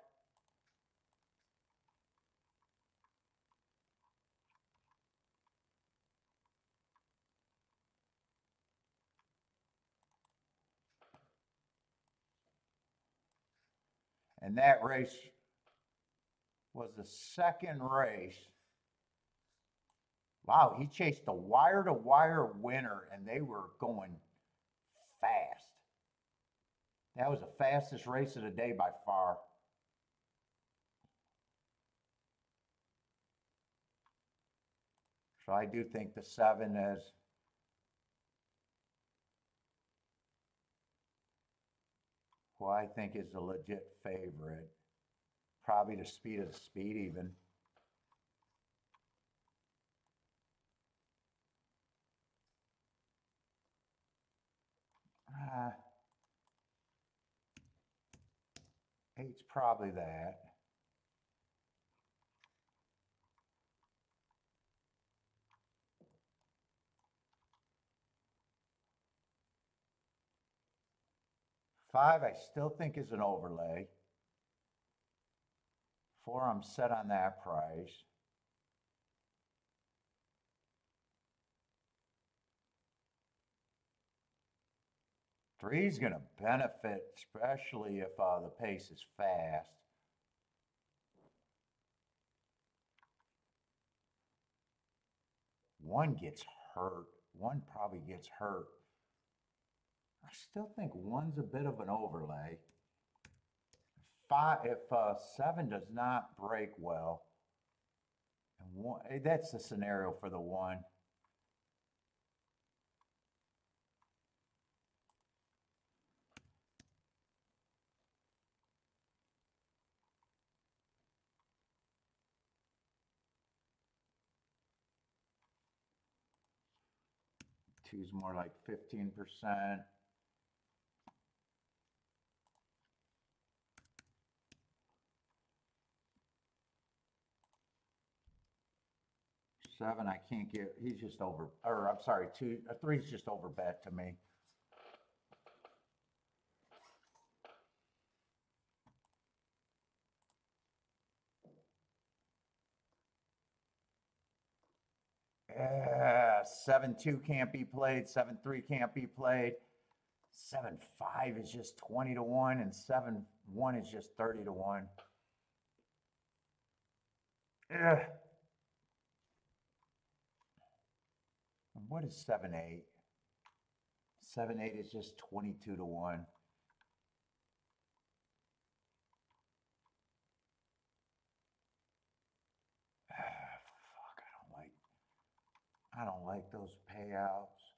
And that race was the second race. Wow, he chased a wire-to-wire winner, and they were going fast. That was the fastest race of the day by far. So I do think the 7 is who I think is a legit favorite. Probably the speed of the speed even. Eight's probably that. Five, I still think is an overlay. 4, I'm set on that price. Three's going to benefit, especially if the pace is fast. One gets hurt. 1 probably gets hurt. I still think 1's a bit of an overlay. If 7 does not break well, and 1, that's the scenario for the 1. Two's more like 15%. Seven, I can't get, he's just over, or I'm sorry, three's just over bet to me. Yeah, 7-2 can't be played, 7-3 can't be played. 7-5 is just 20 to 1, and 7-1 is just 30 to 1. Yeah. What is 7-8? 7-8 is just 22 to 1. Fuck, I don't like those payouts.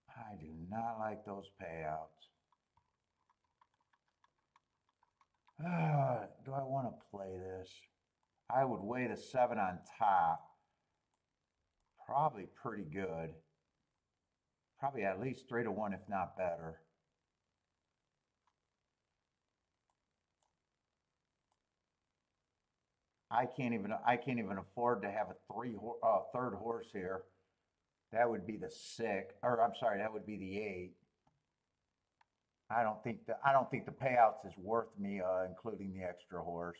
I do not like those payouts. Do I want to play this? I would weigh the 7 on top. Probably pretty good. Probably at least 3 to 1, if not better. I can't even afford to have a third horse here. That would be the 6, or I'm sorry, that would be the 8. I don't think the payouts is worth me including the extra horse.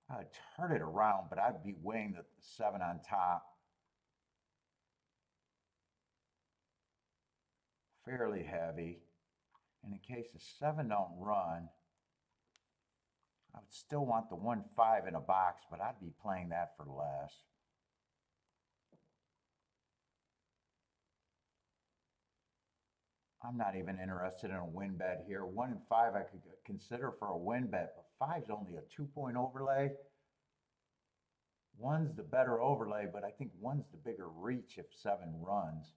I'd turn it around, but I'd be weighing the 7 on top. Fairly heavy. And in case the 7 don't run, I would still want the 1-5 in a box, but I'd be playing that for less. I'm not even interested in a win bet here. 1 and 5 I could consider for a win bet, but 5's only a 2-point overlay. 1's the better overlay, but I think 1's the bigger reach if 7 runs.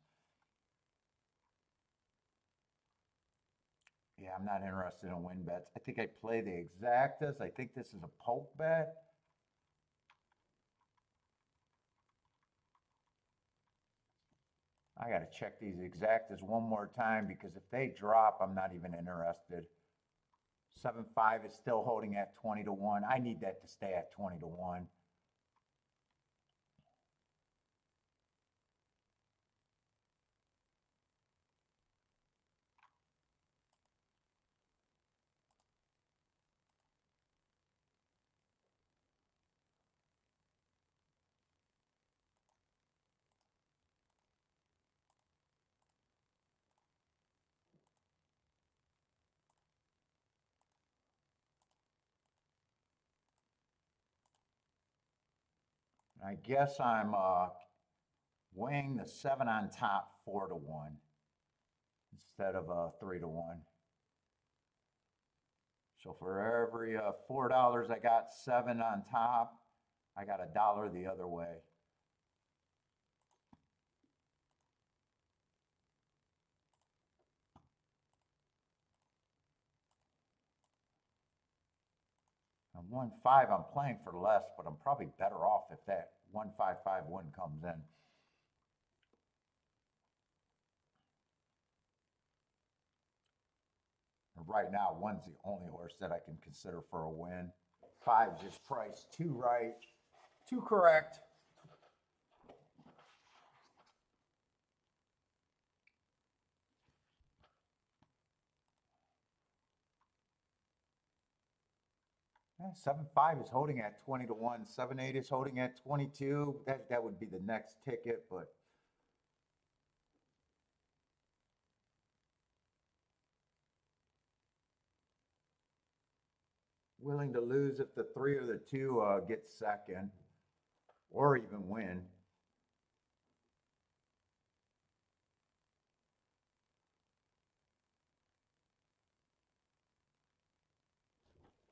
Yeah, I'm not interested in win bets. I think I play the exactas. I think this is a poke bet. I got to check these exactas one more time because if they drop, I'm not even interested. 7-5 is still holding at 20 to 1. I need that to stay at 20 to 1. I guess I'm weighing the 7 on top 4 to 1 instead of 3 to 1. So for every $4 I got 7 on top, I got $1 the other way. And 1-5 I'm playing for less, but I'm probably better off if that 1-5-5-1 comes in. Right now, 1's the only horse that I can consider for a win. 5's just priced too right, too correct. Yeah, 7-5 is holding at 20 to 1. 7-8 is holding at 22. That would be the next ticket, but willing to lose if the 3 or the 2 gets second or even win.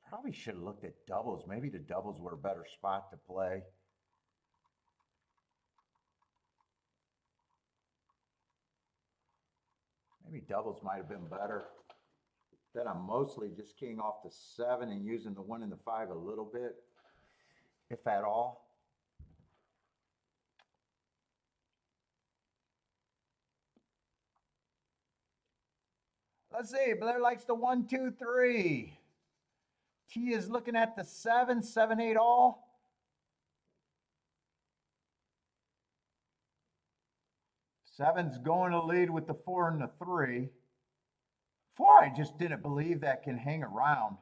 Probably should have looked at doubles. Maybe the doubles were a better spot to play. Maybe doubles might have been better. Then I'm mostly just keying off the 7 and using the 1 and the 5 a little bit, if at all. Let's see, Blair likes the 1, 2, 3. T is looking at the 7, 7, 8 all. Seven's going to lead with the 4 and the 3. 4, I just didn't believe that can hang around.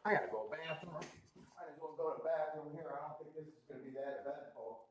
I gotta go to the bathroom. Might as well go to the bathroom here. I don't think this is gonna be that eventful.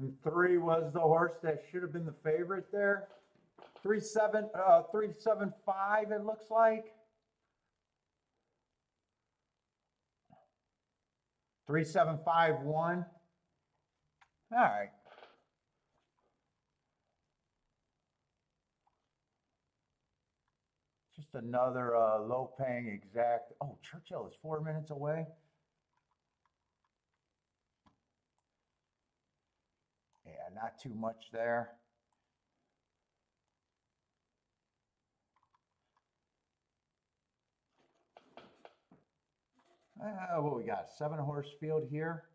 And 3 was the horse that should have been the favorite there. 375, it looks like. 3751. All right. Just another low paying exact. Oh, Churchill is 4 minutes away. Yeah, not too much there. What we got? 7 horse field here.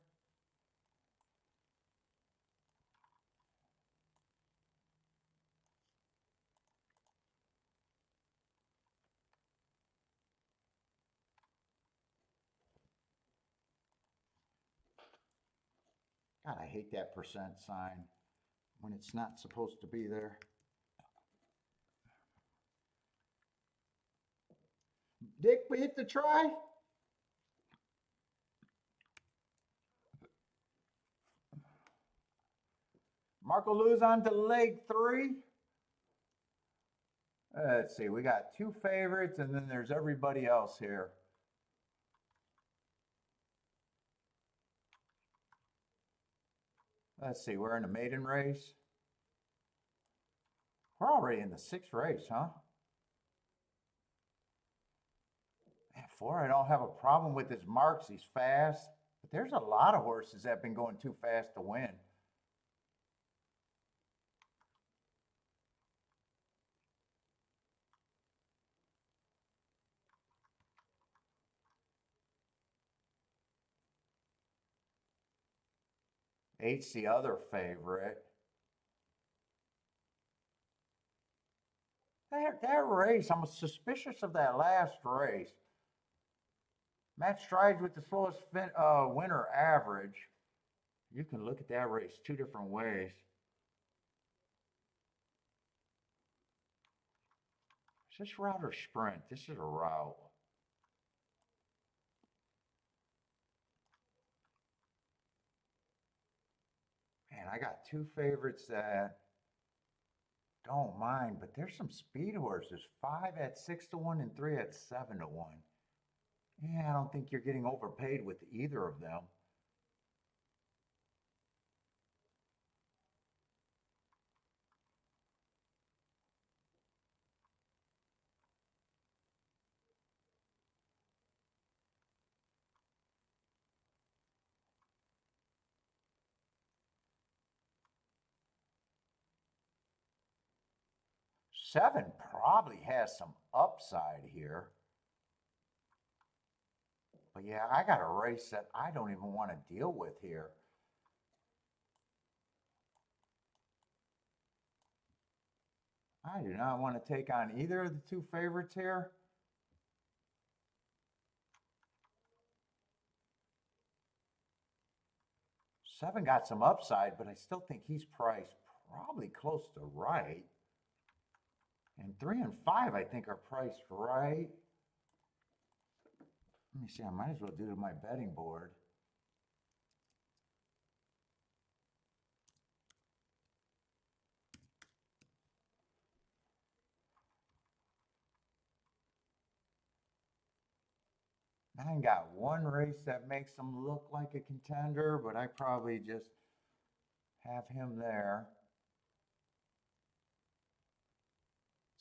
God, I hate that percent sign when it's not supposed to be there. Dick, we hit the try. Marco Luz on to leg 3. Let's see, we got 2 favorites and then there's everybody else here. Let's see, we're in the maiden race. We're already in the 6th race, huh? Man, 4, I don't have a problem with his marks. He's fast. But there's a lot of horses that have been going too fast to win. Eight's the other favorite. That race, I'm suspicious of that last race. Match strides with the slowest winner average. You can look at that race two different ways. Is this route or sprint? This is a route. Man, I got two favorites that don't mind, but there's some speed horses. 5 at 6 to 1 and 3 at 7 to 1. Yeah, I don't think you're getting overpaid with either of them. Seven probably has some upside here. But yeah, I got a race that I don't even want to deal with here. I do not want to take on either of the two favorites here. Seven got some upside, but I still think he's priced probably close to right. And 3 and 5, I think, are priced right. Let me see, I might as well do to my betting board. Nine got one race that makes him look like a contender, but I probably just have him there.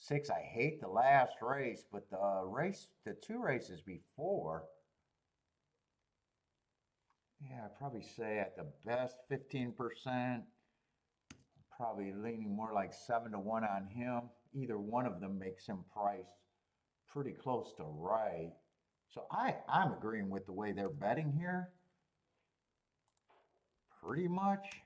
6, I hate the last race, but the two races before, yeah, I'd probably say at the best 15%, probably leaning more like 7 to 1 on him. Either one of them makes him priced pretty close to right. So I'm agreeing with the way they're betting here. Pretty much.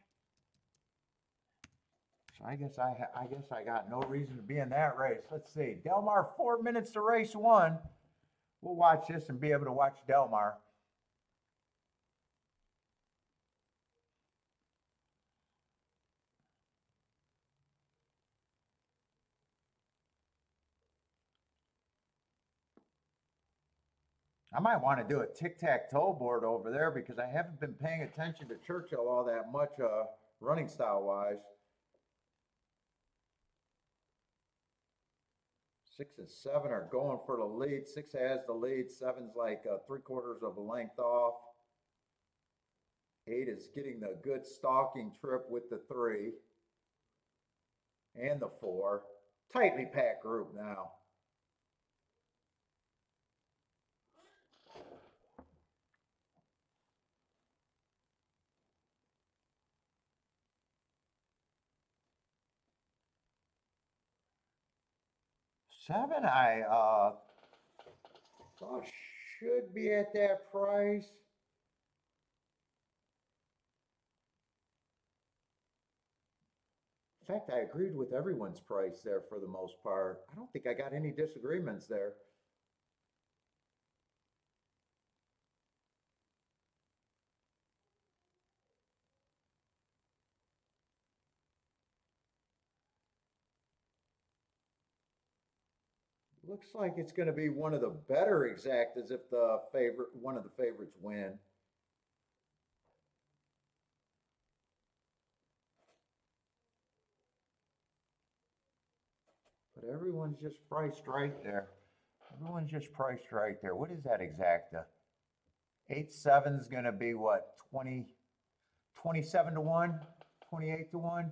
So I guess I got no reason to be in that race. Let's see. Del Mar, 4 minutes to race 1. We'll watch this and be able to watch Del Mar. I might want to do a tic-tac-toe board over there because I haven't been paying attention to Churchill all that much running style-wise. 6 and 7 are going for the lead. 6 has the lead. 7's like 3/4 of a length off. 8 is getting the good stalking trip with the 3 and the 4. Tightly packed group now. Seven, I thought should be at that price. In fact, I agreed with everyone's price there for the most part. I don't think I got any disagreements there. Looks like it's going to be one of the better exactas if one of the favorites win. But everyone's just priced right there. Everyone's just priced right there. What is that exacta? 8-7 is going to be what? 27 to 1? 28 to 1?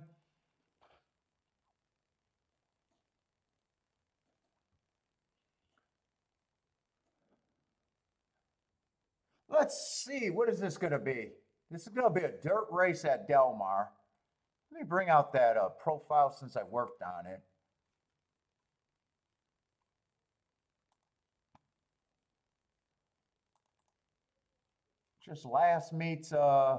Let's see, what is this going to be? This is going to be a dirt race at Del Mar. Let me bring out that profile since I worked on it. Just last meets, I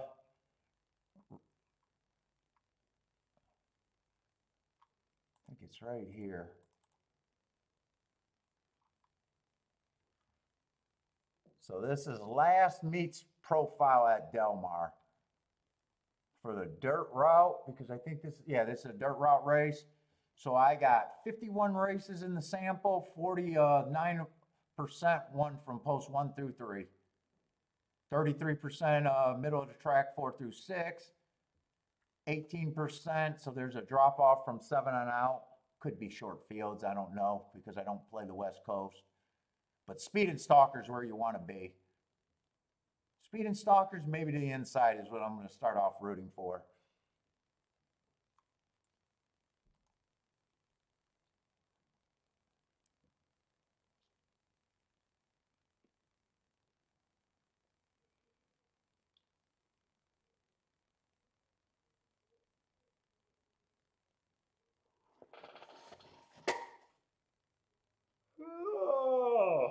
think it's right here. So this is last meets profile at Del Mar for the dirt route, because I think this is a dirt route race. So I got 51 races in the sample, 49% won from post 1 through 3. 33% middle of the track 4 through 6. 18%, so there's a drop off from 7 on out. Could be short fields, I don't know, because I don't play the West Coast. But speed and stalkers where you want to be. Speed and stalkers, maybe to the inside is what I'm going to start off rooting for. Oh.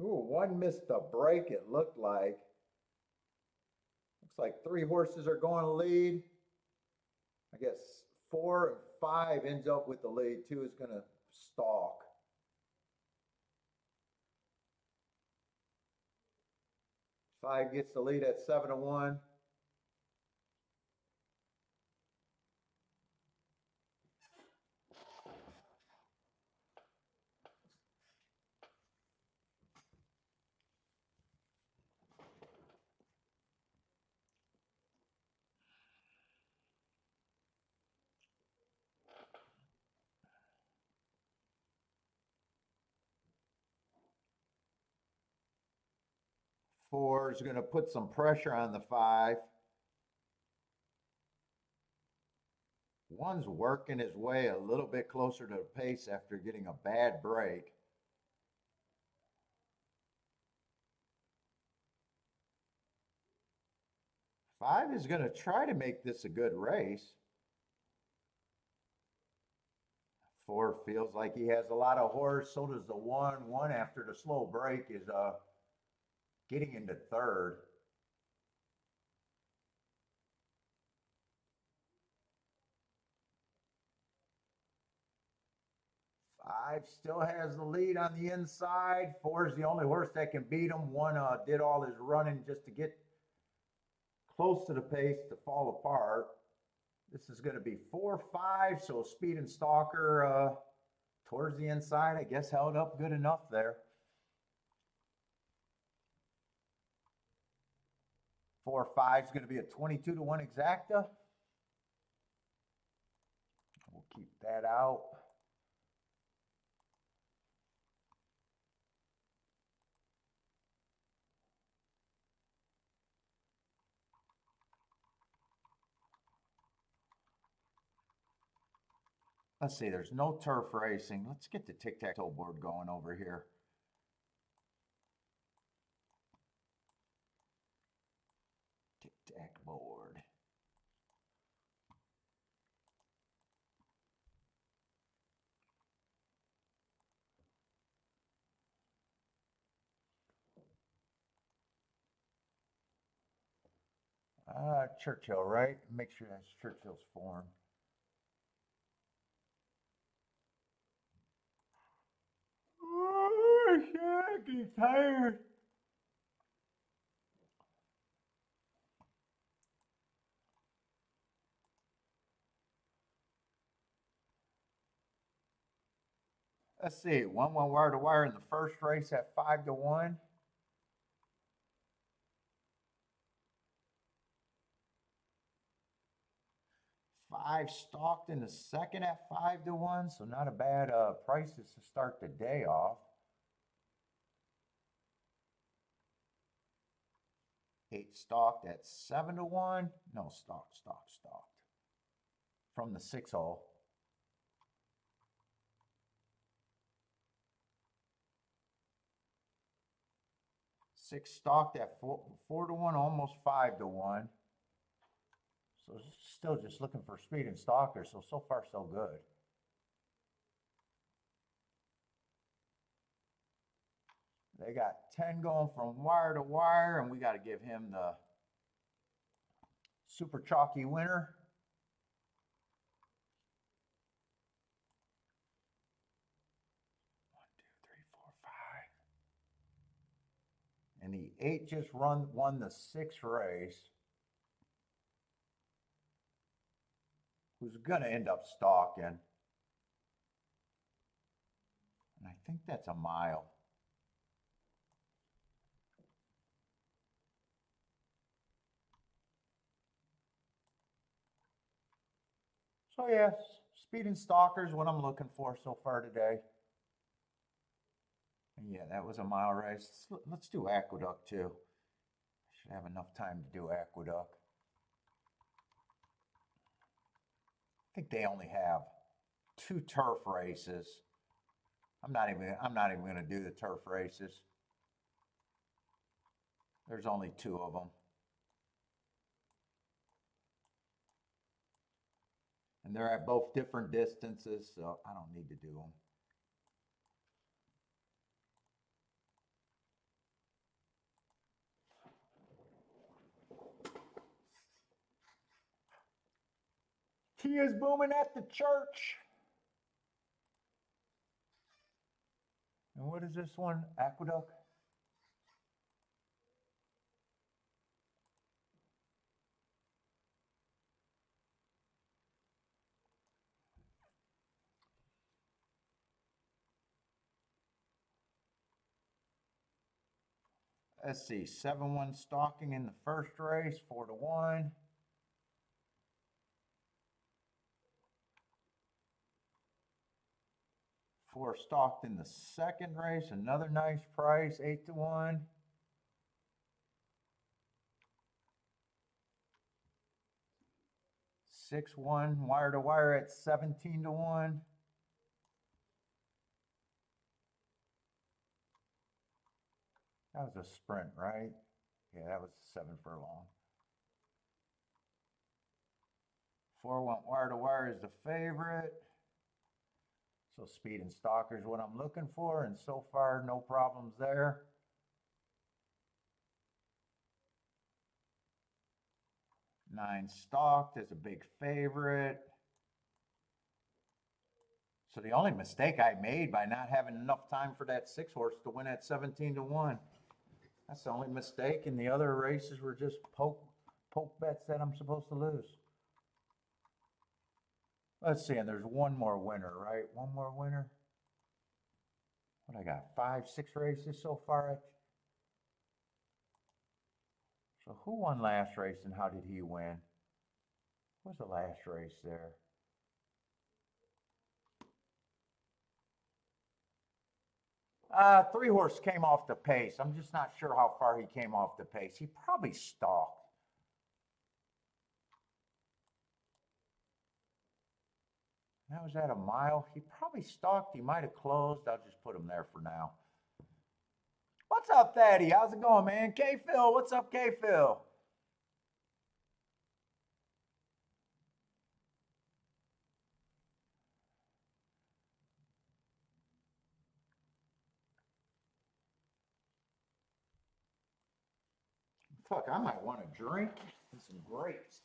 Ooh, one missed a break, it looked like. Looks like 3 horses are going to lead. I guess 4 and 5 ends up with the lead. 2 is going to stalk. 5 gets the lead at 7-1. Four is going to put some pressure on the 5. One's working his way a little bit closer to the pace after getting a bad break. 5 is going to try to make this a good race. 4 feels like he has a lot of horse. So does the 1. 1 after the slow break is getting into 3rd. 5 still has the lead on the inside. 4 is the only horse that can beat him. 1 did all his running just to get close to the pace to fall apart. This is going to be 4-5, so speed and stalker towards the inside, I guess, held up good enough there. 4-5 is going to be a 22-1 exacta. We'll keep that out. Let's see, there's no turf racing. Let's get the tic-tac-toe board going over here. Tic-tac board. Churchill, right? Make sure that's Churchill's form. Oh, shit, I'm getting tired. Let's see, 1 went wire to wire in the first race at 5-1. 5 stalked in the second at 5-1, so not a bad prices to start the day off. 8 stalked at 7-1. No, stalked. From the 6 hole. 6 stalked at 4-1, almost 5-1. So still just looking for speed and stalkers. So far so good. They got 10 going from wire to wire, and we got to give him the super chalky winner. And the 8 just won the 6th race. Who's going to end up stalking. And I think that's a mile. So yes, speed and stalker is what I'm looking for so far today. And yeah, that was a mile race. Let's do Aqueduct too. I should have enough time to do Aqueduct. I think they only have 2 turf races. I'm not even going to do the turf races. There's only 2 of them. And they're at both different distances, so I don't need to do them. Tea is booming at the church. And what is this one? Aqueduct? Let's see, 7-1 stalking in the first race, 4-1. Four stalked in the second race, another nice price, 8-1. Six one wire to wire at 17-1. That was a sprint, right? Yeah, that was 7 furlong. 4-1 wire to wire is the favorite. So speed and stalker is what I'm looking for, and so far no problems there. Nine stalked is a big favorite. So the only mistake I made by not having enough time for that 6 horse to win at 17-1. That's the only mistake, and the other races were just poke bets that I'm supposed to lose. Let's see, and there's one more winner, right? One more winner. What I got? 5, 6 races so far. So who won last race and how did he win? What was the last race there? Three horse came off the pace. I'm just not sure how far he came off the pace. He probably stalked. That was at a mile. He probably stalked. He might have closed. I'll just put him there for now. What's up, Thaddy? How's it going, man? K-Phil, what's up, K-Phil? Fuck, I might want a drink and some grapes.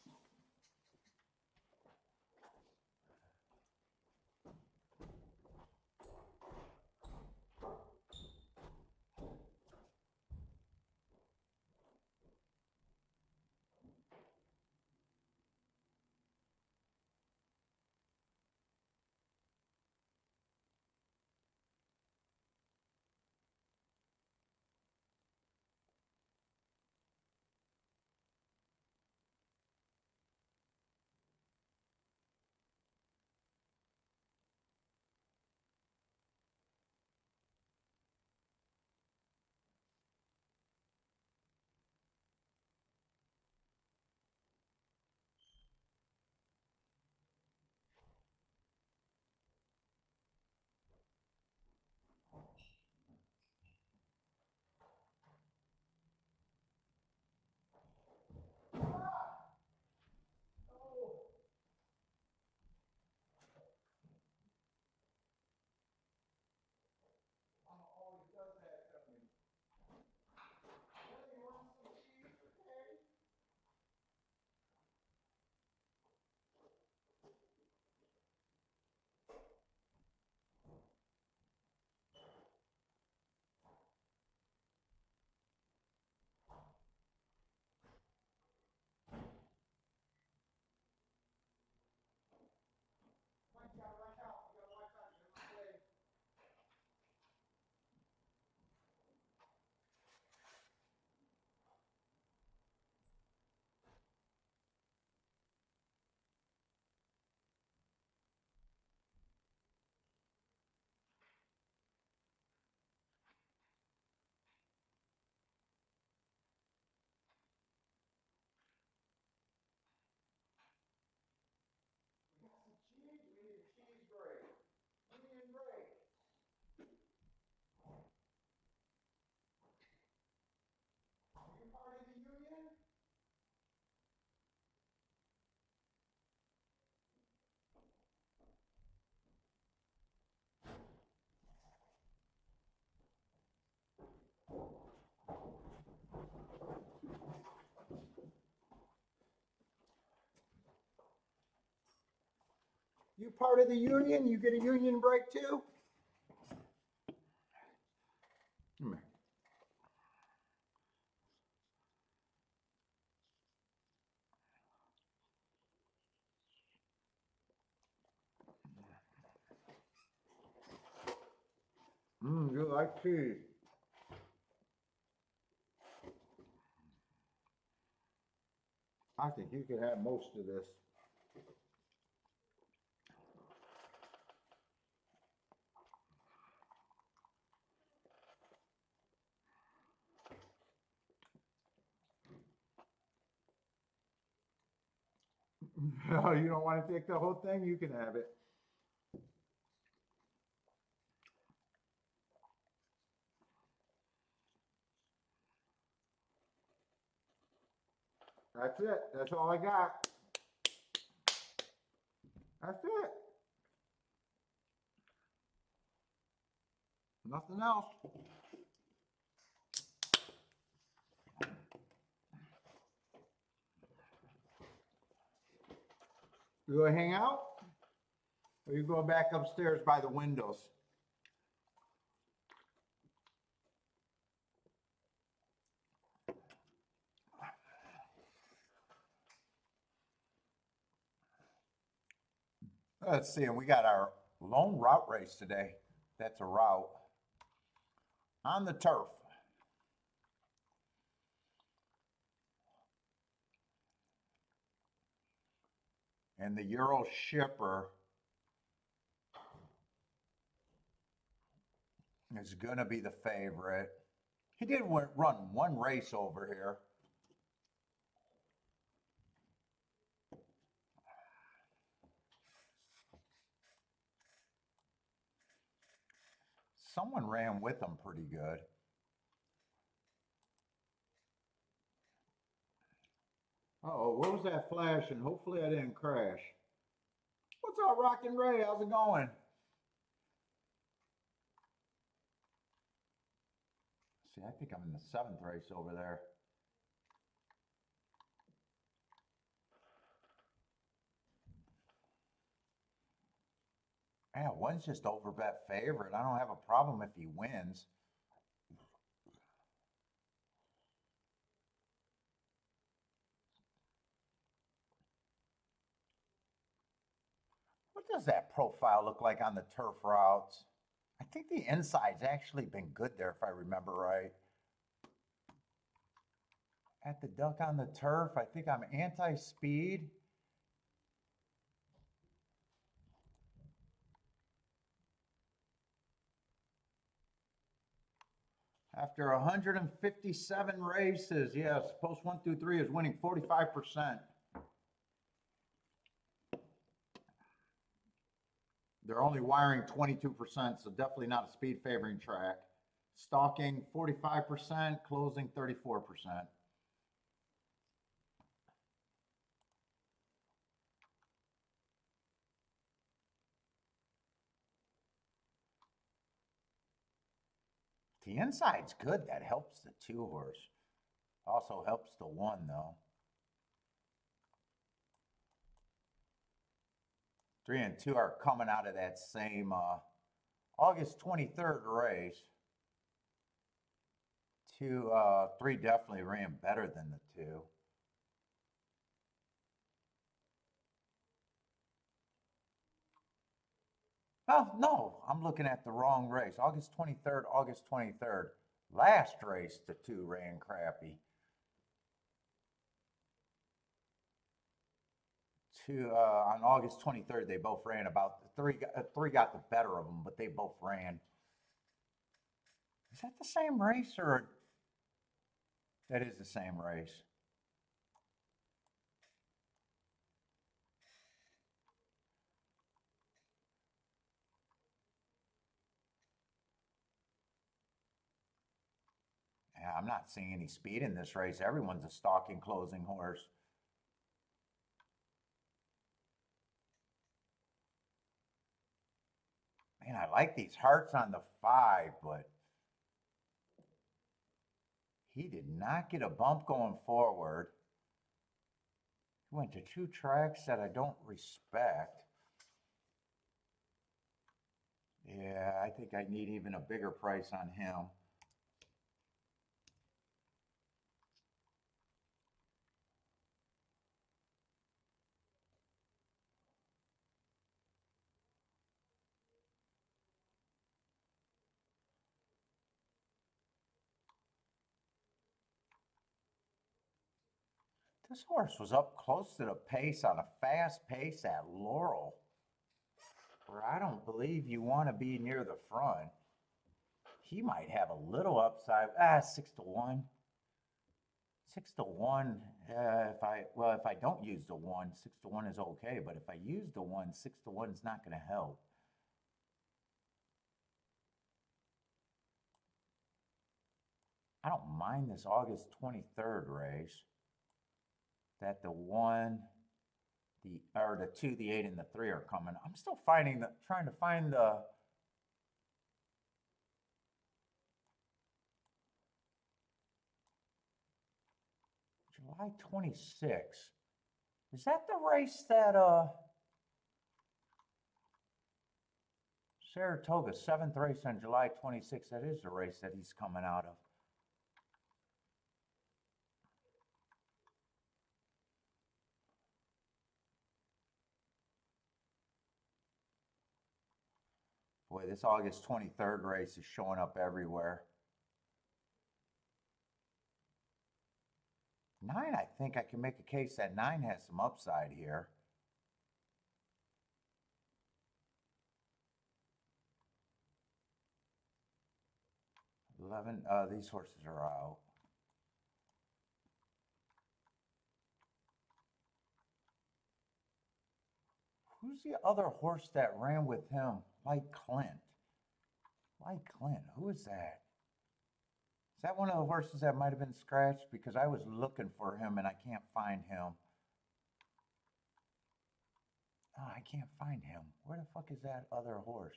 You part of the union? You get a union break too? Come here. You like cheese. I think you could have most of this. No, you don't want to take the whole thing? You can have it. That's it. That's all I got. That's it. Nothing else. You go hang out? Or you go back upstairs by the windows? Let's see, and we got our lone route race today. That's a route on the turf. And the Euro shipper is going to be the favorite. He did run one race over here. Someone ran with him pretty good. Uh-oh, what was that flashing? Hopefully I didn't crash. What's up, Rockin' Ray? How's it going? See, I think I'm in the 7th race over there. Yeah, one's just overbet favorite. I don't have a problem if he wins. What does that profile look like on the turf routes? I think the inside's actually been good there, if I remember right. At the duck on the turf, I think I'm anti-speed. After 157 races, yes, post 1 through 3 is winning 45%. They're only wiring 22%, so definitely not a speed favoring track. Stalking 45%, closing 34%. The inside's good. That helps the 2 horse. Also helps the 1 though. 3 and 2 are coming out of that same August 23rd race. 3 definitely ran better than the 2. Oh, no, I'm looking at the wrong race. August 23rd, August 23rd. Last race, the 2 ran crappy. 2 on August 23rd, they both ran about 3 got the better of them, but they both ran. Is that the same race or that is the same race? Yeah, I'm not seeing any speed in this race. Everyone's a stalking closing horse. Man, I like these hearts on the 5, but he did not get a bump going forward. He went to 2 tracks that I don't respect. I think I need even a bigger price on him. This horse was up close to the pace on a fast pace at Laurel, where I don't believe you want to be near the front. He might have a little upside. 6-1. 6-1. If I don't use the 1, 6-1 is okay. But if I use the 1, 6-1 is not going to help. I don't mind this August 23rd race. That the 1, the 2, the 8, and the 3 are coming. I'm still trying to find the July 26th. Is that the race that Saratoga, 7th race on July 26th? That is the race that he's coming out of. Boy, this August 23rd race is showing up everywhere. 9, I think I can make a case that 9 has some upside here. 11, these horses are out. Who's the other horse that ran with him? Like Clint. Who is that? Is that one of the horses that might have been scratched? Because I was looking for him and I can't find him. No, I can't find him. Where the fuck is that other horse?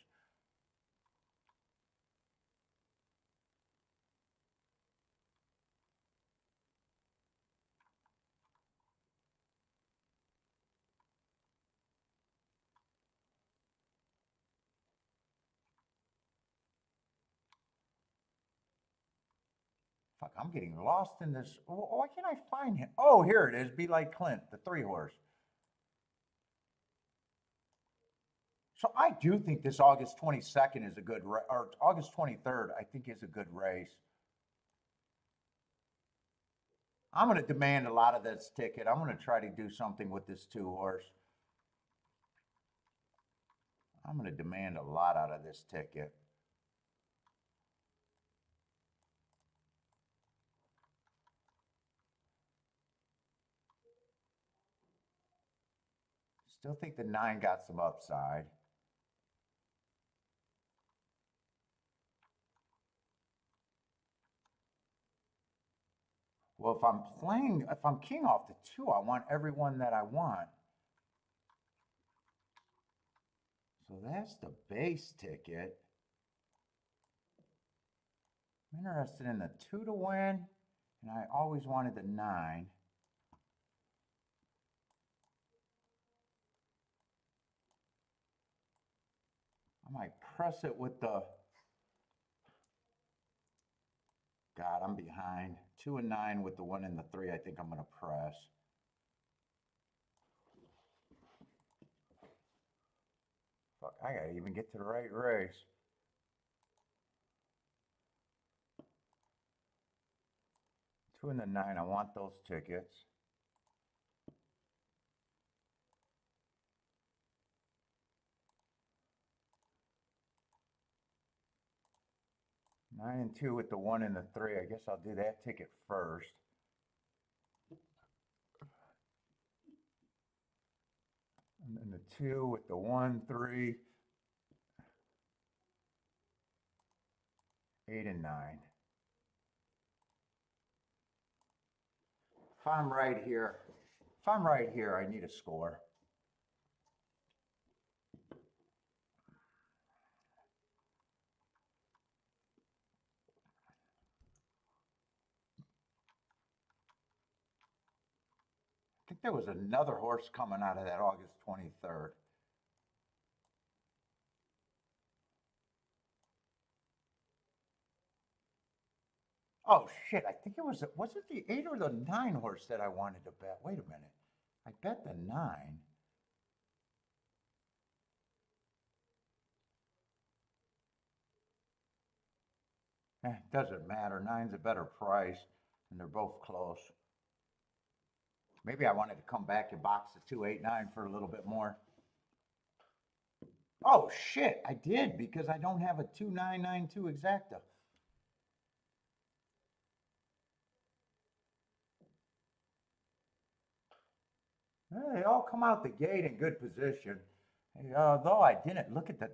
Fuck, I'm getting lost in this. Why can't I find him? Oh, here it is. Be Like Clint, the 3 horse. So I do think this August 22nd is a good race, or August 23rd, I think is a good race. I'm going to demand a lot of this ticket. I'm going to try to do something with this 2 horse. I'm going to demand a lot out of this ticket. Still think the 9 got some upside. Well, if I'm king off the 2, I want everyone that I want. So that's the base ticket. I'm interested in the 2 to win, and I always wanted the 9. I might press it with the... God, I'm behind. 2 and 9 with the 1 and the 3, I think I'm going to press. Fuck, I got to even get to the right race. Two and the 9, I want those tickets. Nine and 2 with the 1 and the 3. I guess I'll do that ticket first. And then the 2 with the 1, 3, 8 and 9. If I'm right here, I need a score. I think there was another horse coming out of that August 23rd. Oh shit, I think was it the 8 or the 9 horse that I wanted to bet? Wait a minute. I bet the 9. Doesn't matter. Nine's a better price, and they're both close. Maybe I wanted to come back and box the 289 for a little bit more. Oh shit, I did because I don't have a 2992 exacta. They all come out the gate in good position. Though I didn't look at the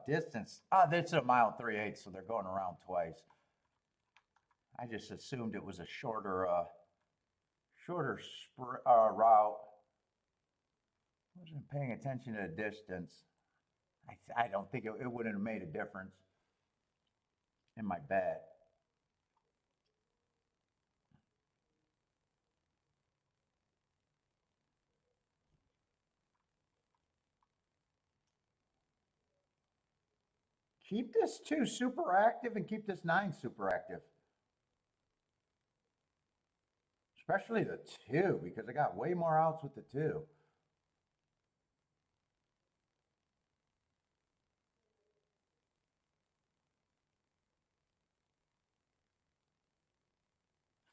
distance. It's a mile 3/8, so they're going around twice. I just assumed it was a shorter route. I wasn't paying attention to the distance. I don't think it wouldn't have made a difference in my bet. Keep this 2 super active and keep this 9 super active. Especially the 2, because I got way more outs with the 2.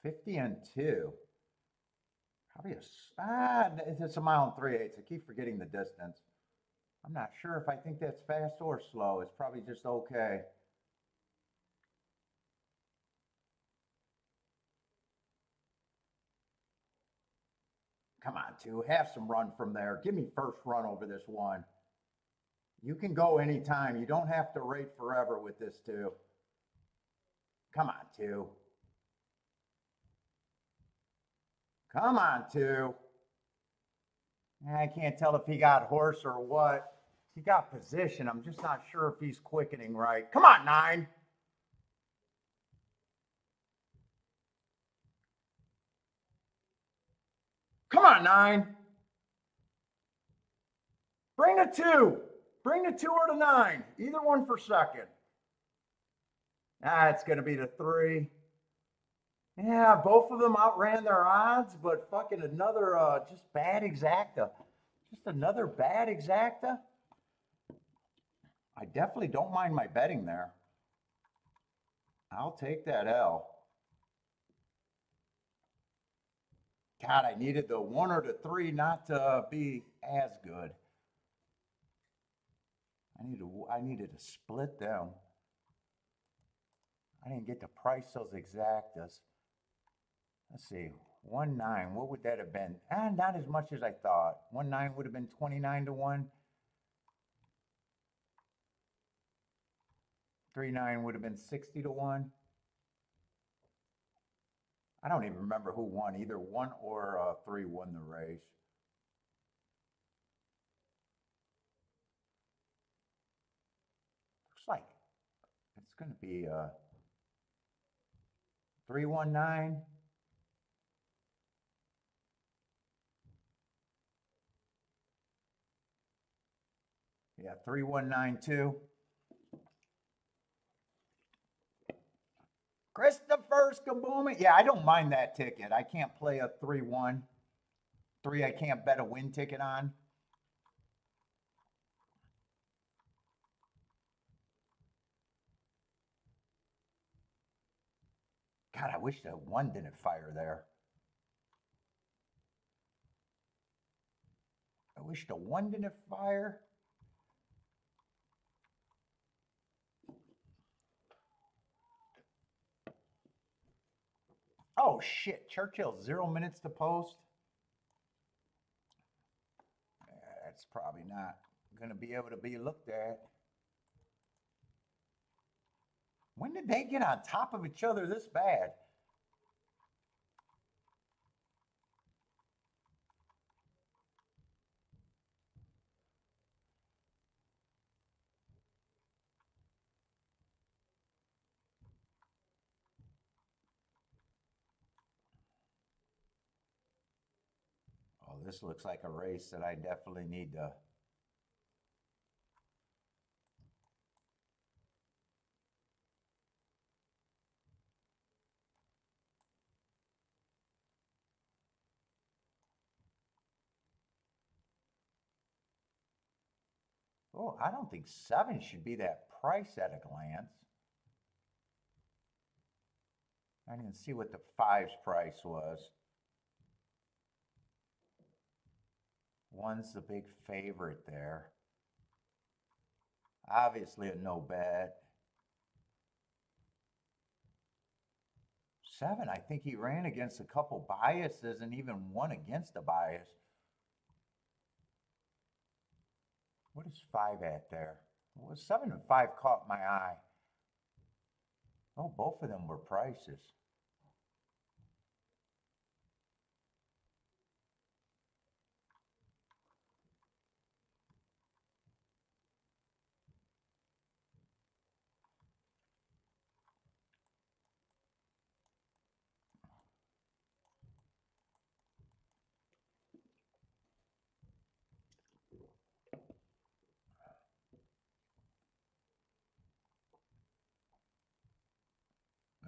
$50 and 2. Probably it's a mile and 3/8. I keep forgetting the distance. I'm not sure if I think that's fast or slow. It's probably just okay. Come on, 2. Have some run from there. Give me first run over this 1. You can go anytime. You don't have to rate forever with this 2. Come on, 2. Come on, 2. I can't tell if he got horse or what. He got position. I'm just not sure if he's quickening right. Come on, 9. Come on, 9. Bring the 2. Bring the 2 or the 9. Either one for second. It's going to be the 3. Yeah, both of them outran their odds, but fucking another just bad exacta. Just another bad exacta. I definitely don't mind my betting there. I'll take that L. God, I needed the 1 or the 3 not to be as good. I needed to split them. I didn't get to price those exactas. Let's see, 1-9. What would that have been? Not as much as I thought. 1-9 would have been 29 to 1. 3-9 would have been 60 to 1. I don't even remember who won. Either 1 or 3 won the race. Looks like it's going to be 3-1-9. Yeah, 3-1-9-2. Christopher Skabooming. Yeah, I don't mind that ticket. I can't play a 3-1. 3 I can't bet a win ticket on. God, I wish that 1 didn't fire there. I wish the 1 didn't fire. Oh shit, Churchill 0 minutes to post. That's probably not going to be able to be looked at. When did they get on top of each other this bad? Oh, this looks like a race that I definitely need to. Oh, I don't think 7 should be that price at a glance. I didn't see what the 5's price was. 1's the big favorite there. Obviously a no bet. 7, I think he ran against a couple biases and even won against a bias. What is 5 at there? Well, 7 and 5 caught my eye. Oh, both of them were prices.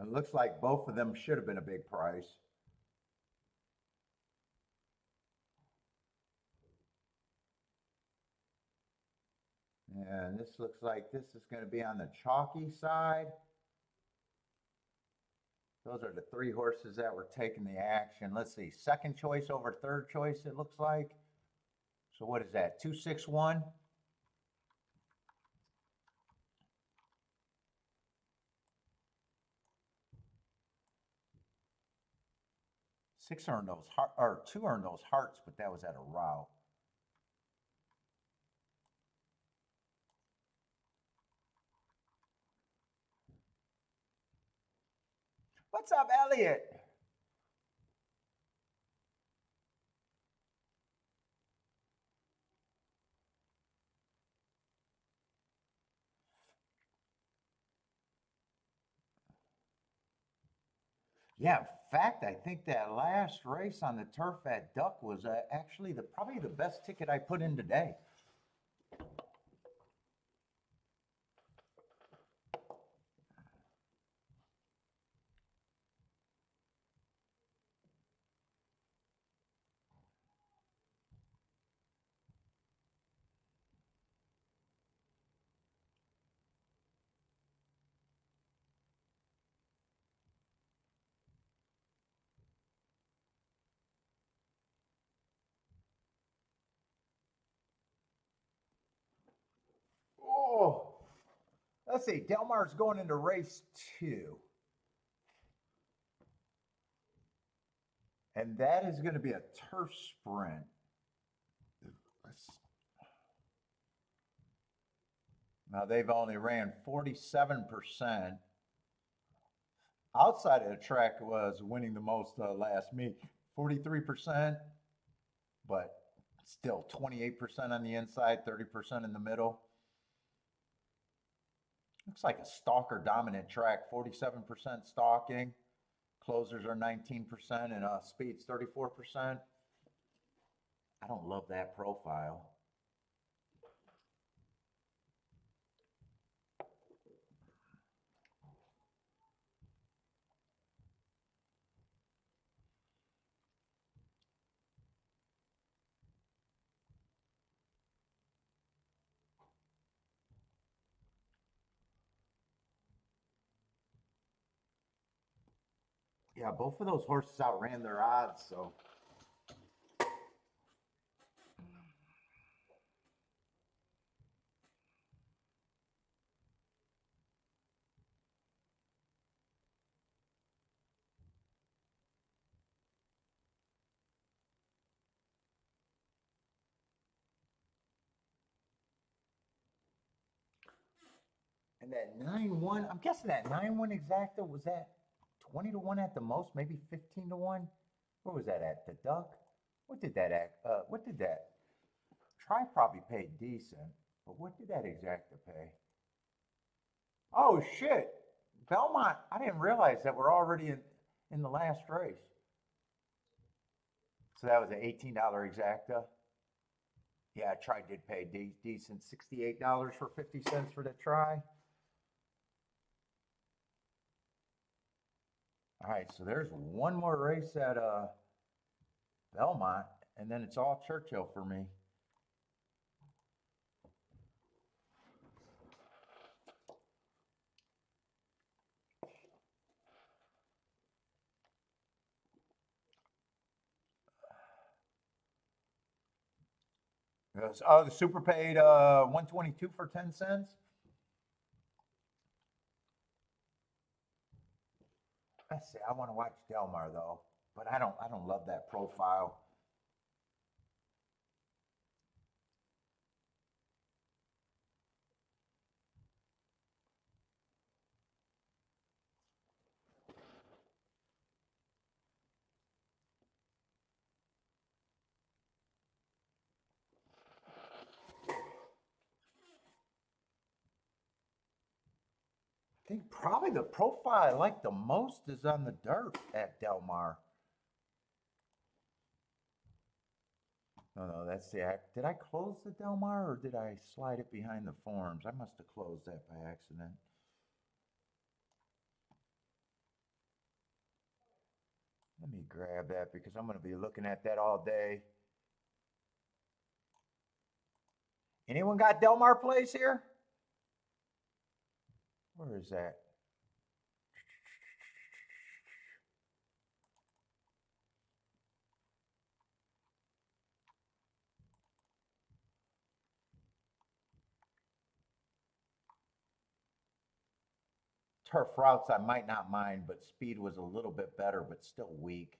It looks like both of them should have been a big price. And this looks like this is going to be on the chalky side. Those are the 3 horses that were taking the action. Let's see, second choice over third choice, it looks like. So what is that, 261? Six earned those, or 2 earned those hearts, but that was at a route. What's up, Elliot? Yeah, in fact, I think that last race on the turf at Duck was actually probably the best ticket I put in today. Oh, let's see. Delmar's going into race 2. And that is going to be a turf sprint. Now they've only ran 47%. Outside of the track was winning the most last meet, 43%, but still 28% on the inside, 30% in the middle. Looks like a stalker dominant track, 47% stalking. Closers are 19% and speeds 34%. I don't love that profile. Yeah, both of those horses outran their odds, so. And that 9-1, I'm guessing that 9-1 exacta was that 20 to 1 at the most, maybe 15 to 1. Where was that at? The Duck? What did that act? What did that? Try probably paid decent, but what did that exacta pay? Oh shit, Belmont! I didn't realize that we're already in the last race. So that was an $18 exacta. Yeah, try did pay decent, $68 for 50 cents for the try. All right, so there's one more race at Belmont, and then it's all Churchill for me. Oh, the super paid 122 for 10 cents. Let's see. I want to watch Del Mar though, but I don't love that profile. I think probably the profile I like the most is on the dirt at Del Mar. No, that's the act. Did I close the Del Mar or did I slide it behind the forms? I must have closed that by accident. Let me grab that because I'm going to be looking at that all day. Anyone got Del Mar Place here? Where is that? Turf routes I might not mind, but speed was a little bit better, but still weak.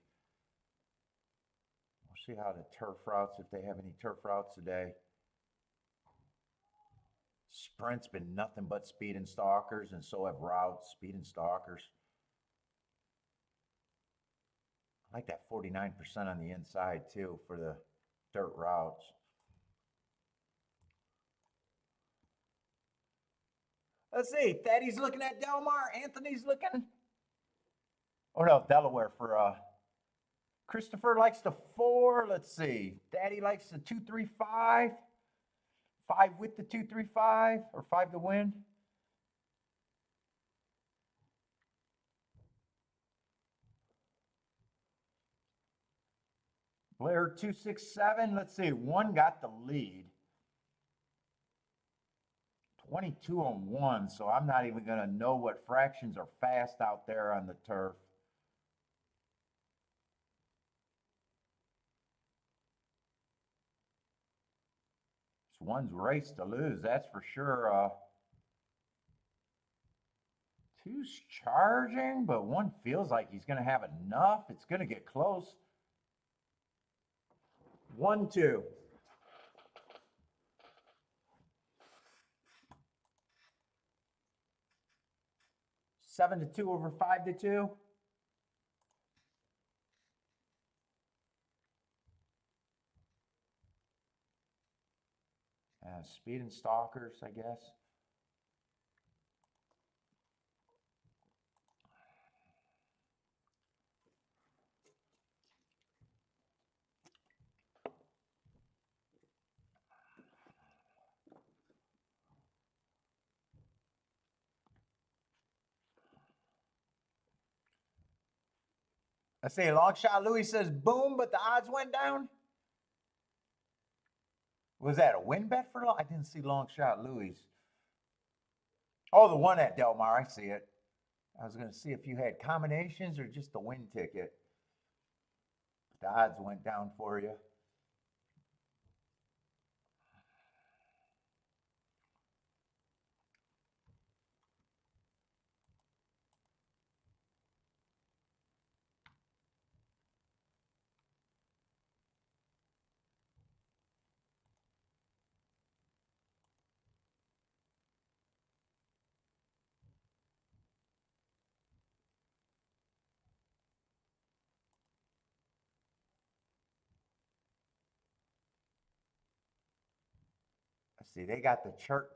We'll see how the turf routes, if they have any turf routes today. Sprint's been nothing but speed and stalkers, and so have routes, speed and stalkers. I like that 49% on the inside too for the dirt routes. Let's see. Thaddeus looking at Del Mar. Anthony's looking. Oh no, Delaware for Christopher likes the 4. Let's see. Daddy likes the 235. 5 with the 235 or 5 to win. Blair 267. Let's see. 1 got the lead. 22 on 1, so I'm not even going to know what fractions are fast out there on the turf. It's one's race to lose, that's for sure. 2's charging, but 1 feels like he's going to have enough. It's going to get close. 1-2. 7-2 over 5-2. Speed and stalkers, I guess. I say long shot Louis says boom, but the odds went down. Was that a win bet for long? I didn't see long shot Louis. Oh, the one at Del Mar, I see it. I was going to see if you had combinations or just the win ticket. The odds went down for you. See, they got the turf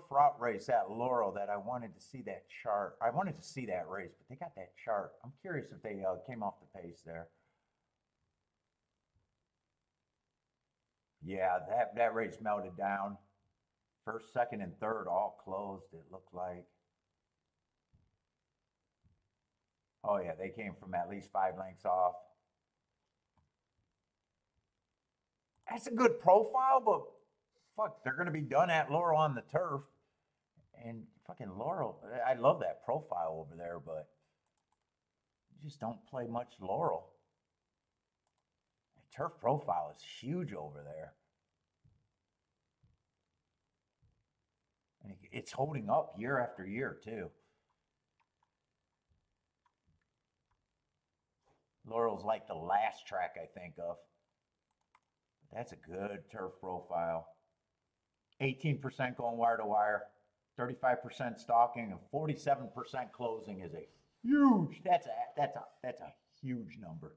route race at Laurel that I wanted to see that chart. I wanted to see that race, but they got that chart. I'm curious if they came off the pace there. Yeah, that race melted down. First, second, and third all closed, it looked like. Oh yeah, they came from at least 5 lengths off. That's a good profile, but fuck, they're going to be done at Laurel on the turf. And fucking Laurel, I love that profile over there, but you just don't play much Laurel. The turf profile is huge over there. it's holding up year after year too. Laurel's like the last track I think of. That's a good turf profile. 18% going wire to wire, 35% stalking, and 47% closing is a huge. That's a huge number.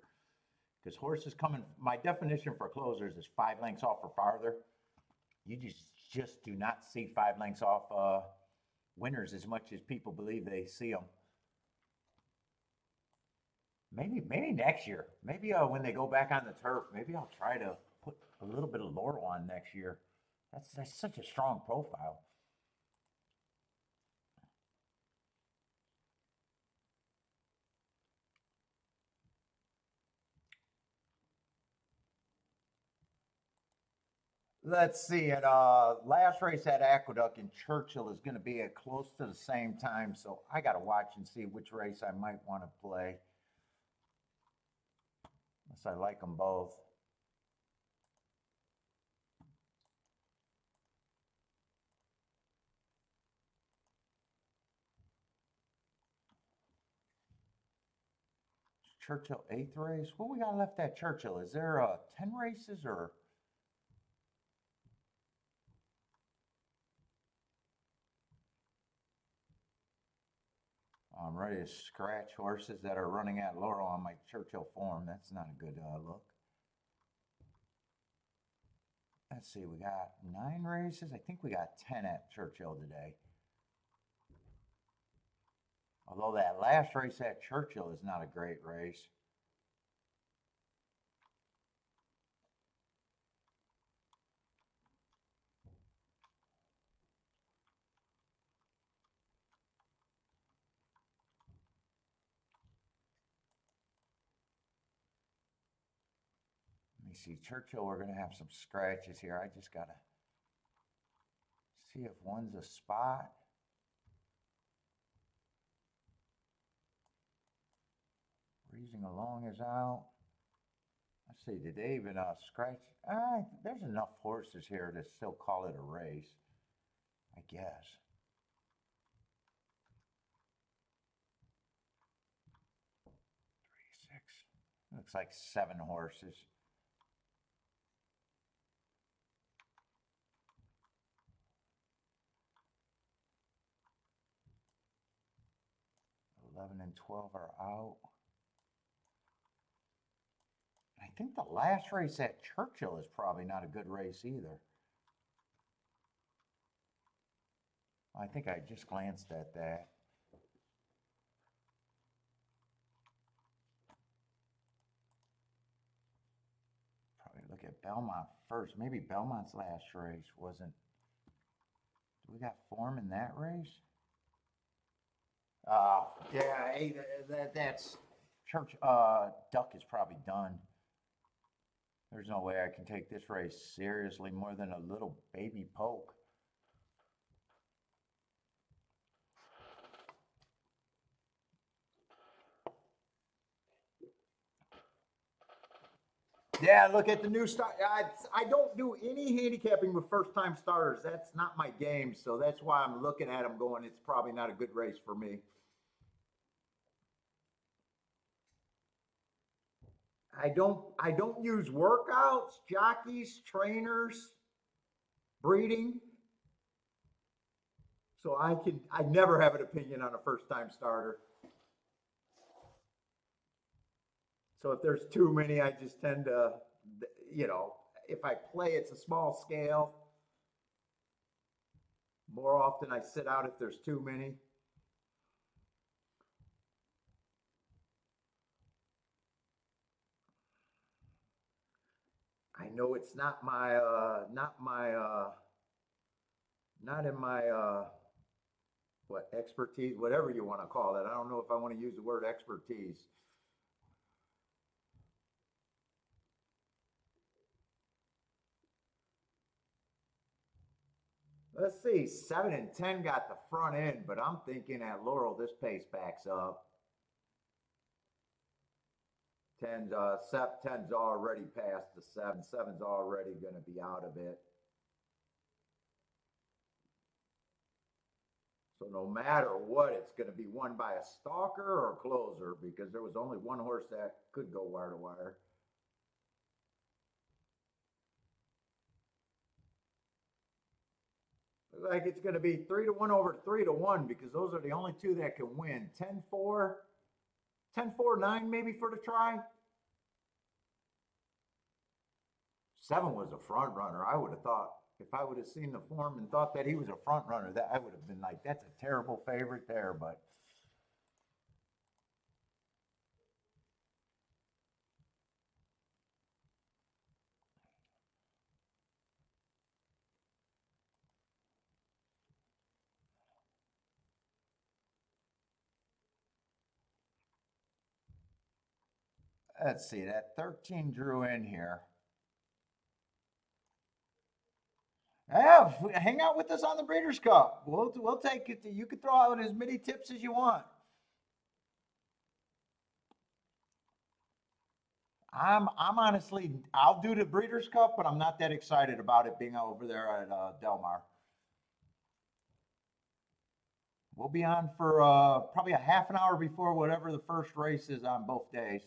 Because horses coming, my definition for closers is 5 lengths off or farther. You just do not see 5 lengths off winners as much as people believe they see them. Maybe next year. Maybe when they go back on the turf, maybe I'll try to put a little bit of Laurel on next year. That's such a strong profile. Let's see. And last race at Aqueduct in Churchill is going to be at close to the same time, so I got to watch and see which race I might want to play. Unless I like them both. Churchill 8th race. What we got left at Churchill? Is there 10 races or? I'm ready to scratch horses that are running at Laurel on my Churchill form. That's not a good look. Let's see, we got 9 races. I think we got 10 at Churchill today. Although that last race at Churchill is not a great race. Let me see, Churchill, we're going to have some scratches here. I just got to see if one's a spot. Breezing Along is out. Let's see, did they even scratch? There's enough horses here to still call it a race, I guess. 3, 6. Looks like 7 horses. And 12 are out. I think the last race at Churchill is probably not a good race either. I think I just glanced at that. Probably look at Belmont first. Maybe Belmont's last race wasn't. Do we got form in that race? Yeah, hey, that's Church. Duck is probably done. There's no way I can take this race seriously more than a little baby poke. Yeah, look at the new start. I don't do any handicapping with first-time starters. That's not my game, so that's why I'm looking at them going, it's probably not a good race for me. I don't use workouts, jockeys, trainers, breeding. So I never have an opinion on a first-time starter. So if there's too many, I just tend to, if I play, it's a small scale. More often I sit out if there's too many. I know it's not in my what expertise, whatever you want to call it. I don't know if I want to use the word expertise. Let's see, 7 and 10 got the front end, but I'm thinking at Laurel this pace backs up. 10's already past the 7. 7's already going to be out of it. So no matter what, it's going to be won by a stalker or a closer because there was only one horse that could go wire to wire. Like it's going to be 3-1 over 3-1 because those are the only two that can win. 10-4, 10-4-9 maybe for the try. 7 was a front runner. I would have thought if I would have seen the form and thought that he was a front runner, that I would have been like, that's a terrible favorite there. But let's see, that 13 drew in here. Yeah, hang out with us on the Breeders' Cup. We'll take it. You can throw out as many tips as you want. I'm honestly, I'll do the Breeders' Cup, but I'm not that excited about it being over there at Del Mar. We'll be on for probably a half an hour before whatever the first race is on both days.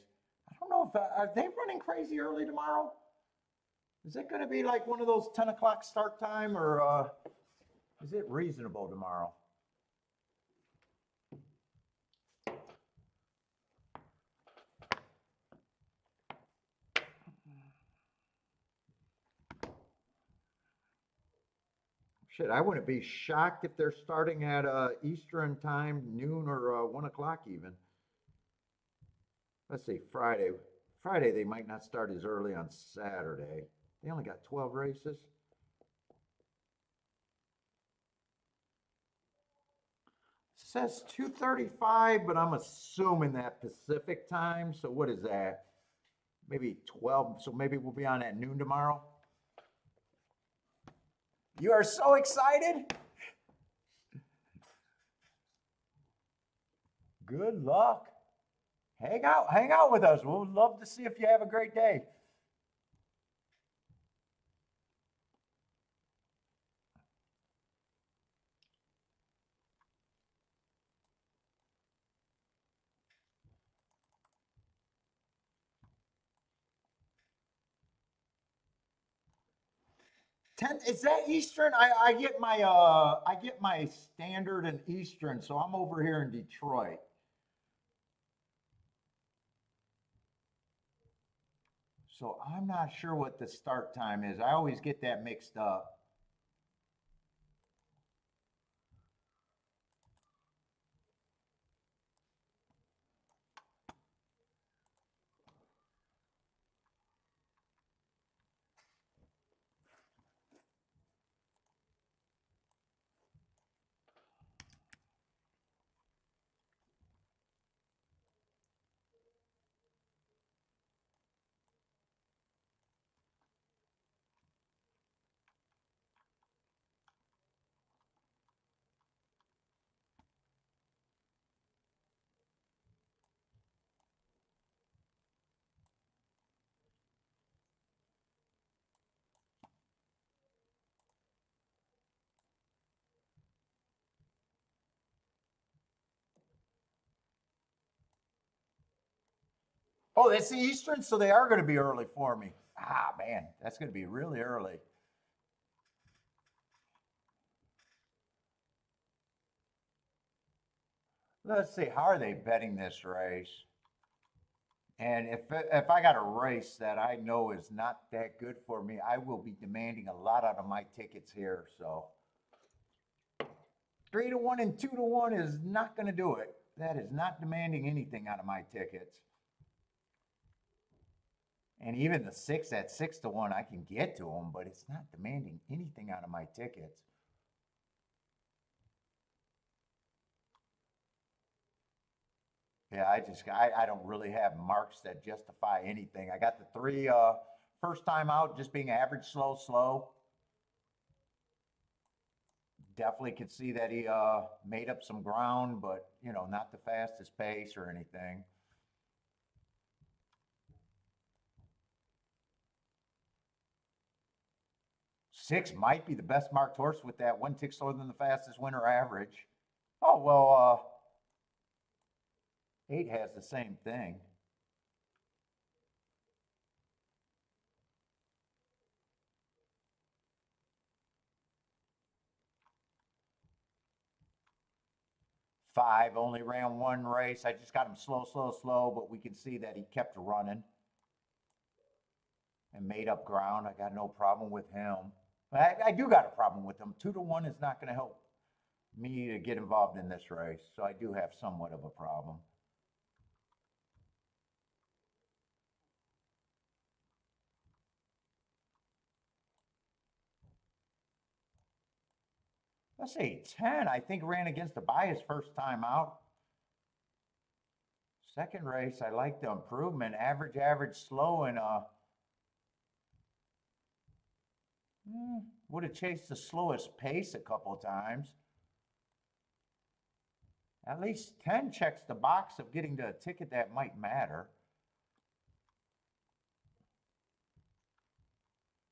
I don't know if are they running crazy early tomorrow. Is it going to be like one of those 10 o'clock start time, or is it reasonable tomorrow? Shit, I wouldn't be shocked if they're starting at Eastern time, noon or 1 o'clock even. Let's see, Friday. Friday, they might not start as early on Saturday. They only got 12 races. Says 2:35, but I'm assuming that Pacific time. So what is that? Maybe 12. So maybe we'll be on at noon tomorrow. You are so excited. Good luck. Hang out with us. We'll love to see if you have a great day. Is that Eastern? I get my standard and Eastern, so I'm over here in Detroit. So I'm not sure what the start time is. I always get that mixed up. Oh, that's the Eastern, so they are going to be early for me. Ah, man, that's going to be really early. Let's see, how are they betting this race? And if I got a race that I know is not that good for me, I will be demanding a lot out of my tickets here. So 3-1 and 2-1 is not going to do it. That is not demanding anything out of my tickets. And even the 6 at 6-1, I can get to them, but it's not demanding anything out of my tickets. Yeah, I don't really have marks that justify anything. I got the 3 first time out just being average, slow, slow. Definitely could see that he made up some ground, but you know, not the fastest pace or anything. 6 might be the best marked horse with that 1 tick slower than the fastest winner average. Oh, well, 8 has the same thing. Five only ran one race. I just got him slow, slow, slow, but we can see that he kept running and made up ground. I got no problem with him. I do got a problem with him. 2-1 is not going to help me to get involved in this race, so I do have somewhat of a problem. Let's see, 10, I think ran against the bias first time out. Second race, I like the improvement. Average, average, slow, and would have chased the slowest pace a couple of times. At least 10 checks the box of getting to a ticket that might matter.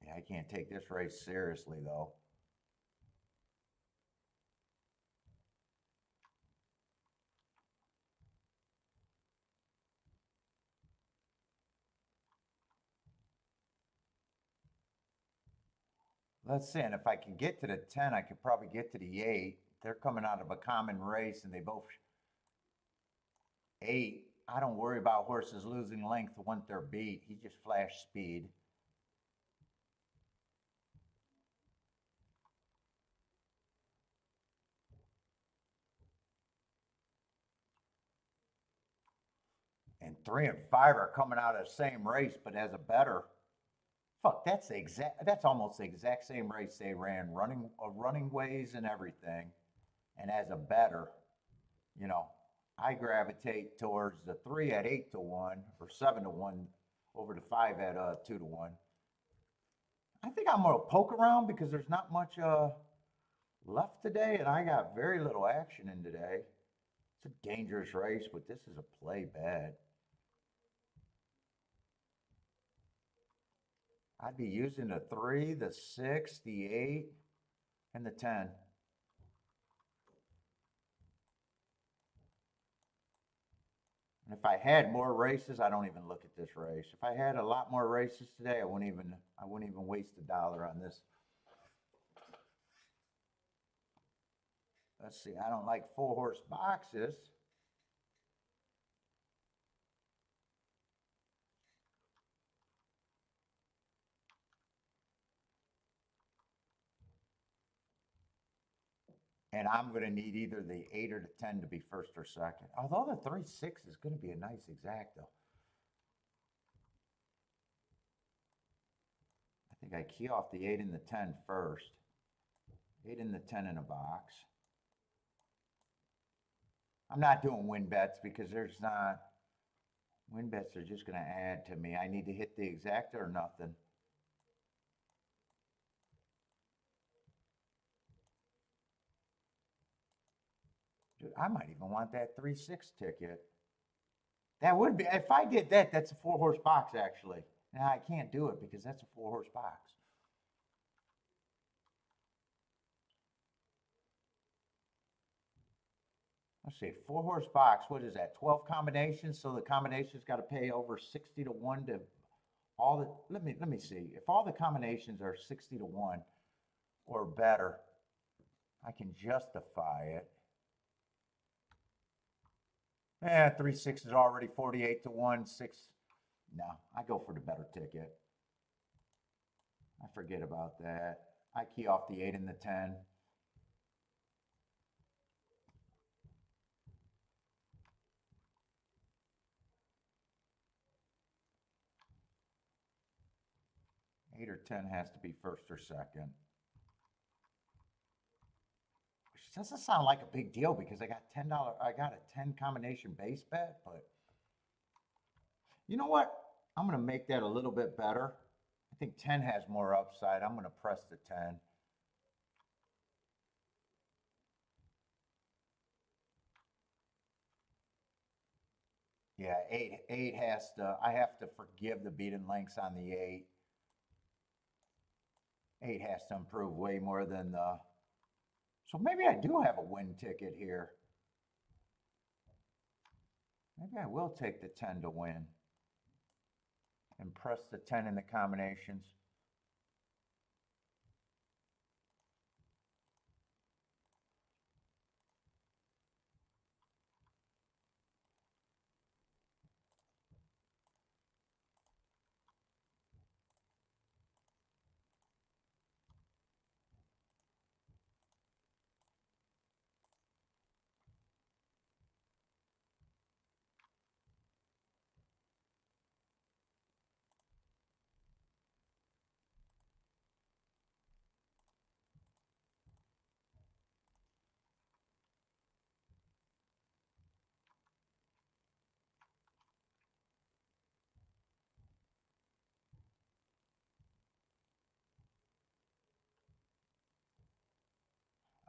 Yeah, I can't take this race seriously, though. Let's see, and if I can get to the 10, I could probably get to the 8. They're coming out of a common race, and they both 8. I don't worry about horses losing length once they're beat. He just flashed speed. And 3 and 5 are coming out of the same race, but as a bettor. Fuck, that's almost the exact same race they ran, running ways and everything. And as a bettor, you know, I gravitate towards the 3 at 8-1 or 7-1 over the 5 at 2-1. I think I'm gonna poke around because there's not much left today, and I got very little action in today. It's a dangerous race, but this is a play bad. I'd be using the 3, the 6, the 8, and the 10. And if I had more races, I don't even look at this race. If I had a lot more races today, I wouldn't even waste $1 on this. Let's see, I don't like 4-horse boxes. And I'm going to need either the 8 or the 10 to be first or second. Although the 3-6 is going to be a nice exacto. I think I key off the 8 and the 10 first. 8 and the 10 in a box. I'm not doing win bets because there's not. Win bets are just going to add to me. I need to hit the exacta or nothing. Dude, I might even want that 3-6 ticket. That would be, if I did that, that's a 4-horse box actually. Now I can't do it because that's a 4-horse box. Let's see, 4-horse box, what is that, 12 combinations? So the combinations got to pay over 60-1 to all the, let me see. If all the combinations are 60-1 or better, I can justify it. 3-6 is already 48-1, 6. No, I go for the better ticket. I forget about that. I key off the 8 and the 10. Eight or 10 has to be first or second. Which doesn't sound like a big deal because I got $10. I got a 10 combination base bet, but you know what? I'm going to make that a little bit better. I think 10 has more upside. I'm going to press the 10. Yeah, 8 has to, I have to forgive the beaten lengths on the 8. 8 has to improve way more than the So maybe I do have a win ticket here. Maybe I will take the 10 to win and press the 10 in the combinations.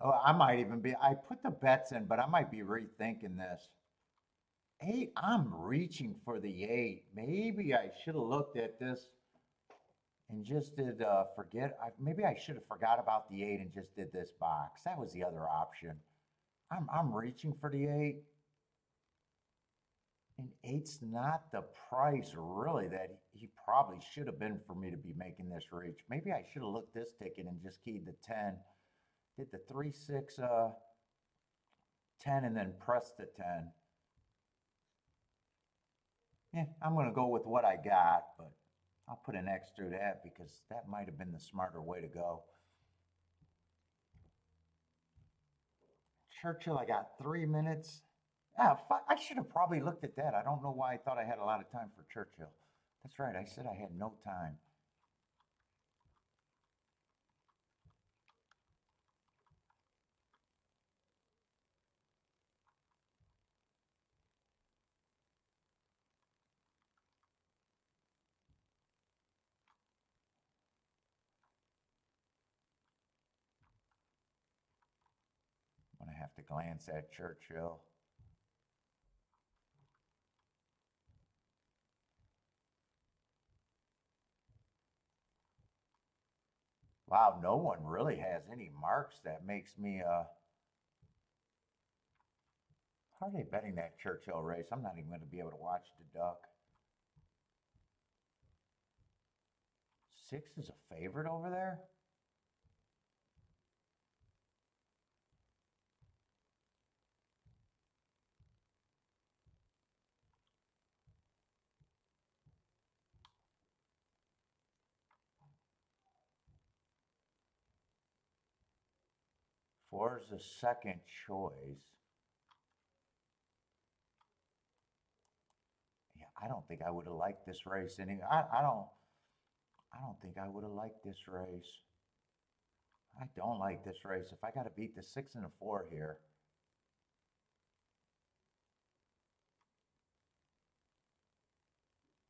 Oh, I might even be, I put the bets in, but I might be rethinking this. 8, I'm reaching for the 8. Maybe I should have looked at this and just did maybe I should have forgot about the 8 and just did this box. That was the other option. I'm reaching for the 8. And 8's not the price really that he probably should have been for me to be making this reach. Maybe I should have looked this ticket and just keyed the 10. Did the 3, 6, 10 and then pressed the 10. Yeah, I'm going to go with what I got, but I'll put an X through that because that might have been the smarter way to go. Churchill, I got 3 minutes. I should have probably looked at that. I don't know why I thought I had a lot of time for Churchill. That's right, I said I had no time. I'm going to have to glance at Churchill. Wow, no one really has any marks that makes me, how are they betting that Churchill race? I'm not even going to be able to watch the duck. 6 is a favorite over there? Four is the second choice. Yeah, I don't think I would have liked this race anyway. I don't think I would have liked this race. I don't like this race. If I got to beat the 6 and the 4 here.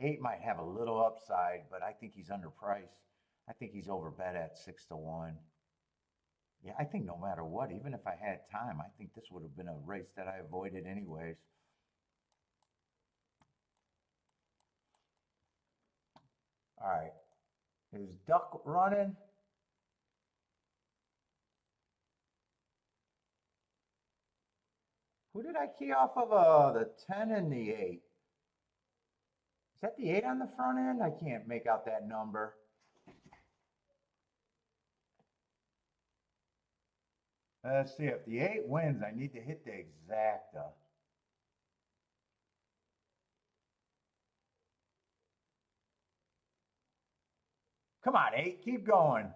Eight might have a little upside, but I think he's underpriced. I think he's overbet at 6 to 1. Yeah, I think no matter what, even if I had time, I think this would have been a race that I avoided anyways. All right. Is duck running? Who did I key off of? The 10 and the 8. Is that the 8 on the front end? I can't make out that number. Let's see, if the 8 wins, I need to hit the exacta. Come on, 8, keep going.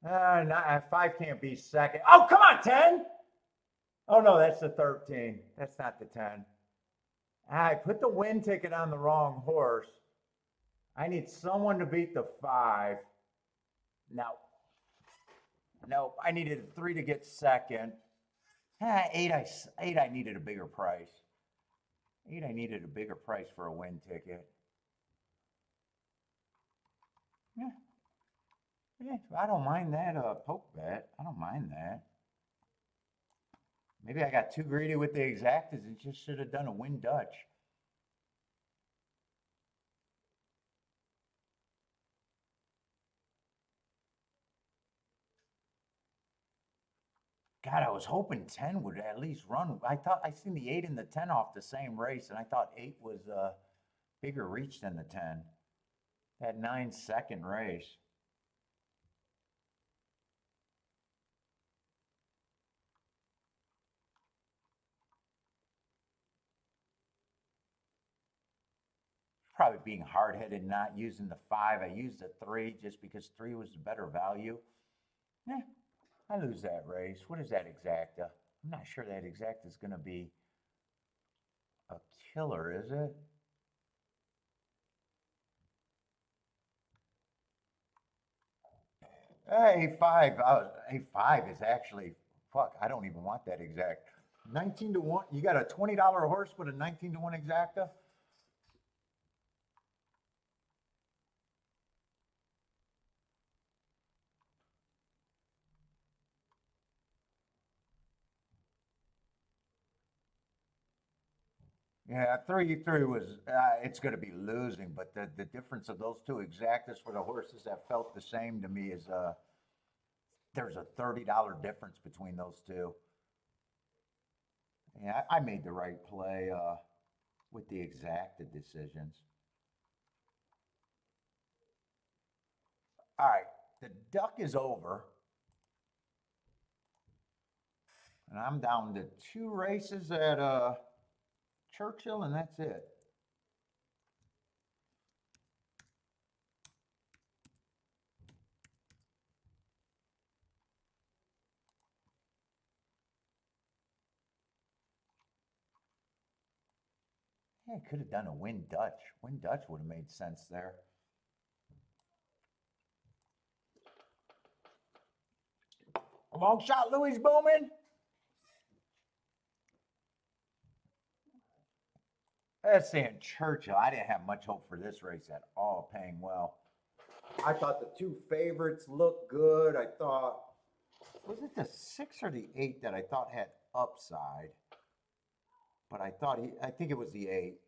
5 can't be second. Oh, come on, 10. Oh, no, that's the 13. That's not the 10. I put the win ticket on the wrong horse. I need someone to beat the 5. No. Nope, I needed a 3 to get second. 8, I needed a bigger price. 8, I needed a bigger price for a win ticket. Yeah. Yeah, I don't mind that poke bet. I don't mind that. Maybe I got too greedy with the exactas and just should have done a win Dutch. God, I was hoping 10 would at least run. I thought I seen the 8 and the 10 off the same race, and I thought 8 was a bigger reach than the 10. That 9-second race. Probably being hard headed, not using the 5. I used the 3 just because 3 was the better value. Eh, I lose that race. What is that exacta? I'm not sure that exacta is going to be a killer, is it? A5. A5 is actually, fuck, I don't even want that exact. 19 to 1. You got a $20 horse with a 19 to 1 exacta? Yeah, 3-3 was, it's going to be losing, but the difference of those two exactas for the horses that felt the same to me is there's a $30 difference between those two. Yeah, I made the right play with the exacta decisions. All right, the duck is over, and I'm down to 2 races at Churchill, and that's it. Yeah, could have done a win Dutch. Win Dutch would have made sense there. Long shot, Louis Bowman. That's saying Churchill. I didn't have much hope for this race at all, paying well. I thought the 2 favorites looked good. I thought, was it the 6 or the 8 that I thought had upside? But I think it was the 8.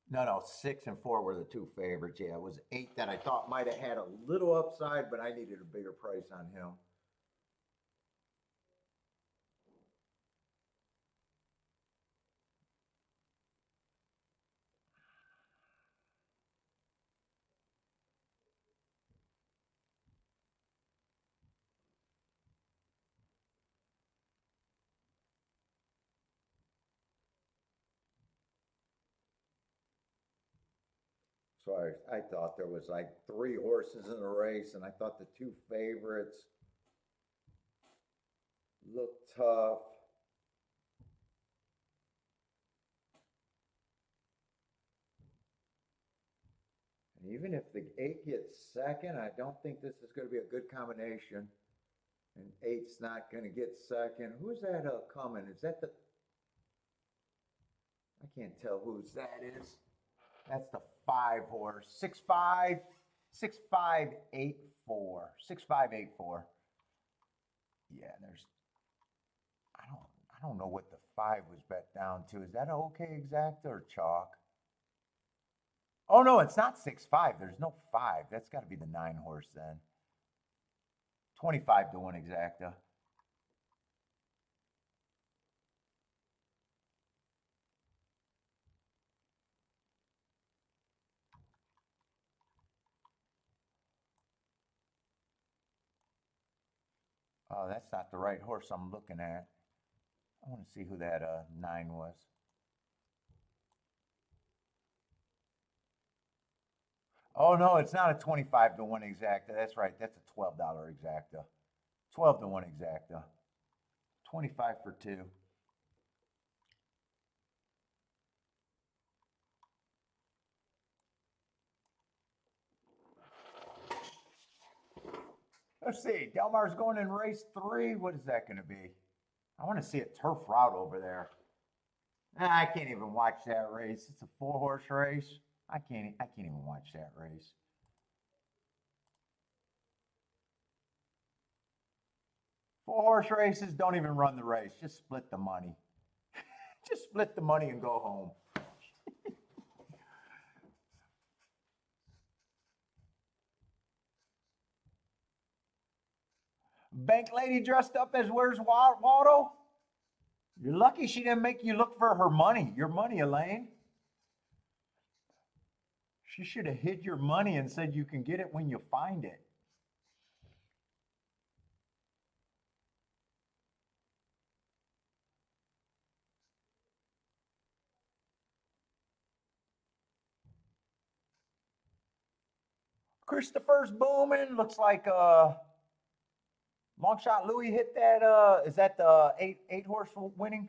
No, 6 and 4 were the 2 favorites. Yeah, it was 8 that I thought might have had a little upside, but I needed a bigger price on him. So I thought there was like 3 horses in the race, and I thought the 2 favorites looked tough. And even if the 8 gets second, I don't think this is going to be a good combination. And 8's not going to get second. Who's that coming? Is that the? I can't tell whose that is. That's the 5 horse. 6'5", 6'5", 8'4", 6'5", 8'4". Yeah, there's. I don't know what the 5 was bet down to. Is that an okay exacta or chalk? Oh no, it's not 6'5". There's no 5. That's got to be the 9 horse then. 25 to 1 exacta. Oh, that's not the right horse I'm looking at. I want to see who that 9 was. Oh no, it's not a 25 to 1 exacta. That's right. That's a $12 exacta. 12 to 1 exacta. 25 for 2. Let's see. Delmar's going in race 3. What is that going to be? I want to see a turf route over there. I can't even watch that race. It's a 4-horse race. I can't even watch that race. Four-horse races, don't even run the race. Just split the money. Just split the money and go home. Bank lady dressed up as Where's Waldo? You're lucky she didn't make you look for her money. Your money, Elaine. She should have hid your money and said you can get it when you find it. Christopher's booming. Looks like long shot Louis hit that. Is that the eight horse winning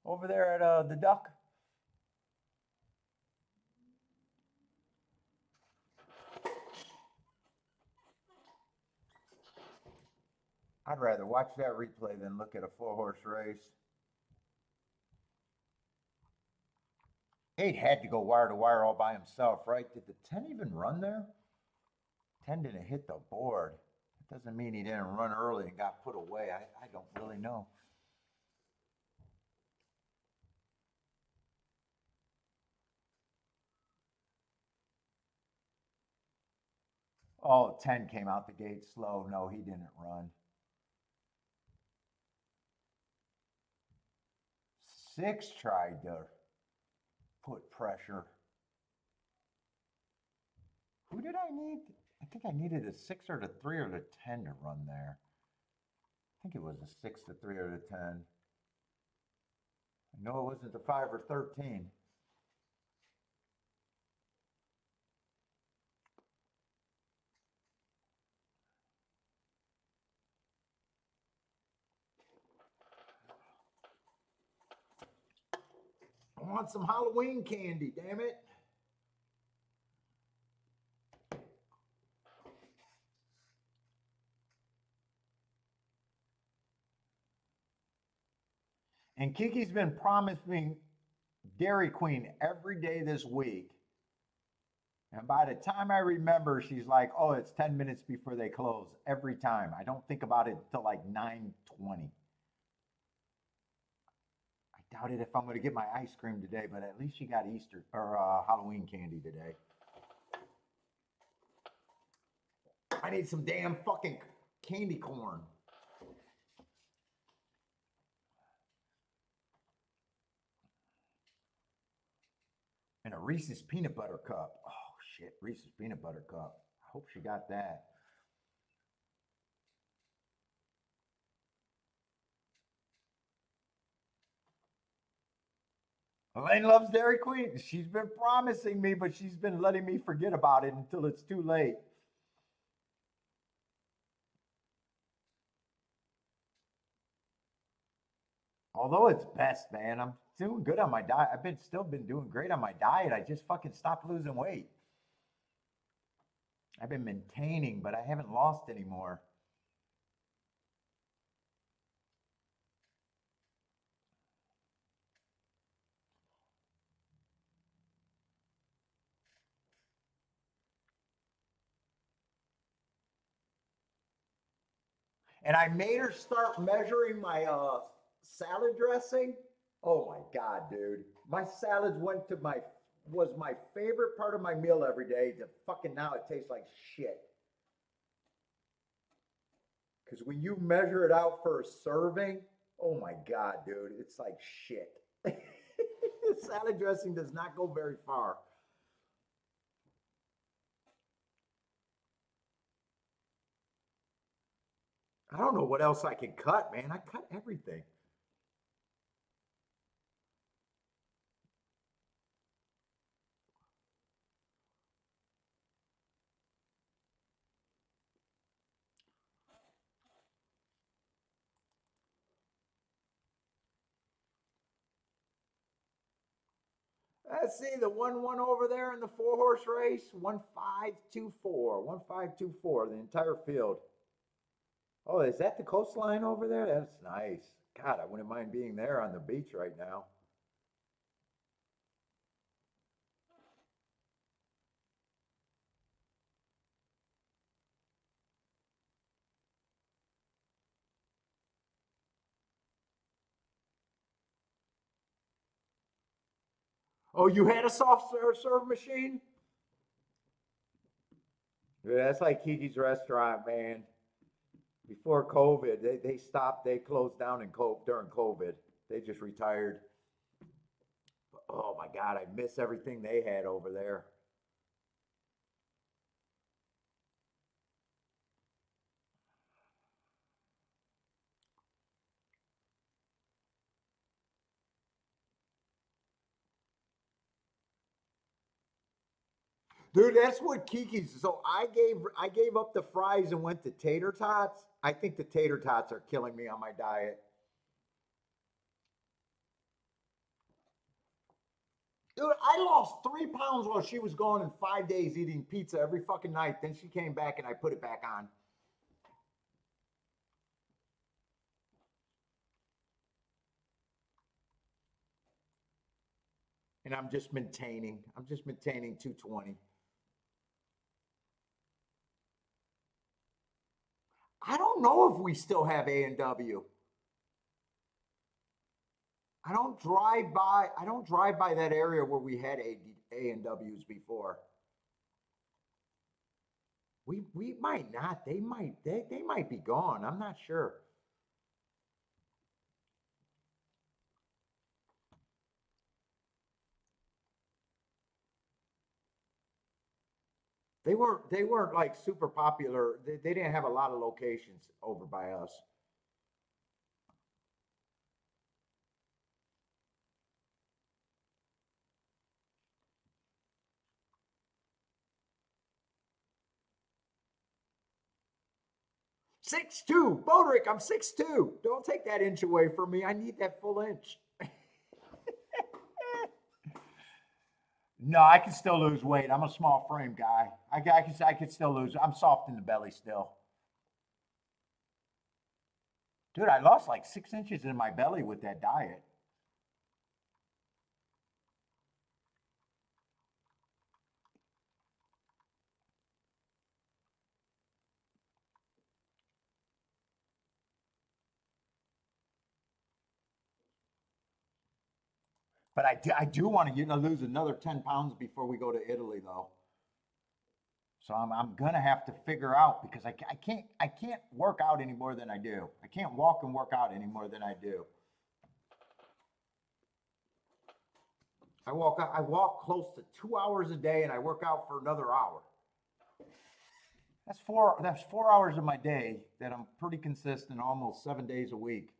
over there at the Duck? I'd rather watch that replay than look at a 4-horse race. 8 had to go wire to wire all by himself, right? Did the 10 even run there? 10 didn't hit the board. It doesn't mean he didn't run early and got put away. I don't really know. Oh, 10 came out the gate slow. No, he didn't run. 6 tried to put pressure. Who did I need? I think I needed a 6 or the 3 or the 10 to run there. I think it was a 6, the 3 or the 10. I know it wasn't the 5 or 13. I want some Halloween candy, damn it. And Kiki's been promising Dairy Queen every day this week. And by the time I remember, she's like, oh, it's 10 minutes before they close every time. I don't think about it until like 9:20. I doubt it if I'm going to get my ice cream today, but at least she got Easter or Halloween candy today. I need some damn fucking candy corn. And a Reese's peanut butter cup. Oh shit, Reese's peanut butter cup. I hope she got that. Elaine loves Dairy Queen. She's been promising me, but she's been letting me forget about it until it's too late. Although it's best, man. I'm doing good on my diet. Still been doing great on my diet. I just fucking stopped losing weight. I've been maintaining, but I haven't lost anymore. And I made her start measuring my salad dressing. Oh my god, dude! My salads was my favorite part of my meal every day. To fucking now it tastes like shit. Because when you measure it out for a serving, oh my god, dude, it's like shit. Salad dressing does not go very far. I don't know what else I can cut, man. I cut everything. Let's see the 1-1 over there in the 4-horse race. 1-5-2-4. 1-5-2-4. The entire field. Oh, is that the coastline over there? That's nice. God, I wouldn't mind being there on the beach right now. Oh, you had a soft serve machine? Yeah, that's like Kiki's restaurant, man. before COVID. They stopped. They closed down during COVID. They just retired. Oh my God, I miss everything they had over there. Dude, that's what Kiki's. So I gave up the fries and went to tater tots. I think the tater tots are killing me on my diet. Dude, I lost 3 pounds while she was gone in 5 days eating pizza every fucking night. Then she came back and I put it back on. And I'm just maintaining. I'm just maintaining 220. I don't know if we still have A&W. I don't drive by. I don't drive by that area where we had A&Ws before. We might not. They might be gone. I'm not sure. They weren't like super popular. They didn't have a lot of locations over by us. 6'2", Bodrick, I'm 6'2". Don't take that inch away from me. I need that full inch. No, I can still lose weight. I'm a small frame guy. I can still lose. I'm soft in the belly still. Dude, I lost like 6 inches in my belly with that diet. But I do want to lose another 10 pounds before we go to Italy though. So I'm gonna have to figure out because I can't work out any more than I do. I can't walk and work out any more than I do. I walk close to 2 hours a day and I work out for another hour. That's 4 hours of my day that I'm pretty consistent almost 7 days a week.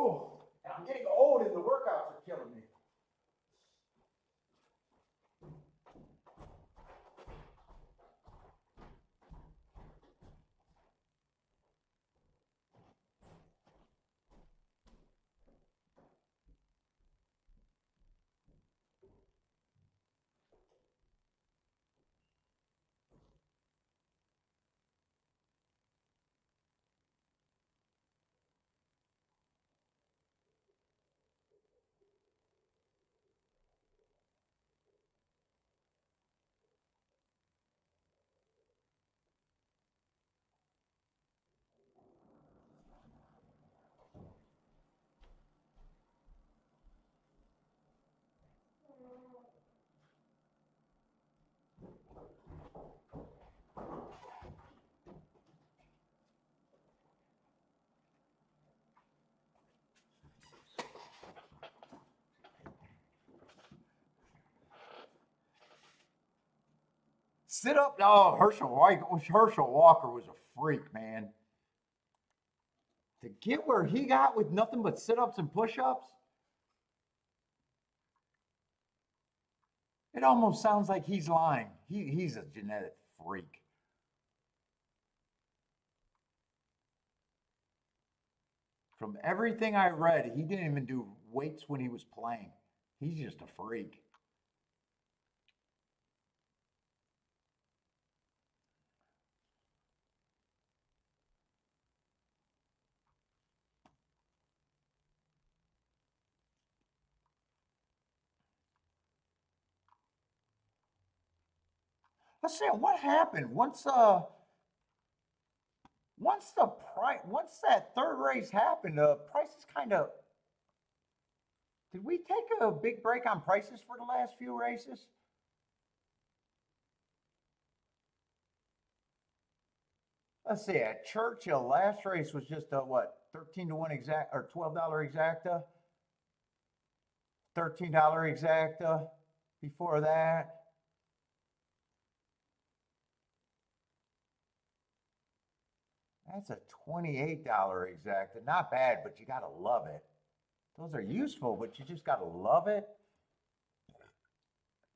Oh, and I'm getting old and the workouts are killing me. Sit up. Oh, Herschel Walker was a freak, man. To get where he got with nothing but sit ups and push ups, it almost sounds like he's lying. He's a genetic freak. From everything I read, he didn't even do weights when he was playing. He's just a freak. Let's say what happened once that third race happened. Prices kind of Did we take a big break on prices for the last few races? Let's see, at Churchill, last race was just a what, 13 to 1 exact or $12 exacta, $13 exacta before that. That's a $28 exacta. Not bad, but you got to love it. Those are useful, but you just got to love it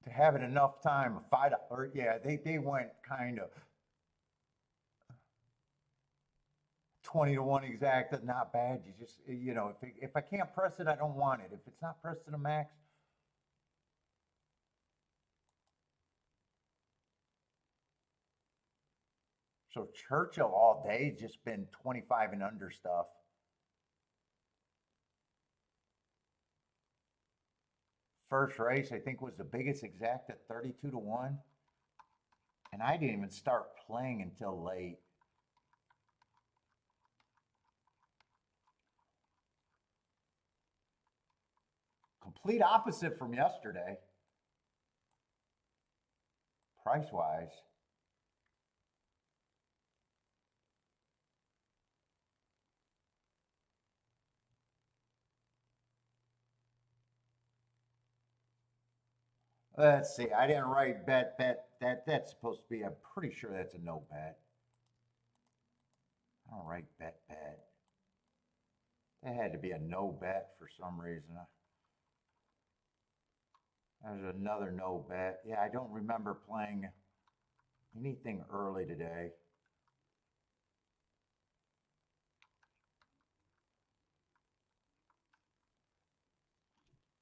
to have it enough time. $5, yeah, they went kind of 20 to 1 exacta, not bad. You just, you know, if I can't press it, I don't want it. If it's not pressed to the max. So Churchill all day just been 25 and under stuff. First race, I think, was the biggest exact at 32 to 1. And I didn't even start playing until late. Complete opposite from yesterday, price-wise. Let's see. I didn't write bet. That's supposed to be. I'm pretty sure that's a no bet. I don't write bet. That had to be a no bet for some reason. There's another no bet. Yeah, I don't remember playing anything early today.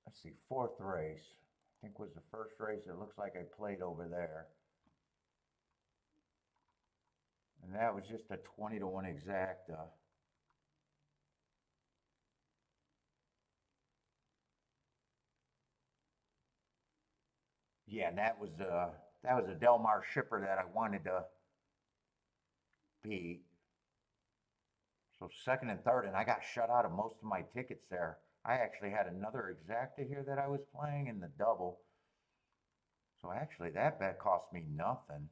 Let's see. Fourth race. I think was the first race. It looks like I played over there. And that was just a 20 to 1 exacta. Yeah, and that was a Del Mar shipper that I wanted to beat. So second and third, and I got shut out of most of my tickets there. I actually had another exacta here that I was playing in the double. So actually that bet cost me nothing.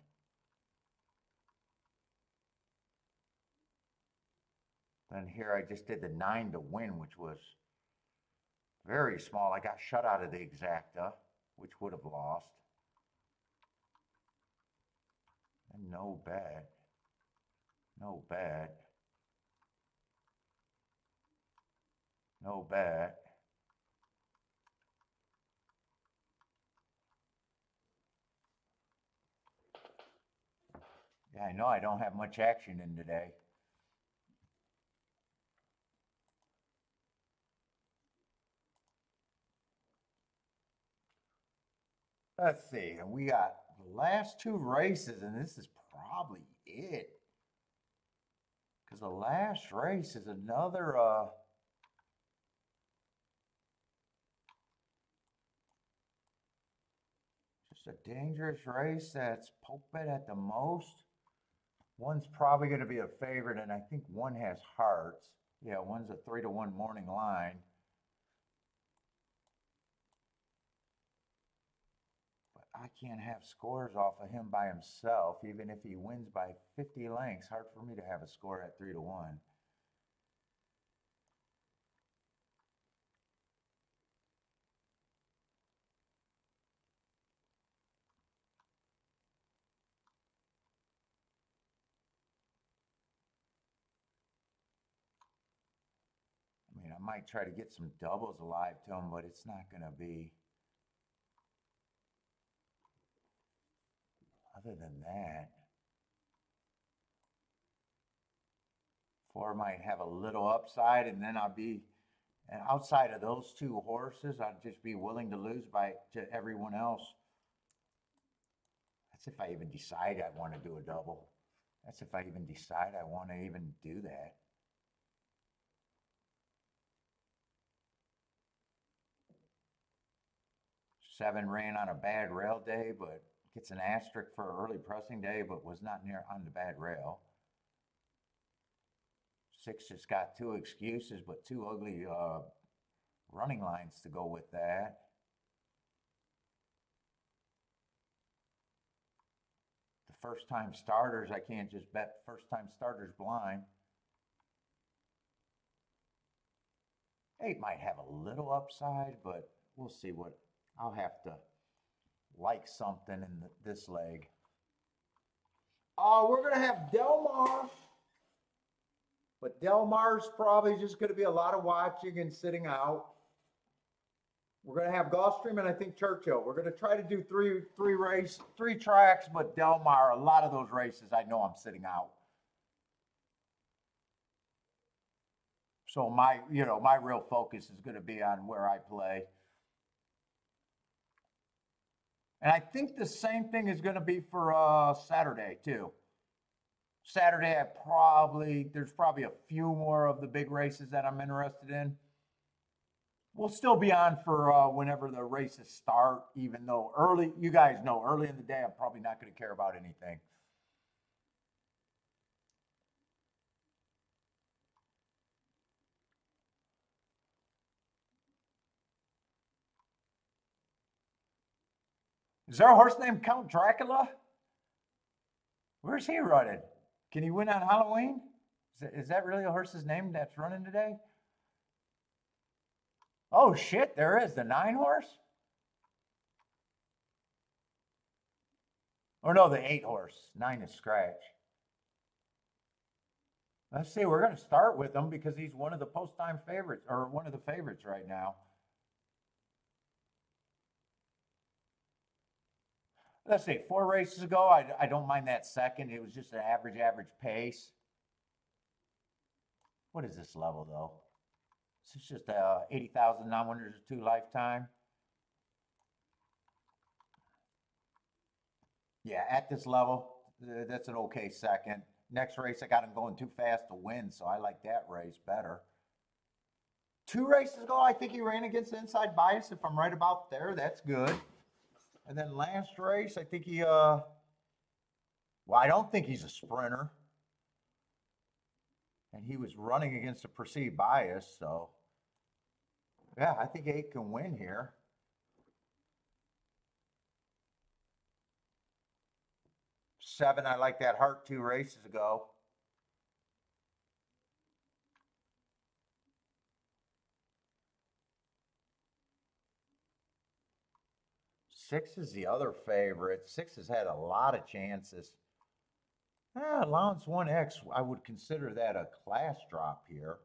Then here I just did the 9 to win, which was very small. I got shut out of the exacta, which would have lost. And no bet. No bet. No bet. Yeah, I know I don't have much action in today. Let's see, and we got the last two races, and this is probably it. Because the last race is another just a dangerous race that's pulpit at the most. One's probably going to be a favorite, and I think one has hearts. Yeah, one's a 3 to 1 morning line. But I can't have scores off of him by himself, even if he wins by 50 lengths. Hard for me to have a score at 3 to 1. I mean, I might try to get some doubles alive to him, but it's not going to be. Other than that, four might have a little upside, and then I'll be, and outside of those two horses, I'd just be willing to lose to everyone else. That's if I even decide I want to do a double. That's if I even decide I want to even do that. Seven ran on a bad rail day, but gets an asterisk for early pressing day, but was not near on the bad rail. Six just got two excuses, but two ugly running lines to go with that. The first time starters, I can't just bet first time starters blind. 8 might have a little upside, but we'll see what, I'll have to like something in this leg. We're going to have Del Mar. But Del Mar's probably just going to be a lot of watching and sitting out. We're going to have Gulfstream and I think Churchill. We're going to try to do three tracks, but Del Mar, a lot of those races, I know I'm sitting out. So my real focus is going to be on where I play. And I think the same thing is going to be for Saturday too. Saturday, there's probably a few more of the big races that I'm interested in. We'll still be on for whenever the races start, even though early, you guys know, early in the day, I'm probably not going to care about anything. Is there a horse named Count Dracula? Where's he running? Can he win on Halloween? Is that really a horse's name that's running today? Oh shit, there is the 9 horse? Or no, the 8 horse. 9 is scratch. Let's see, we're going to start with him because he's one of the post-time favorites, or one of the favorites right now. Let's see, 4 races ago, I don't mind that second. It was just an average pace. What is this level, though? This is just 80,000 non-winners or 2 lifetime. Yeah, at this level, that's an okay second. Next race, I got him going too fast to win, so I like that race better. 2 races ago, I think he ran against the inside bias. If I'm right about there, that's good. And then last race, I think he, well, I don't think he's a sprinter. And he was running against a perceived bias, so yeah, I think 8 can win here. 7, I like that heart 2 races ago. 6 is the other favorite. 6 has had a lot of chances. Allowance 1X, I would consider that a class drop here.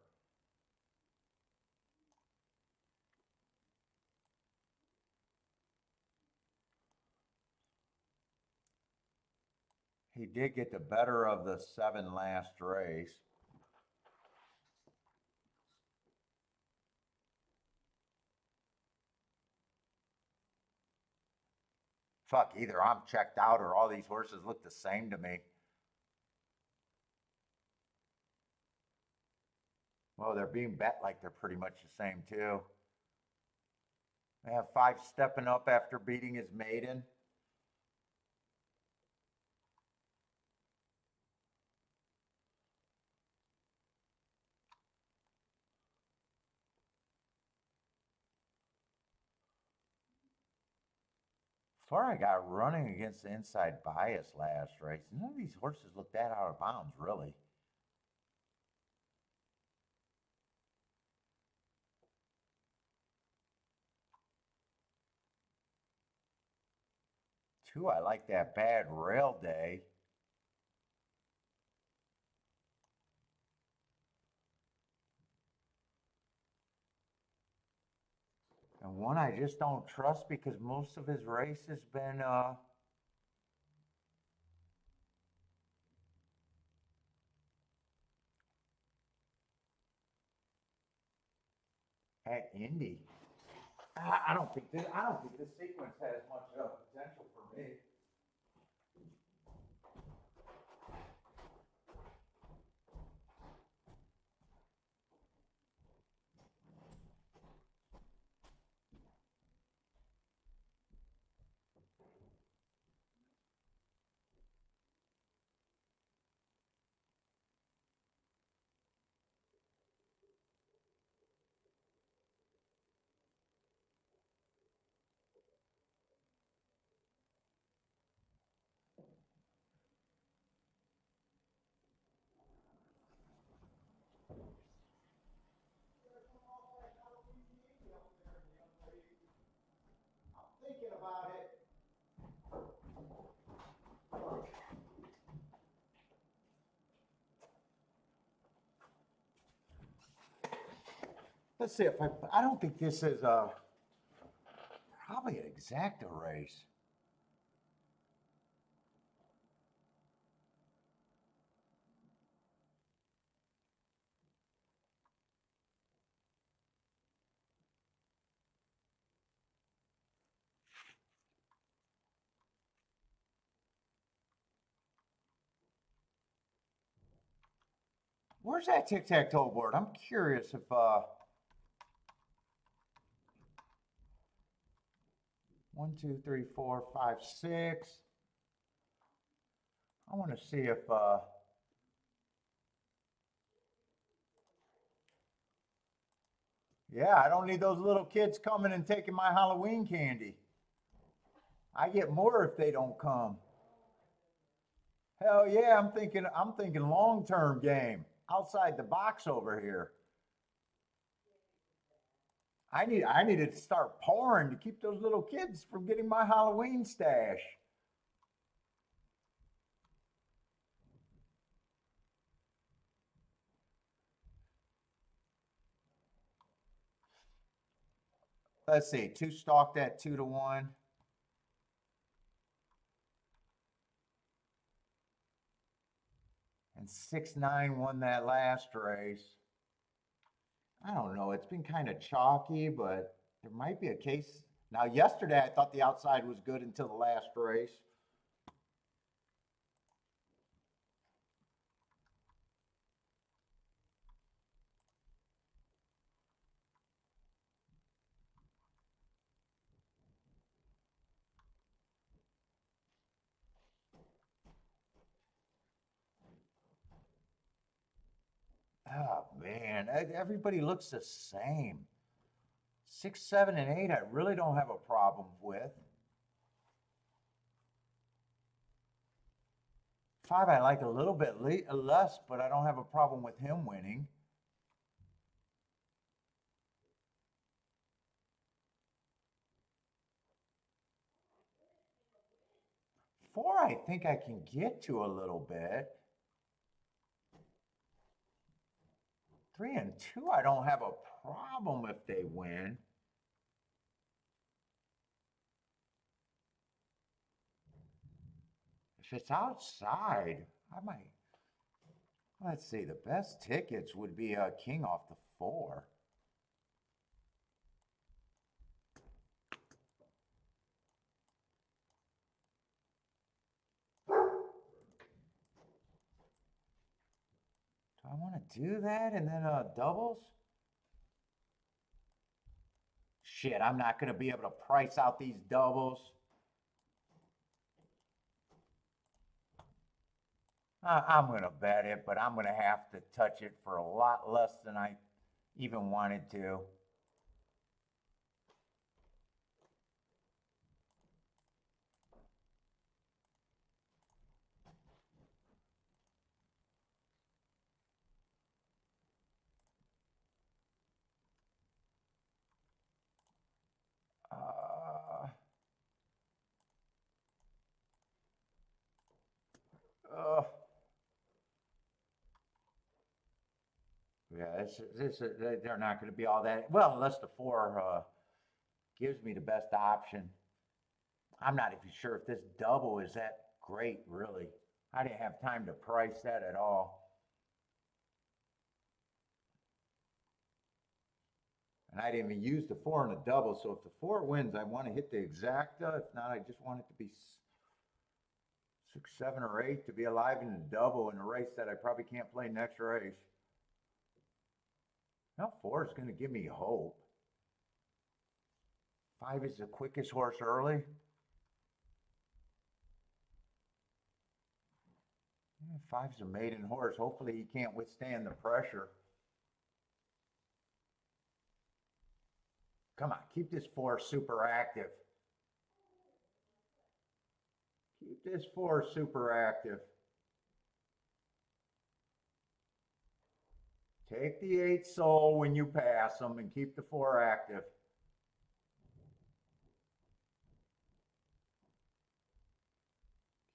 He did get the better of the 7 last race. Fuck, either I'm checked out or all these horses look the same to me. Well, they're being bet like they're pretty much the same too. They have 5 stepping up after beating his maiden. Before I got running against the inside bias last race, none of these horses look that out of bounds, really. Two, I like that bad rail day. And 1 I just don't trust because most of his race has been at Indy. I don't think this sequence has much potential for me. Let's see if I don't think this is probably an exacta race. Where's that tic-tac-toe board? I'm curious if 1, 2, 3, 4, 5, 6. I want to see if yeah, I don't need those little kids coming and taking my Halloween candy. I get more if they don't come. Hell yeah, I'm thinking long-term game. Outside the box over here. I needed to start pouring to keep those little kids from getting my Halloween stash. Let's see, two stalked at 2-1. And 6-9 won that last race. I don't know. It's been kind of chalky, but there might be a case. Now, yesterday I thought the outside was good until the last race. Oh man, everybody looks the same. 6, 7, and 8, I really don't have a problem with. 5, I like a little bit less, but I don't have a problem with him winning. 4, I think I can get to a little bit. 3 and 2, I don't have a problem if they win. If it's outside, I might. Let's see, the best tickets would be a king off the 4. Do I want to do that and then doubles? Shit, I'm not going to be able to price out these doubles. I'm going to bet it, but I'm going to have to touch it for a lot less than I even wanted to. Uh, uh, yeah, they're not going to be all that. Well, unless the 4 gives me the best option. I'm not even sure if this double is that great, really. I didn't have time to price that at all. And I didn't even use the 4 in a double. So if the 4 wins, I want to hit the exacta. If not, I just want it to be 6, 7, or 8 to be alive in a double in a race that I probably can't play next race. Now 4 is going to give me hope. 5 is the quickest horse early. 5's a maiden horse. Hopefully he can't withstand the pressure. Come on, keep this 4 super active. Keep this 4 super active. Take the 8 soul when you pass them and keep the 4 active.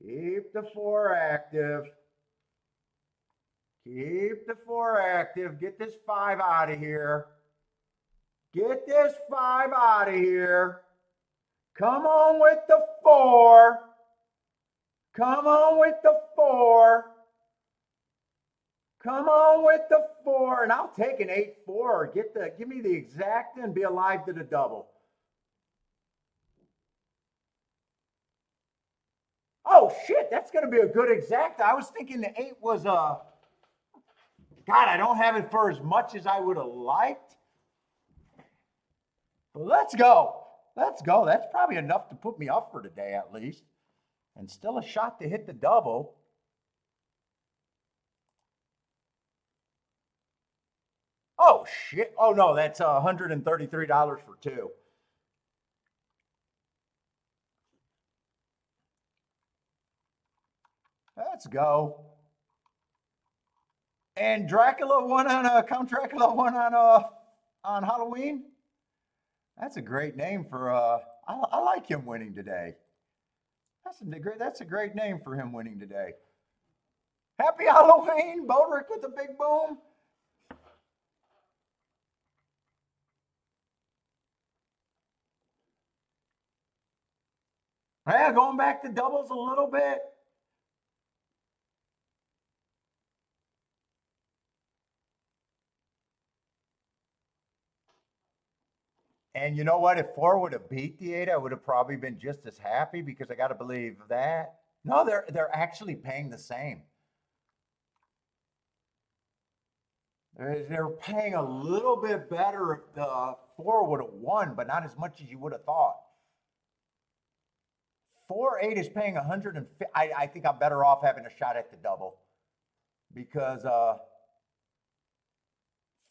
Keep the 4 active. Keep the 4 active. Get this 5 out of here. Get this 5 out of here. Come on with the 4. Come on with the 4. Come on with the 4. And I'll take an 8-4. Give me the exacta and be alive to the double. Oh shit, that's gonna be a good exacta. I was thinking the 8 was God, I don't have it for as much as I would have liked. But let's go. Let's go. That's probably enough to put me up for today at least. And still a shot to hit the double. Oh shit. Oh no, that's $133 for 2. Let's go. And Dracula won on Count Dracula won on Halloween. That's a great name for I like him winning today. That's a great name for him winning today. Happy Halloween, Bodrick with the big boom. Yeah, going back to doubles a little bit. And you know what? If 4 would have beat the 8, I would have probably been just as happy because I got to believe that. No, they're actually paying the same. They're paying a little bit better if the 4 would have won, but not as much as you would have thought. 4-8 is paying 150. I think I'm better off having a shot at the double because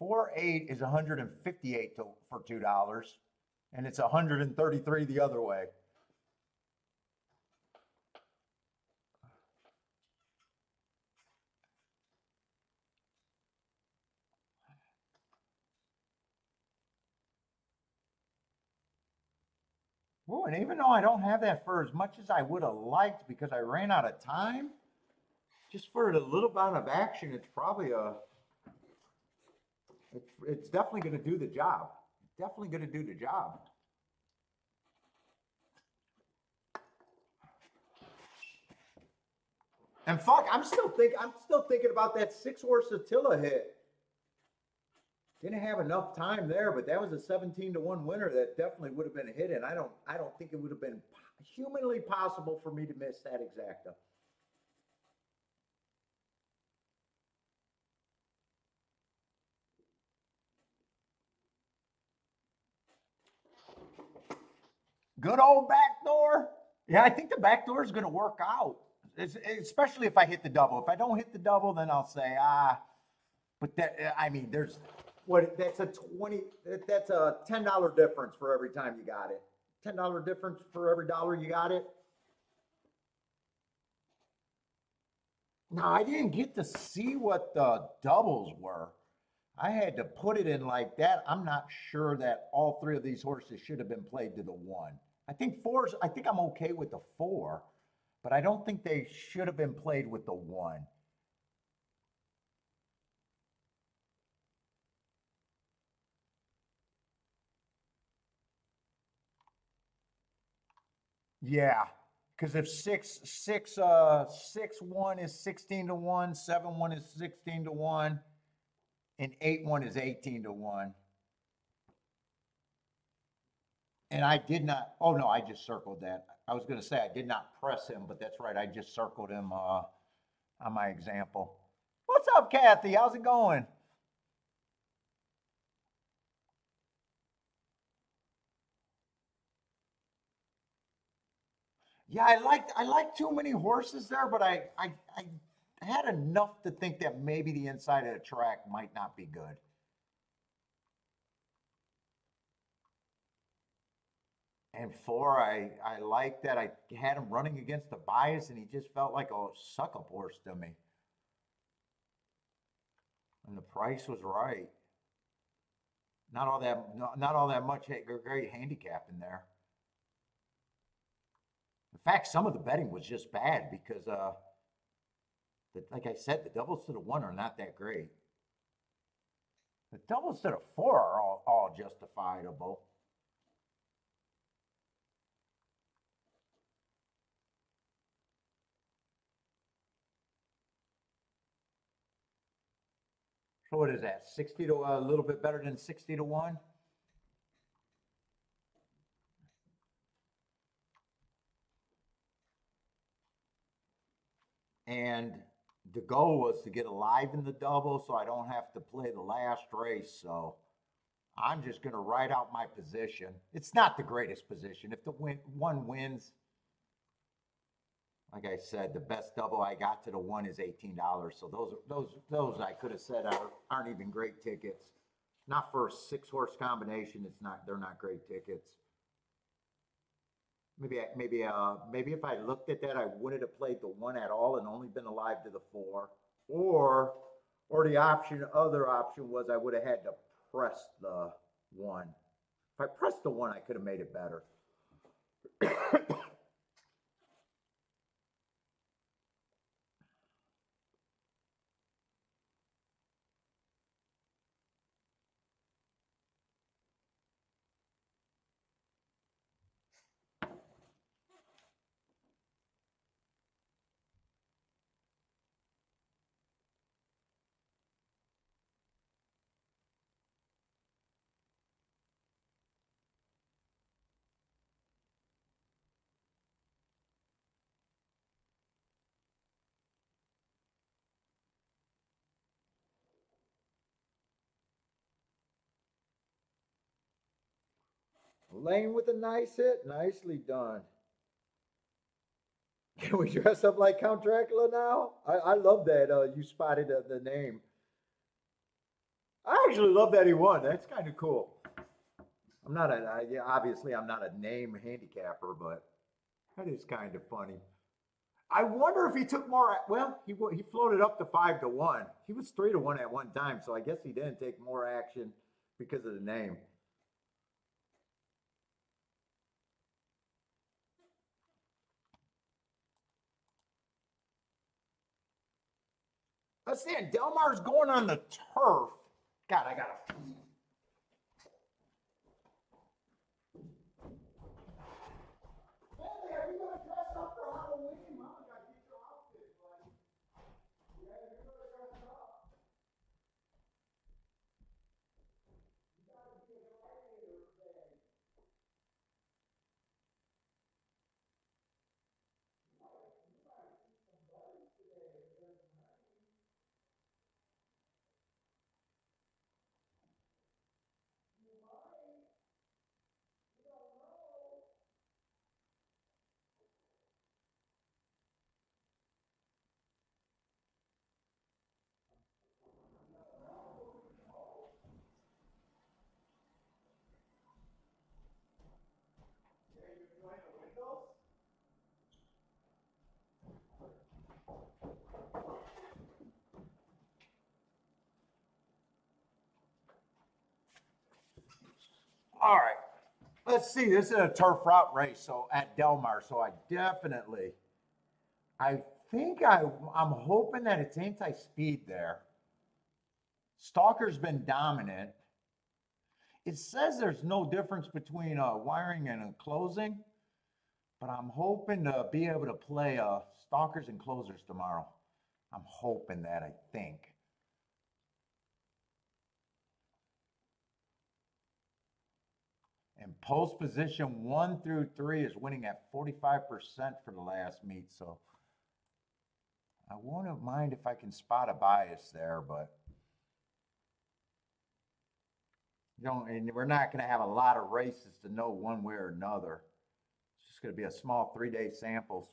4-8 is 158 for $2, and it's 133 the other way. Ooh, and even though I don't have that for as much as I would have liked because I ran out of time, just for a little bit of action, it's probably it's definitely going to do the job. Definitely going to do the job. And fuck, I'm still thinking about that 6-horse Attila hit. Didn't have enough time there, but that was a 17-1 winner that definitely would have been a hit. And I don't think it would have been humanly possible for me to miss that exacta. Good old backdoor. Yeah, I think the backdoor is going to work out, especially if I hit the double. If I don't hit the double, then I'll say But I mean, there's that's a $10 difference for every time you got it. $10 difference for every dollar you got it. Now I didn't get to see what the doubles were. I had to put it in like that. I'm not sure that all 3 of these horses should have been played to the 1. I think I'm okay with the 4, but I don't think they should have been played with the 1. Yeah, because if 6-1 is 16-1, 7-1 is 16-1, and 8-1 is 18-1. And I did not. Oh no, I just circled that. I was going to say I did not press him, but that's right. I just circled him on my example. What's up, Kathy? How's it going? Yeah, I liked too many horses there, but I had enough to think that maybe the inside of the track might not be good. And 4, I like that I had him running against the bias, and he just felt like a suck up horse to me. And the price was right. Not all that much great handicap in there. In fact, some of the betting was just bad because, like I said, the doubles to the 1 are not that great. The doubles to the 4 are all justifiable. So what is that? 60 to a little bit better than 60 to 1? And the goal was to get alive in the double so I don't have to play the last race. So I'm just going to write out my position. It's not the greatest position. If the one wins, like I said, the best double I got to the 1 is $18. So those I could have said aren't even great tickets. Not for a 6-horse combination. They're not great tickets. Maybe if I looked at that, I wouldn't have played the 1 at all and only been alive to the 4. Or the other option was I would have had to press the 1. If I pressed the 1, I could have made it better. Lane with a nice hit. Nicely done. Can we dress up like Count Dracula now? I love that you spotted the name. I actually love that he won. That's kind of cool. Obviously I'm not a name handicapper, but that is kind of funny. I wonder if he took more. Well, he floated up to 5 to 1. He was 3 to 1 at one time, so I guess he didn't take more action because of the name. Let's see. Delmar's going on the turf. God, I gotta pee. Family, are you gonna dress up for Halloween? Mama gotta get your outfit, buddy. Yeah, you're gonna dress up. You gotta be a gladiator today. You gotta see some buddies today. All right. Let's see. This is a turf route race, so at Delmar. So I think I'm hoping that it's anti-speed there. Stalker's been dominant. It says there's no difference between wiring and closing, but I'm hoping to be able to play Stalkers and Closers tomorrow. I'm hoping that, I think. And post position 1 through 3 is winning at 45% for the last meet. So I wouldn't mind if I can spot a bias there, but and we're not going to have a lot of races to know one way or another. It's just going to be a small 3-day samples.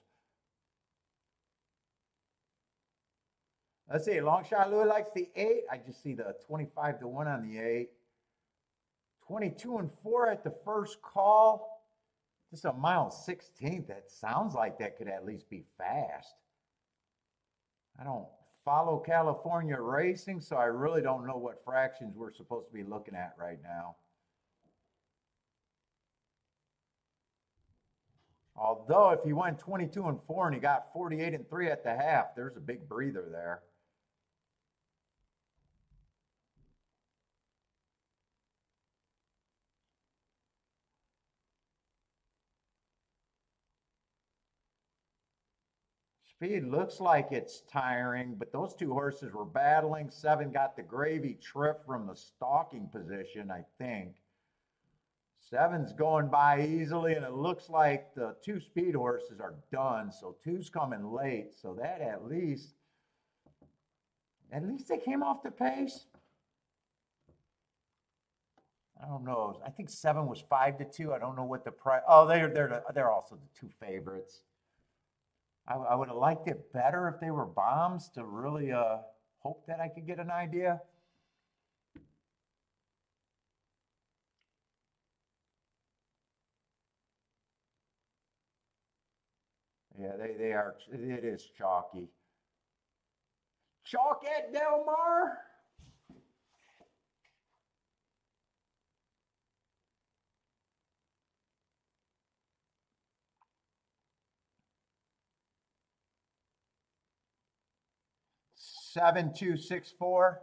Let's see. Long shot Louis likes the 8. I just see the 25 to 1 on the 8. 22 and 4 at the first call. Just a mile 16th. That sounds like that could at least be fast. I don't follow California racing, so I really don't know what fractions we're supposed to be looking at right now. Although if he went 22 and 4 and he got 48 and 3 at the half, there's a big breather there. Speed looks like it's tiring, but those two horses were battling. 7 got the gravy trip from the stalking position, I think. 7's going by easily, and it looks like the 2 speed horses are done. So 2's coming late. So that at least they came off the pace. I don't know. I think 7 was 5-2. I don't know what the price. Oh, they're also the 2 favorites. I would have liked it better if they were bombs to really hope that I could get an idea. Yeah, they are. It is chalky. Chalk at Del Mar. Seven, 2, 6, 4.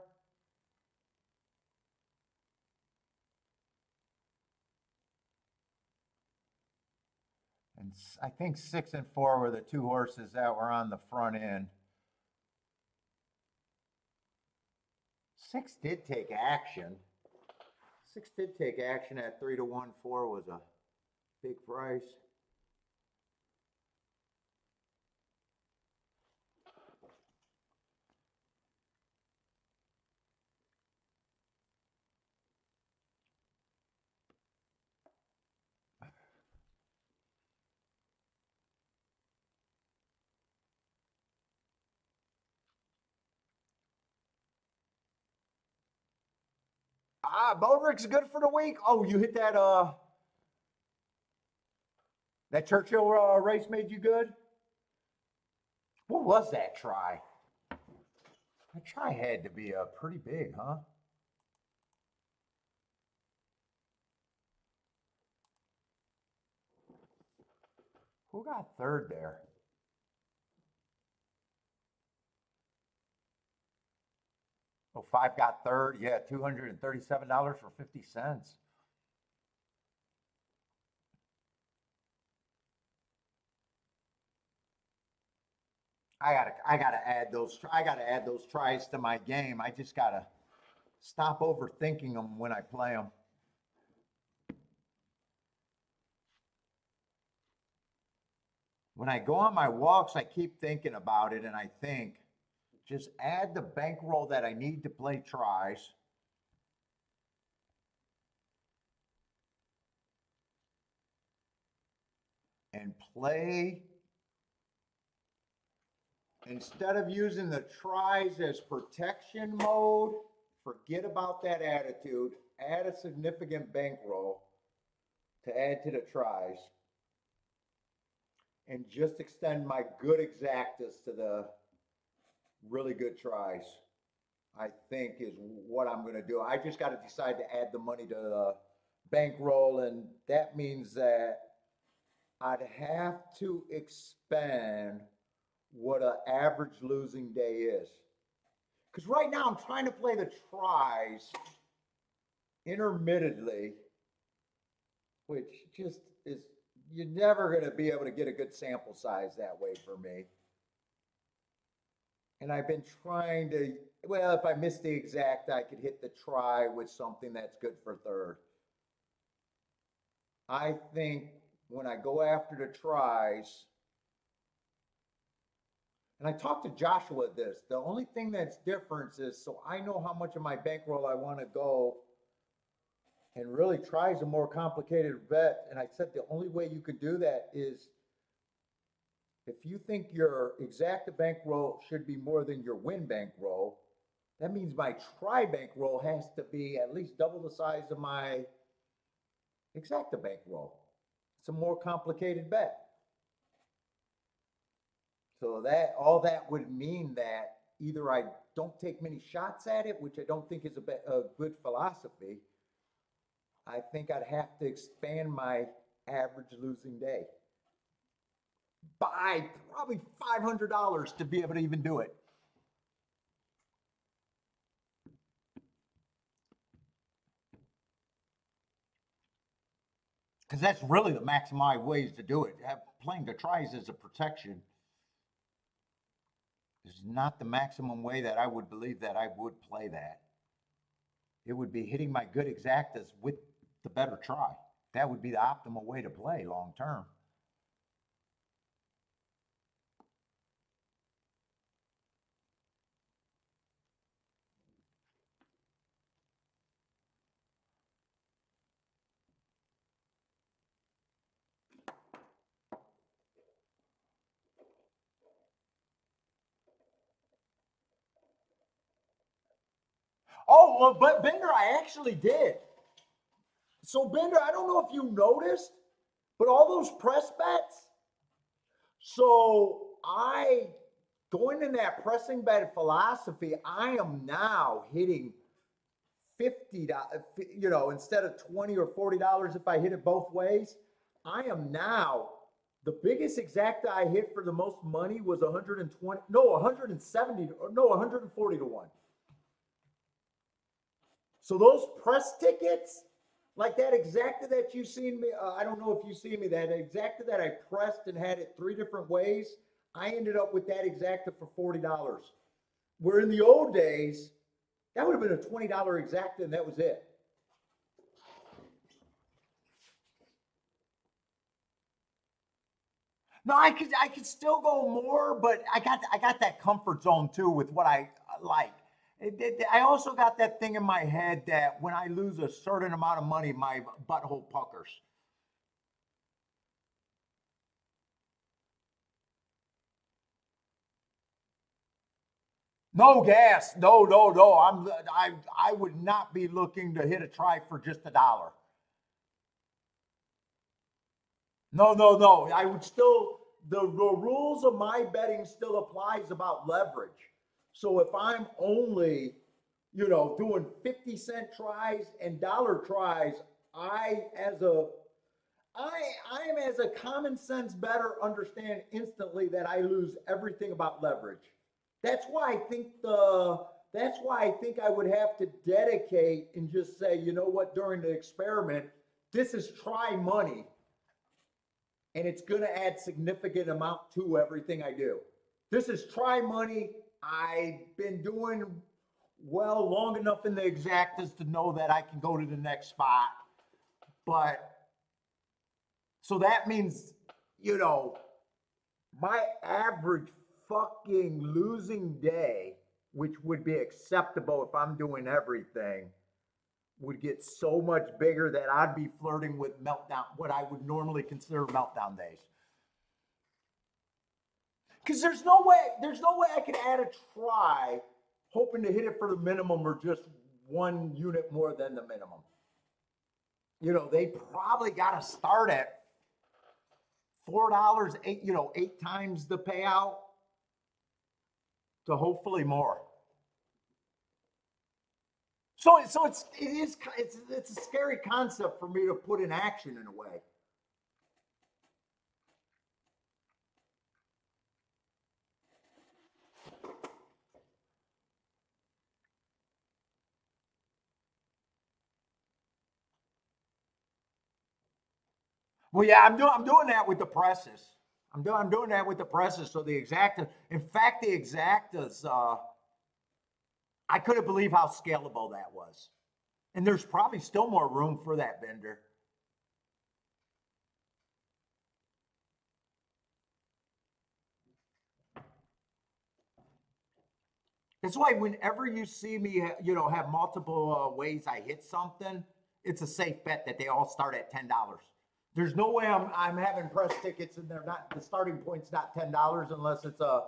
And I think 6 and 4 were the 2 horses that were on the front end. 6 did take action. 6 did take action at 3-1. 4 was a big price. Bodrick's good for the week. Oh, you hit that Churchill race made you good? What was that try? That try had to be pretty big, huh? Who got third there? Oh, 5 got third. Yeah, $237.50. I gotta add those tries to my game. I just gotta stop overthinking them when I play them. When I go on my walks, I keep thinking about it, and I think just add the bankroll that I need to play tries. And play, instead of using the tries as protection mode, forget about that attitude. Add a significant bankroll to add to the tries. And just extend my good exactas to the really good tries, I think is what I'm going to do. I just got to decide to add the money to the bankroll, and that means that I'd have to expand what an average losing day is. Because right now I'm trying to play the tries intermittently, which just is, you're never going to be able to get a good sample size that way for me. And I've been trying to, well, if I miss the exact, I could hit the try with something that's good for third. I think when I go after the tries, and I talked to Joshua this, the only thing that's different is so I know how much of my bankroll I want to go, and really tries a more complicated bet. And I said the only way you can do that is if you think your exacta bankroll should be more than your win bankroll, that means my try bankroll has to be at least double the size of my exacta bankroll. It's a more complicated bet. So that all that would mean that either I don't take many shots at it, which I don't think is a good philosophy. I think I'd have to expand my average losing day by probably $500 to be able to even do it. Because that's really the maximized ways to do it. Playing the tries as a protection. is not the maximum way that I would believe that I would play that. It would be hitting my good exactas with the better try. That would be the optimal way to play long term. Oh, well, but Bender, I actually did. So Bender, I don't know if you noticed, but all those press bets. So I going in that pressing bet philosophy, I am now hitting $50, instead of 20 or $40 if I hit it both ways. I am now the biggest exacta I hit for the most money was 120, no, 170, no, 140 to 1. So those press tickets, like that exacta that you seen me, I don't know if you see me, that exacta that I pressed and had it 3 different ways, I ended up with that exacta for $40. Where in the old days, that would have been a $20 exacta and that was it. No, I could still go more, but I got that comfort zone too with what I like. I also got that thing in my head that when I lose a certain amount of money, my butthole puckers. No gas, no, no, no. I would not be looking to hit a try for just $1. No, no, no. I would still the rules of my betting still applies about leverage. So if I'm only, doing 50-cent tries and dollar tries, I as a I I am as a common sense better understand instantly that I lose everything about leverage. That's why I think I would have to dedicate and just say, you know what, during the experiment, this is try money and it's going to add significant amount to everything I do. This is try money. I've been doing well long enough in the exactas to know that I can go to the next spot. But so that means, you know, my average fucking losing day, which would be acceptable if I'm doing everything, would get so much bigger that I'd be flirting with meltdown, what I would normally consider meltdown days. Because there's no way I could add a try hoping to hit it for the minimum or just 1 unit more than the minimum. They probably got to start at $4, 8 times the payout to hopefully more. So it's a scary concept for me to put in action in a way. Well, yeah, I'm doing that with the presses. I'm doing that with the presses. So the exacta, in fact, the exactas, I couldn't believe how scalable that was. And there's probably still more room for that Bender. That's why whenever you see me, have multiple ways I hit something, it's a safe bet that they all start at $10. There's no way I'm having press tickets and they're not, the starting point's not $10 unless it's a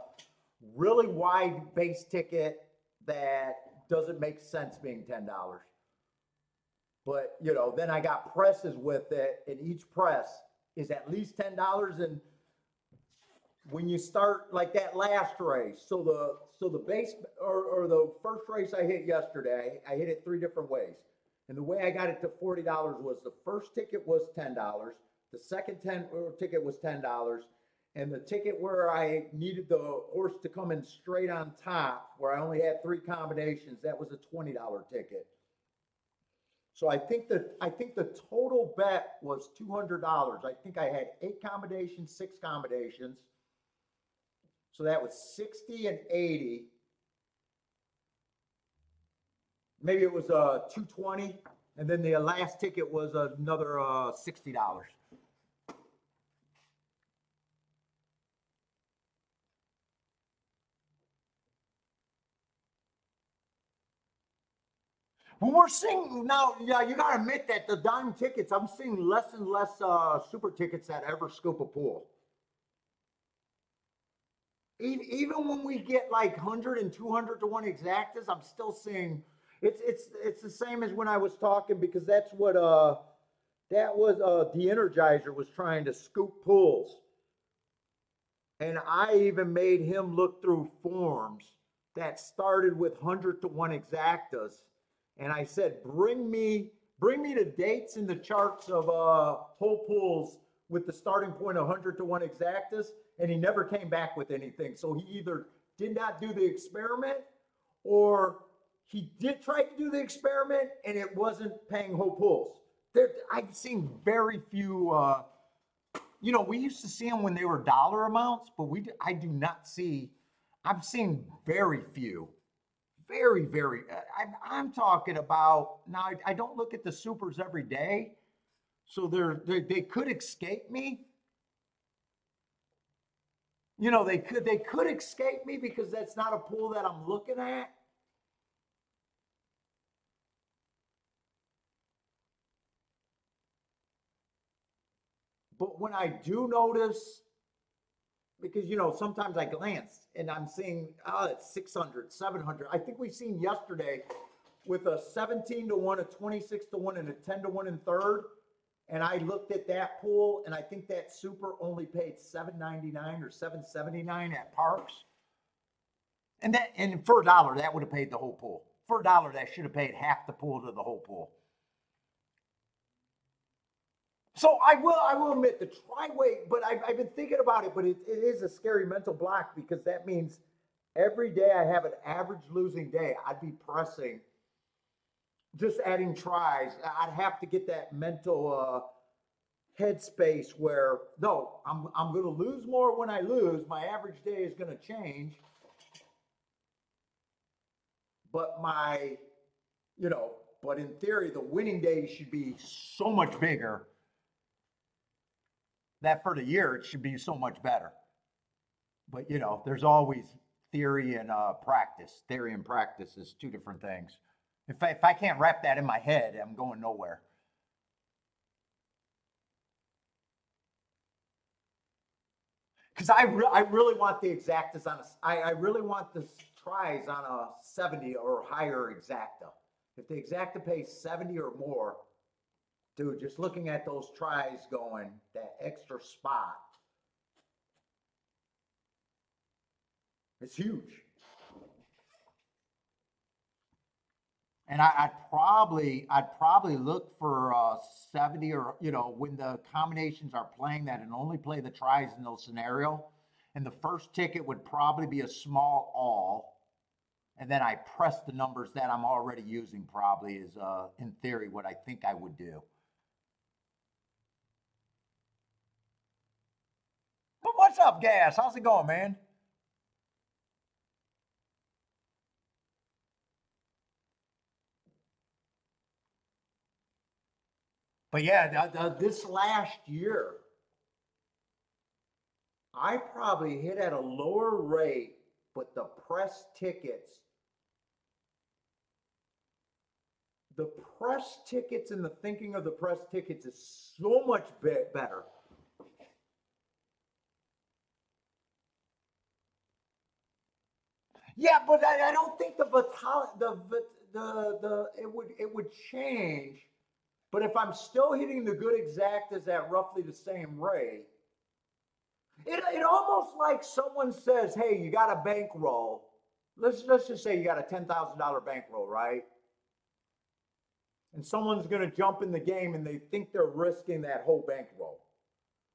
really wide base ticket that doesn't make sense being $10. But then I got presses with it, and each press is at least $10. And when you start like that last race, so the base or the first race I hit yesterday, I hit it 3 different ways. And the way I got it to $40 was the first ticket was $10, the second ticket was $10, and the ticket where I needed the horse to come in straight on top, where I only had 3 combinations, that was a $20 ticket. So I think the total bet was $200. I think I had 8 combinations, 6 combinations. So that was 60 and 80. Maybe it was 220, and then the last ticket was another $60. Well, we're seeing now, yeah, you gotta admit that the dime tickets, I'm seeing less and less super tickets that ever scoop a pool. Even when we get like 100 and 200 to 1 exactas, I'm still seeing it's the same as when I was talking, because that's what that was the Energizer was trying to scoop pools. And I even made him look through forms that started with 100 to 1 exactas. And I said, bring me the dates and the charts of whole pools with the starting point of 100 to 1 exactas. And he never came back with anything. So he either did not do the experiment, or he did try to do the experiment and it wasn't paying whole pools. I've seen very few, you know, we used to see them when they were dollar amounts, but I do not see, I've seen very few. Very, very, I'm talking about, now I don't look at the supers every day, so they could escape me. You know, they could escape me because that's not a pool that I'm looking at. But when I do notice, because, you know, sometimes I glance and I'm seeing, oh, it's 600, 700. I think we've seen yesterday with a 17 to 1, a 26 to 1, and a 10 to 1 in third. And I looked at that pool, and I think that super only paid $7.99 or $7.79 at Parks. And for $1, that would have paid the whole pool. For $1, that should have paid half the pool to the whole pool. So I will admit the tri-weight, but I've been thinking about it, but it is a scary mental block, because that means every day I have an average losing day, I'd be pressing, just adding tries. I'd have to get that mental headspace where, no, I'm going to lose more when I lose. My average day is going to change, but but in theory, the winning days should be so much bigger. That for the year, it should be so much better. But, you know, there's always theory and practice. Theory and practice is two different things. If I can't wrap that in my head, I'm going nowhere. Because I really want the exactas on I really want the tries on a 70 or higher exacta. If the exacta pays 70 or more, dude, just looking at those tries going, that extra spot, it's huge. And I'd probably look for 70, or, you know, when the combinations are playing that and only play the tries in those scenario. And the first ticket would probably be a small all. And then I press the numbers that I'm already using, probably is, in theory, what I think I would do. But what's up, Gas? How's it going, man? But yeah, this last year, I probably hit at a lower rate, but the press tickets, and the thinking of the press tickets is so much better. Yeah, but I don't think the it would change. But if I'm still hitting the good exactas at roughly the same rate, it almost like someone says, "Hey, you got a bankroll. Let's just say you got a $10,000 bankroll, right?" And someone's going to jump in the game and they think they're risking that whole bankroll.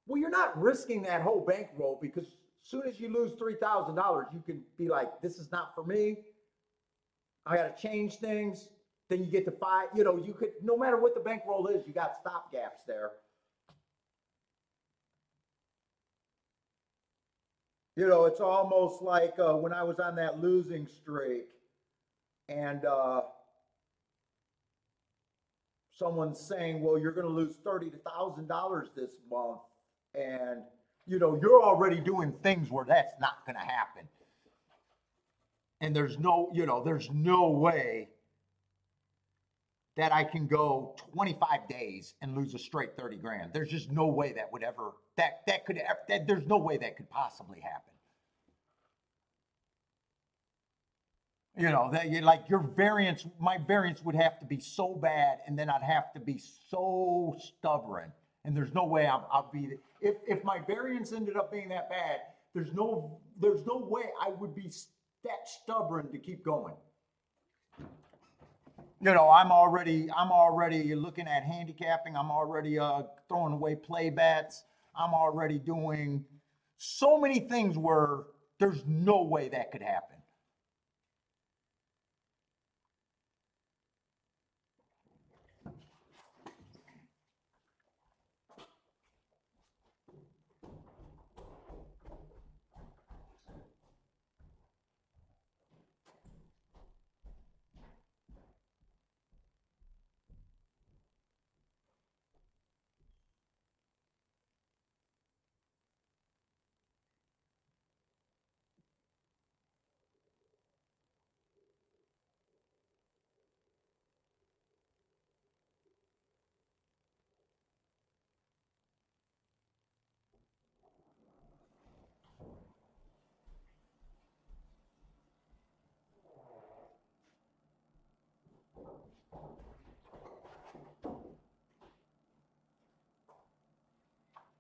Well, you're not risking that whole bankroll, because as soon as you lose $3,000, you can be like, "This is not for me. I got to change things." Then you get to five. You know, you could, no matter what the bankroll is, you got stop gaps there. You know, it's almost like when I was on that losing streak and someone's saying, well, you're going to lose $30,000 this month. And, you know, you're already doing things where that's not going to happen. And there's no, you know, there's no way that I can go 25 days and lose a straight 30 grand. There's just no way that would ever, that could, there's no way that could possibly happen. You know, that you like your variance, my variance would have to be so bad, and then I'd have to be so stubborn. And there's no way I'll be, if my variance ended up being that bad, there's no way I would be that stubborn to keep going. You know, I'm already looking at handicapping. I'm already throwing away play bets. I'm already doing so many things where there's no way that could happen.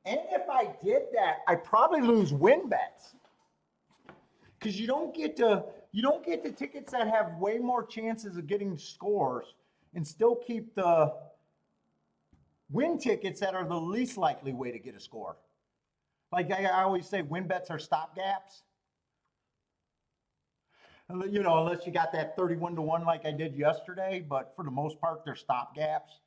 And if I did that, I probably lose win bets. Because you don't get the tickets that have way more chances of getting scores and still keep the win tickets that are the least likely way to get a score. Like I always say, win bets are stopgaps. You know, unless you got that 31-1 like I did yesterday, but for the most part, they're stopgaps.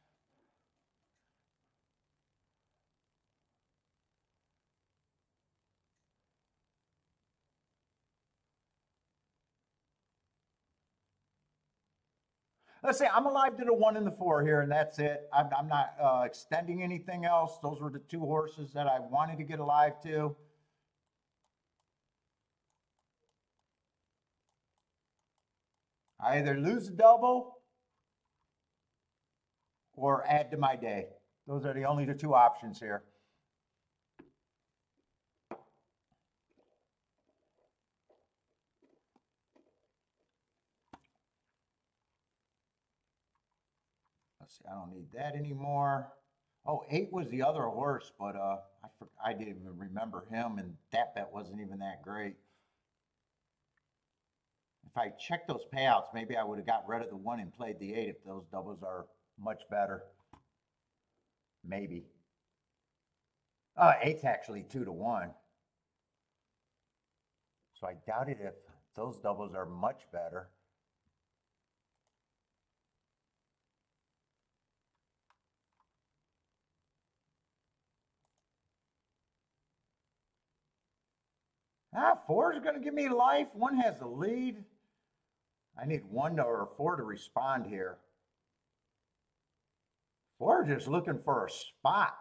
Let's say I'm alive to the 1 and the 4 here, and that's it. I'm not extending anything else. Those were the 2 horses that I wanted to get alive to. I either lose a double or add to my day. Those are the only 2 options here. Let's see, I don't need that anymore. Oh, 8 was the other horse, but I didn't even remember him, and that bet wasn't even that great. If I checked those payouts, maybe I would have got rid of the 1 and played the 8 if those doubles are much better. Maybe. 8's actually 2-1. So I doubt it if those doubles are much better. Ah, 4 is going to give me life. 1 has the lead. I need 1 or 4 to respond here. 4 just looking for a spot.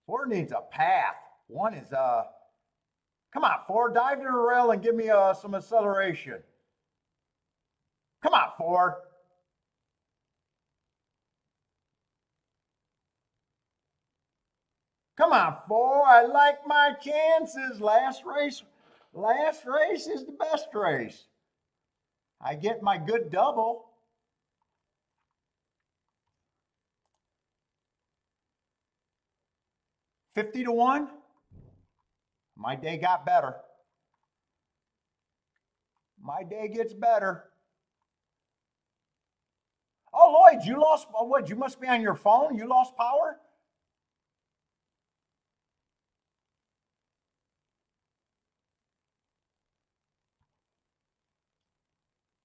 4 needs a path. 1 is come on, 4, dive to the rail and give me some acceleration. Come on, 4. Come on, 4. I like my chances. Last race is the best race. I get my good double. $50-1. My day got better. My day gets better. Oh, Lloyd, you lost, what? You must be on your phone? You lost power?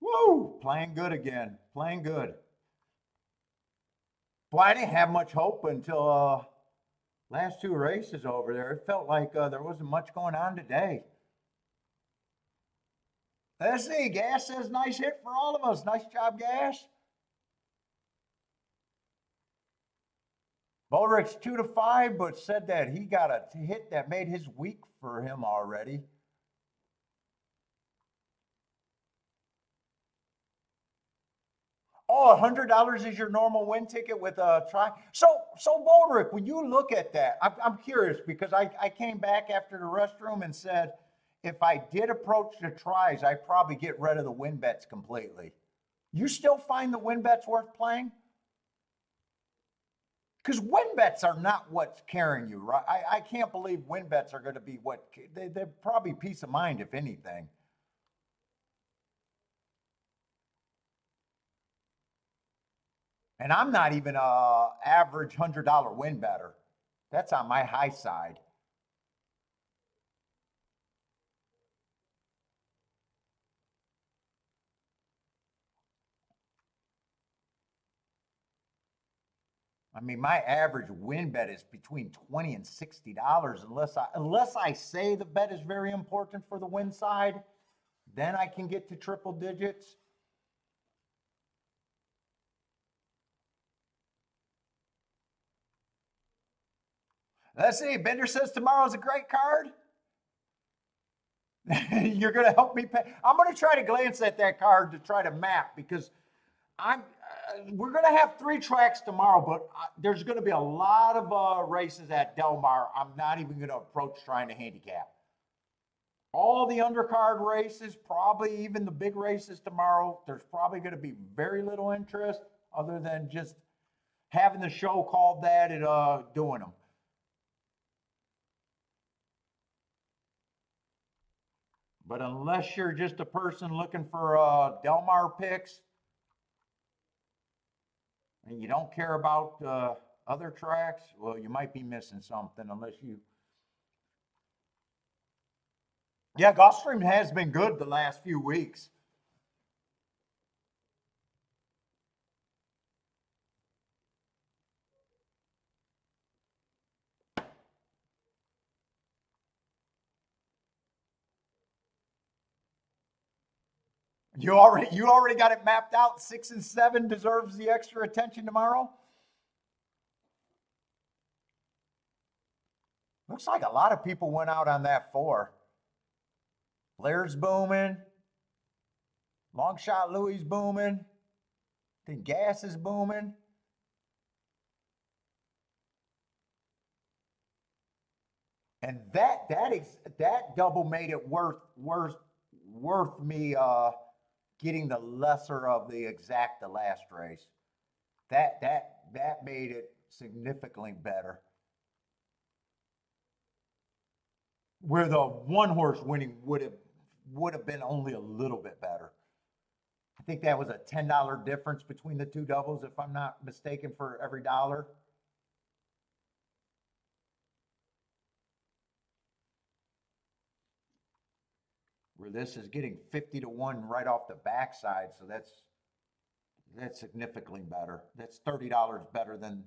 Woo! Playing good again. Playing good. Boy, I didn't have much hope until Last two races over there, it felt like there wasn't much going on today. Let's see. Gas says nice hit for all of us. Nice job, Gas. Bullrich's 2-5, but said that he got a hit that made his week for him already. Oh, $100 is your normal win ticket with a try. So Bullrich, when you look at that, I'm curious because I came back after the restroom and said, if I did approach the tries, I'd probably get rid of the win bets completely. You still find the win bets worth playing? Because win bets are not what's carrying you, right? I can't believe win bets are going to be what they're probably peace of mind, if anything. And I'm not even a average $100 win better. That's on my high side. I mean, my average win bet is between $20 and $60 unless I say the bet is very important for the win side, then I can get to triple digits. Let's see. Bender says tomorrow's a great card. You're going to help me pay. I'm going to try to glance at that card to try to map because we're going to have 3 tracks tomorrow, but there's going to be a lot of races at Del Mar. I'm not even going to approach trying to handicap. All the undercard races, probably even the big races tomorrow, there's probably going to be very little interest other than just having the show called that and doing them. But unless you're just a person looking for Del Mar picks and you don't care about other tracks, well, you might be missing something unless you. Yeah, Gulfstream has been good the last few weeks. You already got it mapped out. 6 and 7 deserves the extra attention tomorrow. Looks like a lot of people went out on that 4. Blair's booming. Long shot Louis booming. I think Gas is booming. And that double made it worth me getting the lesser of the exacta last race. That made it significantly better. Where the one horse winning would have been only a little bit better. I think that was a $10 difference between the 2 doubles, if I'm not mistaken, for every dollar. Where this is getting 50-1 right off the backside, so that's significantly better. That's $30 better than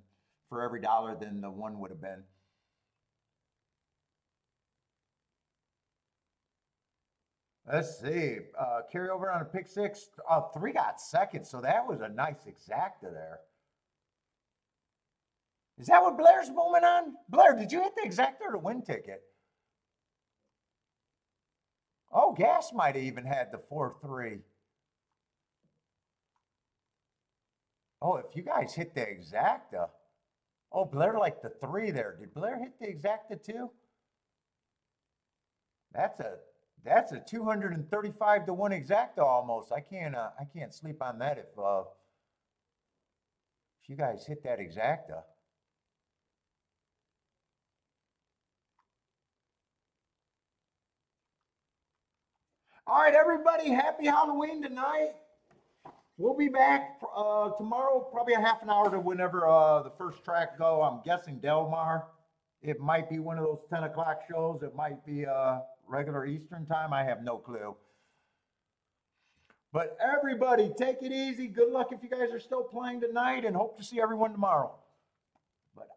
for every dollar than the one would have been. Let's see. Carry over on a pick 6. 3 got second, so that was a nice exacta there. Is that what Blair's booming on? Blair, did you hit the exacta or the win ticket? Oh, Gas might have even had the 4-3. Oh, if you guys hit the exacta. Oh, Blair liked the 3 there. Did Blair hit the exacta too? That's a 235-1 exacta almost. I can't sleep on that if you guys hit that exacta. All right, everybody, happy Halloween tonight. We'll be back tomorrow, probably a half an hour to whenever the first track go. I'm guessing Del Mar. It might be one of those 10 o'clock shows. It might be regular Eastern time. I have no clue. But everybody, take it easy. Good luck if you guys are still playing tonight, and hope to see everyone tomorrow. But